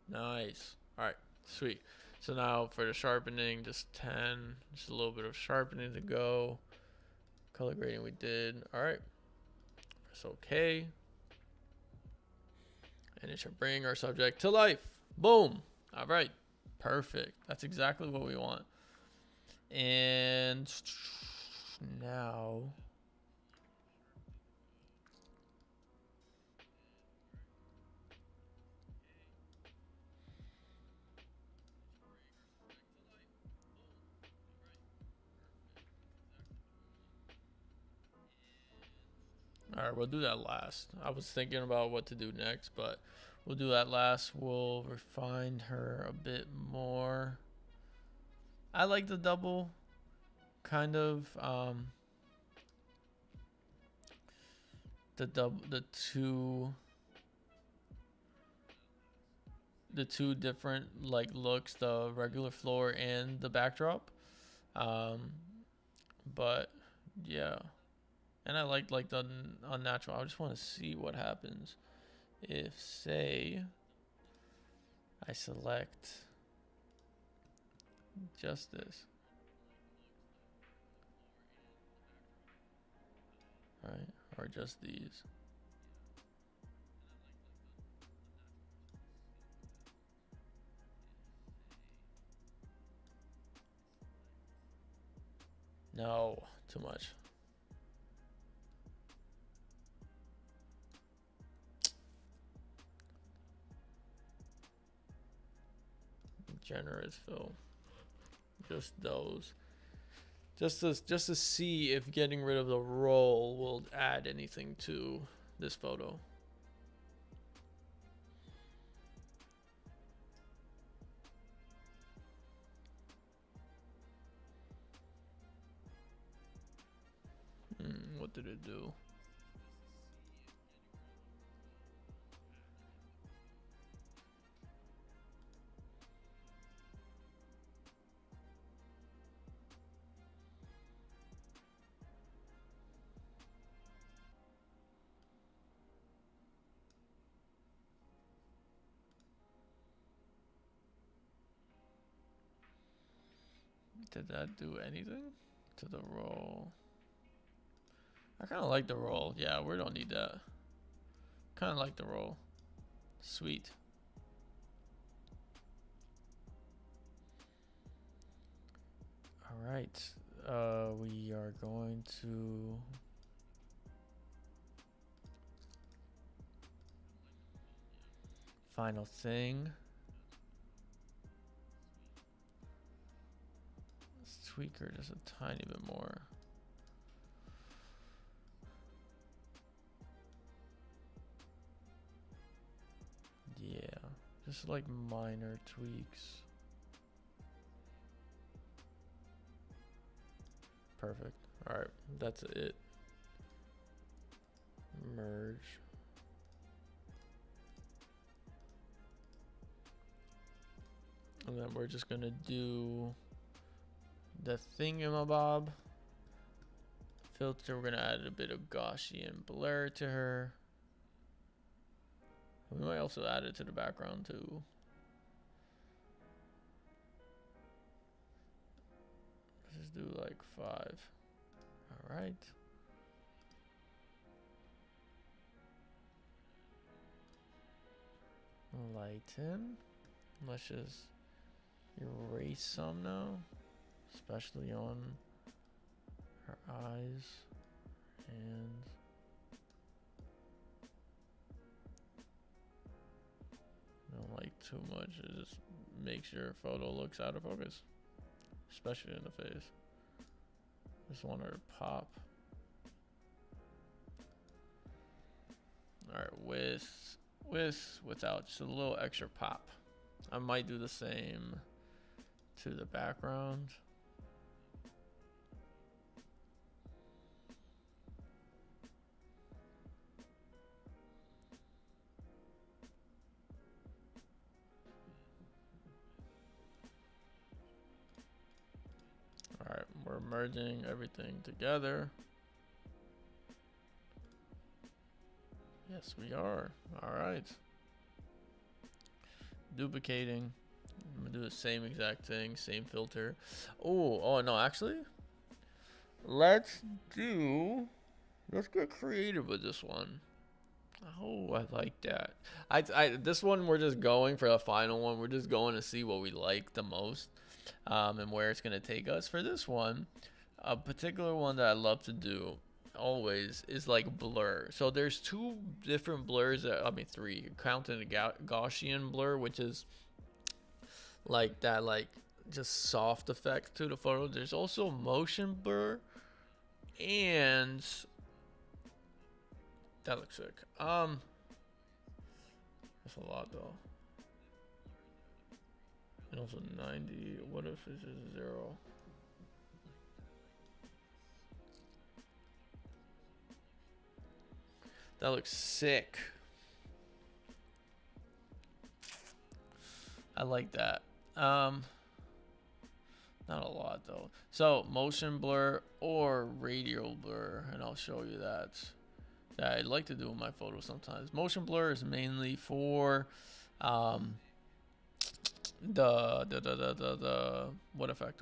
Nice. All right, sweet. So now for the sharpening, just 10. Just a little bit of sharpening to go. Color grading we did. All right. Press OK. And it should bring our subject to life. Boom. All right. Perfect. That's exactly what we want. And now All right, we'll do that last. I was thinking about what to do next, but we'll do that last. We'll refine her a bit more. I like the double kind of the two different like looks, the regular floor and the backdrop. But yeah, and I like the unnatural. I just want to see what happens if, say, I select just this, right, or just these. No, too much. Generous fill. Just those. Just to see if getting rid of the roll will add anything to this photo. What did it do? Did that do anything to the roll? I kind of like the roll. Yeah, we don't need that. Kind of like the roll. Sweet. All right. We are going to final thing. Let's tweak her just a tiny bit more. Yeah, just like minor tweaks. Perfect. All right, that's it. Merge. And then we're just gonna do the thingamabob filter. We're gonna add a bit of Gaussian blur to her. We might also add it to the background too. Let's just do like 5. All right. Lighten. Let's just erase some now, especially on her eyes and don't like too much. It just makes your photo looks out of focus, especially in the face. Just want her to pop. All right, without, just a little extra pop. I might do the same to the background. All right, we're merging everything together. Yes, we are. All right. Duplicating. I'm gonna do the same exact thing, same filter. Oh no, actually, let's get creative with this one. Oh, I like that. This one we're just going for the final one. We're just going to see what we like the most, and where it's gonna take us. For this one, a particular one that I love to do always is like blur. So there's 2 different blurs three, counting the Gaussian blur, which is like that, like just soft effect to the photo. There's also motion blur, and That looks sick. That's a lot though. And also 90. What if it's just 0? That looks sick. I like that. Not a lot though. So motion blur or radial blur, and I'll show you that. That I like to do in my photos sometimes. Motion blur is mainly for the what effect?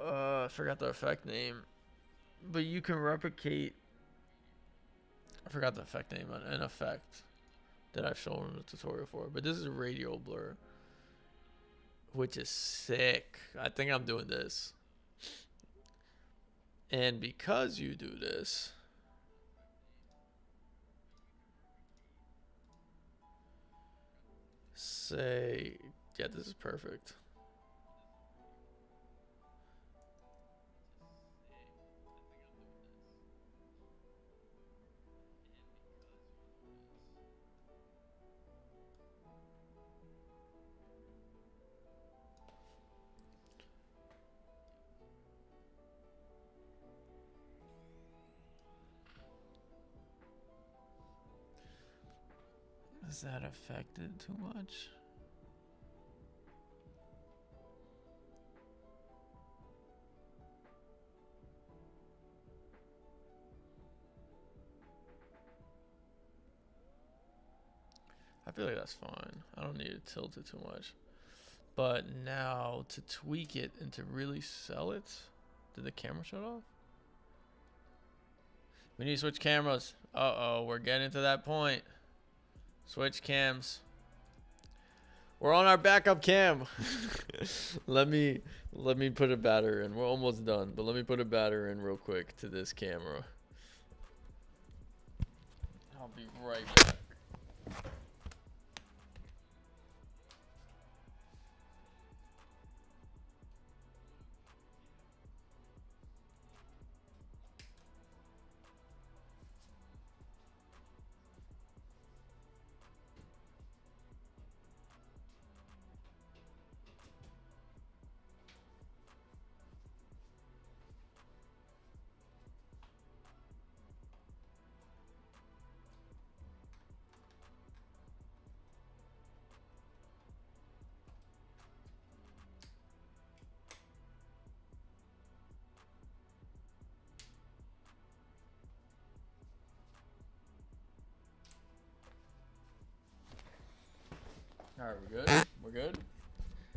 I forgot the effect name, but you can replicate. I forgot the effect name. An effect that I've shown in the tutorial for, but this is radial blur, which is sick. I think I'm doing this, and because you do this, say, yeah, this is perfect. Is that affected too much? I feel like that's fine. I don't need to tilt it too much. But now to tweak it and to really sell it, did the camera shut off? We need to switch cameras. Uh-oh, we're getting to that point. Switch cams. We're on our backup cam. let me put a batter in. We're almost done, but let me put a batter in real quick to this camera. I'll be right back. All right, we're good? We're good?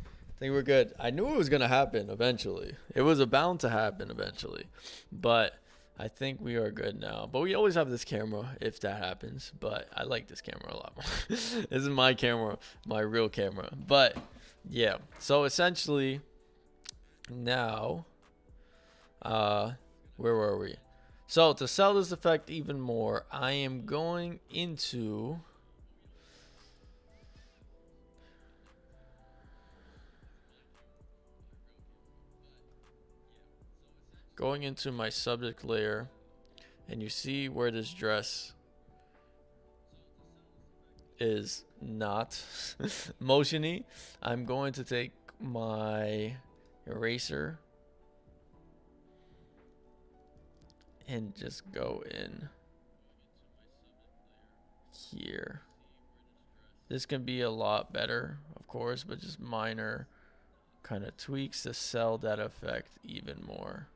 I think we're good. I knew it was going to happen eventually. It was bound to happen eventually. But I think we are good now. But we always have this camera if that happens. But I like this camera a lot more. This is my camera, my real camera. But yeah, so essentially now, where were we? So to sell this effect even more, I am going into... my subject layer, and you see where this dress is not motiony. I'm going to take my eraser and just go in here. This can be a lot better, of course, but just minor kind of tweaks to sell that effect even more.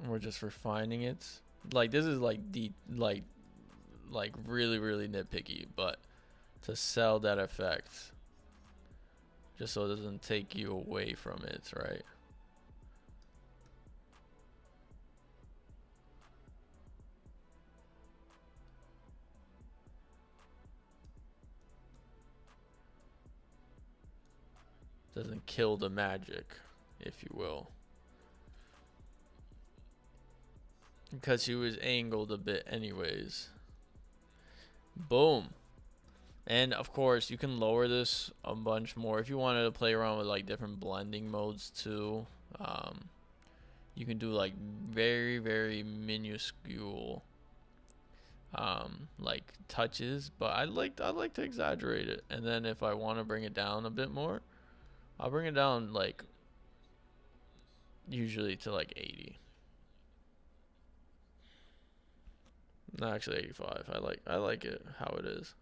We're just refining it. Like this is like really nitpicky, but to sell that effect, just so it doesn't take you away from it, right? Doesn't kill the magic, if you will. Because she was angled a bit anyways. Boom. And of course you can lower this a bunch more if you wanted to play around with like different blending modes too. You can do like very minuscule like touches, but I like to exaggerate it. And then if I want to bring it down a bit more, I'll bring it down like usually to like 80. No, actually 85. I like it how it is.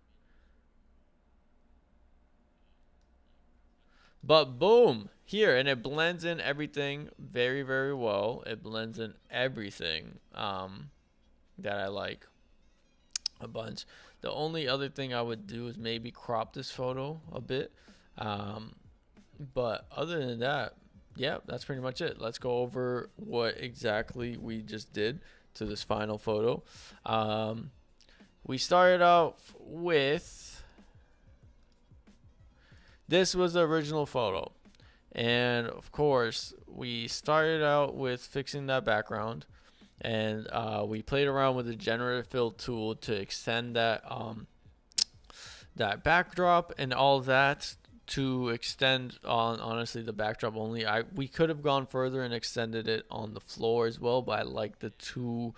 But boom, here, and it blends in everything very well. It blends in everything that I like a bunch. The only other thing I would do is maybe crop this photo a bit. But other than that, yeah, that's pretty much it. Let's go over what exactly we just did to this final photo. We started out with, this was the original photo. And of course, we started out with fixing that background. And we played around with the generative fill tool to extend that that backdrop and all that, to extend on honestly the backdrop only. We could have gone further and extended it on the floor as well, but I like the two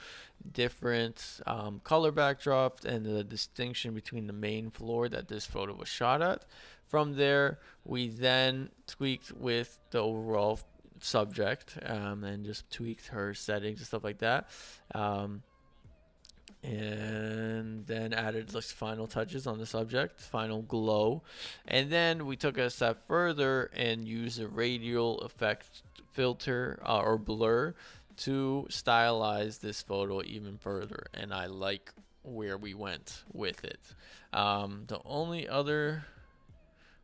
different color backdrops and the distinction between the main floor that this photo was shot at. From there, we then tweaked with the overall subject and just tweaked her settings and stuff like that. And then added like final touches on the subject, final glow. And then we took it a step further and used a radial effect filter or blur to stylize this photo even further. And I like where we went with it. The only other,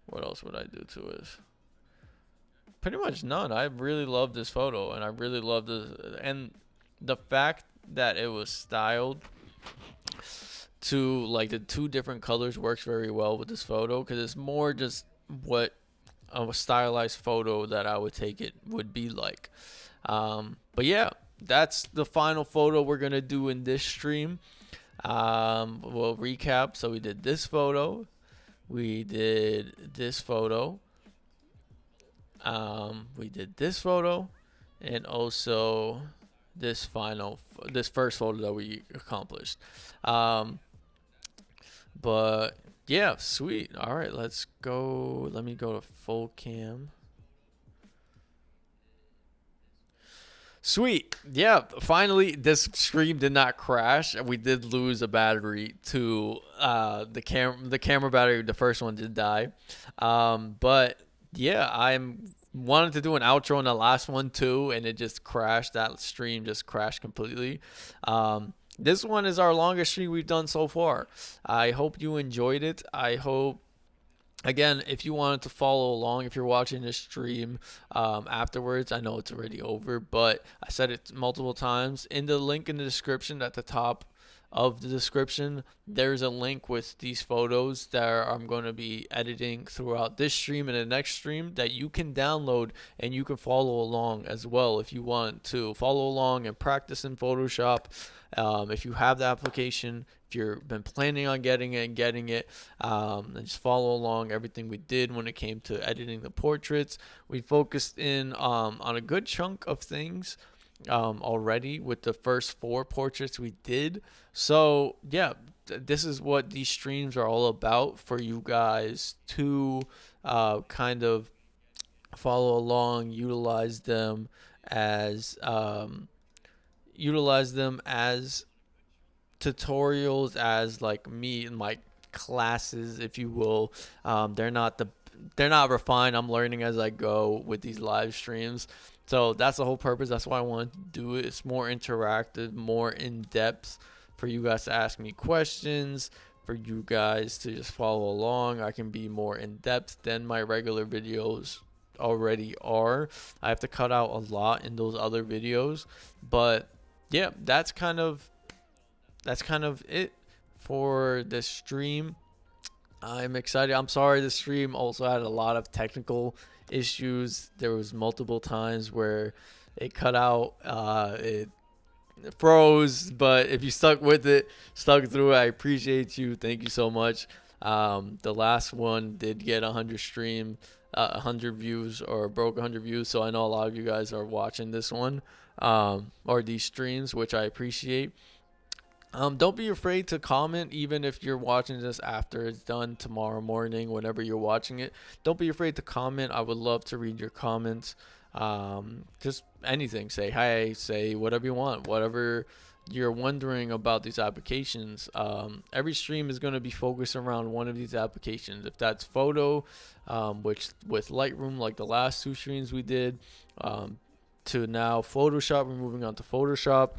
what else would I do to it? Pretty much none. I really love this photo, and I really love this, and the fact that it was styled to like the two different colors works very well with this photo, because it's more just what a stylized photo that I would take it would be like. But yeah, that's the final photo we're gonna do in this stream. We'll recap. So we did this photo, we did this photo, we did this photo, and also this first photo that we accomplished. But yeah, sweet. All right, let's go. Let me go to full cam. Sweet. Yeah, finally this stream did not crash. We did lose a battery to the camera battery. The first one did die. But yeah, I'm wanted to do an outro on the last one too, and it just crashed. That stream just crashed completely. This one is our longest stream we've done so far. I hope you enjoyed it. I hope, again, if you wanted to follow along, if you're watching this stream afterwards, I know it's already over, but I said it multiple times. In the link in the description at the top of the description, there's a link with these photos that I'm going to be editing throughout this stream and the next stream that you can download, and you can follow along as well if you want to follow along and practice in Photoshop. If you have the application, if you've been planning on getting it, and just follow along everything we did when it came to editing the portraits. We focused in on a good chunk of things already with the first 4 portraits we did. So yeah, this is what these streams are all about, for you guys to kind of follow along, utilize them as tutorials, as like me and my classes, if you will. They're not refined. I'm learning as I go with these live streams. So that's the whole purpose. That's why I wanted to do it. It's more interactive, more in depth, for you guys to ask me questions, for you guys to just follow along. I can be more in depth than my regular videos already are. I have to cut out a lot in those other videos, but yeah, that's kind of it for this stream. I'm excited. I'm sorry, the stream also had a lot of technical issues. There was multiple times where it cut out. froze, but if you stuck with it, stuck through it, I appreciate you. Thank you so much. The last one did get 100 100 views, or broke 100 views, so I know a lot of you guys are watching this one, or these streams, which I appreciate. Don't be afraid to comment, even if you're watching this after it's done tomorrow morning, whenever you're watching it. Don't be afraid to comment. I would love to read your comments. Just anything. Say hi, say whatever you want, whatever you're wondering about these applications. Every stream is going to be focused around one of these applications. If that's photo, which with Lightroom, like the last two streams we did, to now Photoshop, we're moving on to Photoshop.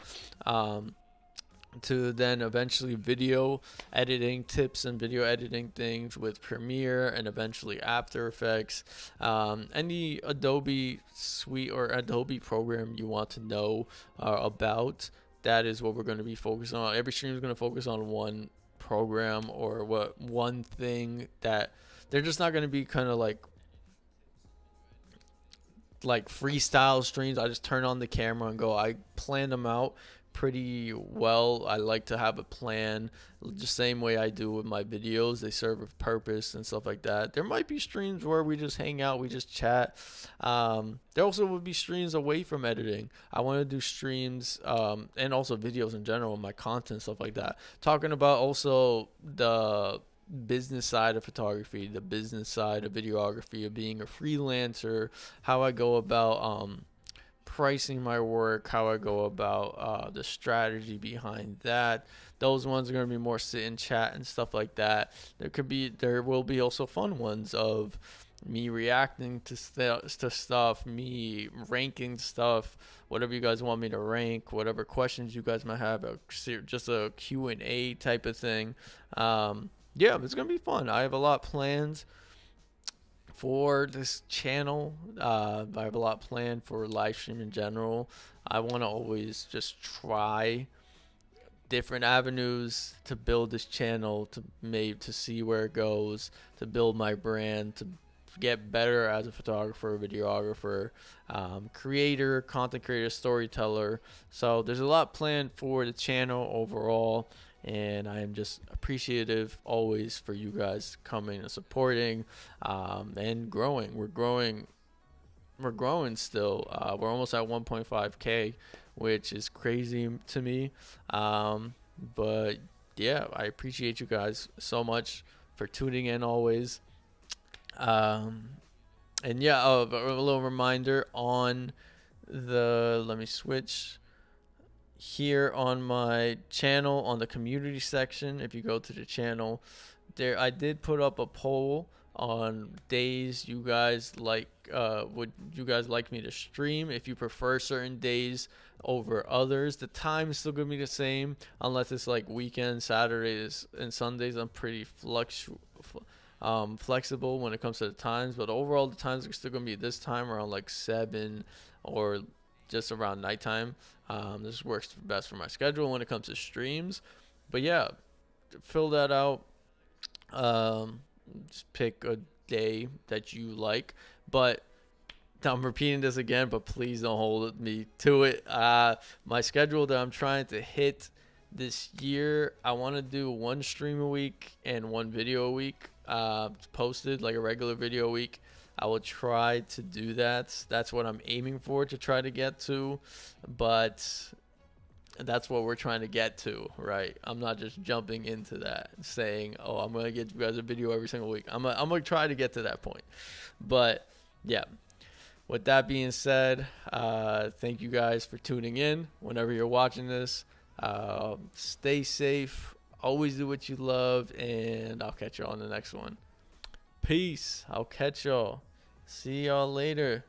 To then eventually video editing tips and video editing things with Premiere, and eventually After Effects. Any Adobe suite or Adobe program you want to know about, that is what we're going to be focused on. Every stream is going to focus on one program or one thing. That they're just not going to be kind of like freestyle streams. I just turn on the camera and go. I plan them out pretty well. I like to have a plan, the same way I do with my videos. They serve a purpose and stuff like that. There might be streams where we just hang out, we just chat. There also would be streams away from editing. I want to do streams, and also videos in general, my content, stuff like that, talking about also the business side of photography, the business side of videography, of being a freelancer, how I go about pricing my work, how I go about the strategy behind that. Those ones are going to be more sit and chat and stuff like that. There will be also fun ones of me reacting to stuff, me ranking stuff, whatever you guys want me to rank, whatever questions you guys might have, just a Q&A type of thing. Yeah, it's going to be fun. I have a lot planned for this channel. I have a lot planned for live stream in general. I want to always just try different avenues to build this channel, to see where it goes, to build my brand, to get better as a photographer, videographer, creator, content creator, storyteller. So there's a lot planned for the channel overall, and I am just appreciative always for you guys coming and supporting, and growing. We're growing still. We're almost at 1.5k, which is crazy to me. But yeah, I appreciate you guys so much for tuning in always. And yeah, a little reminder on let me switch here on my channel, on the community section. If you go to the channel there, I did put up a poll on days you guys like, would you guys like me to stream, if you prefer certain days over others. The time is still gonna be the same unless it's like weekends, Saturdays and Sundays. I'm pretty flexible when it comes to the times, but overall the times are still gonna be this time around like 7 or just around nighttime. This works best for my schedule when it comes to streams. But yeah, fill that out. Just pick a day that you like. But I'm repeating this again, but please don't hold me to it. My schedule that I'm trying to hit this year, I want to do one stream a week and one video a week, posted, like a regular video a week. I will try to do that. That's what I'm aiming for, to try to get to. But that's what we're trying to get to, right? I'm not just jumping into that saying, oh, I'm going to get you guys a video every single week. I'm going to try to get to that point. But yeah, with that being said, thank you guys for tuning in whenever you're watching this. Stay safe. Always do what you love. And I'll catch y'all on the next one. Peace. I'll catch y'all. See y'all later.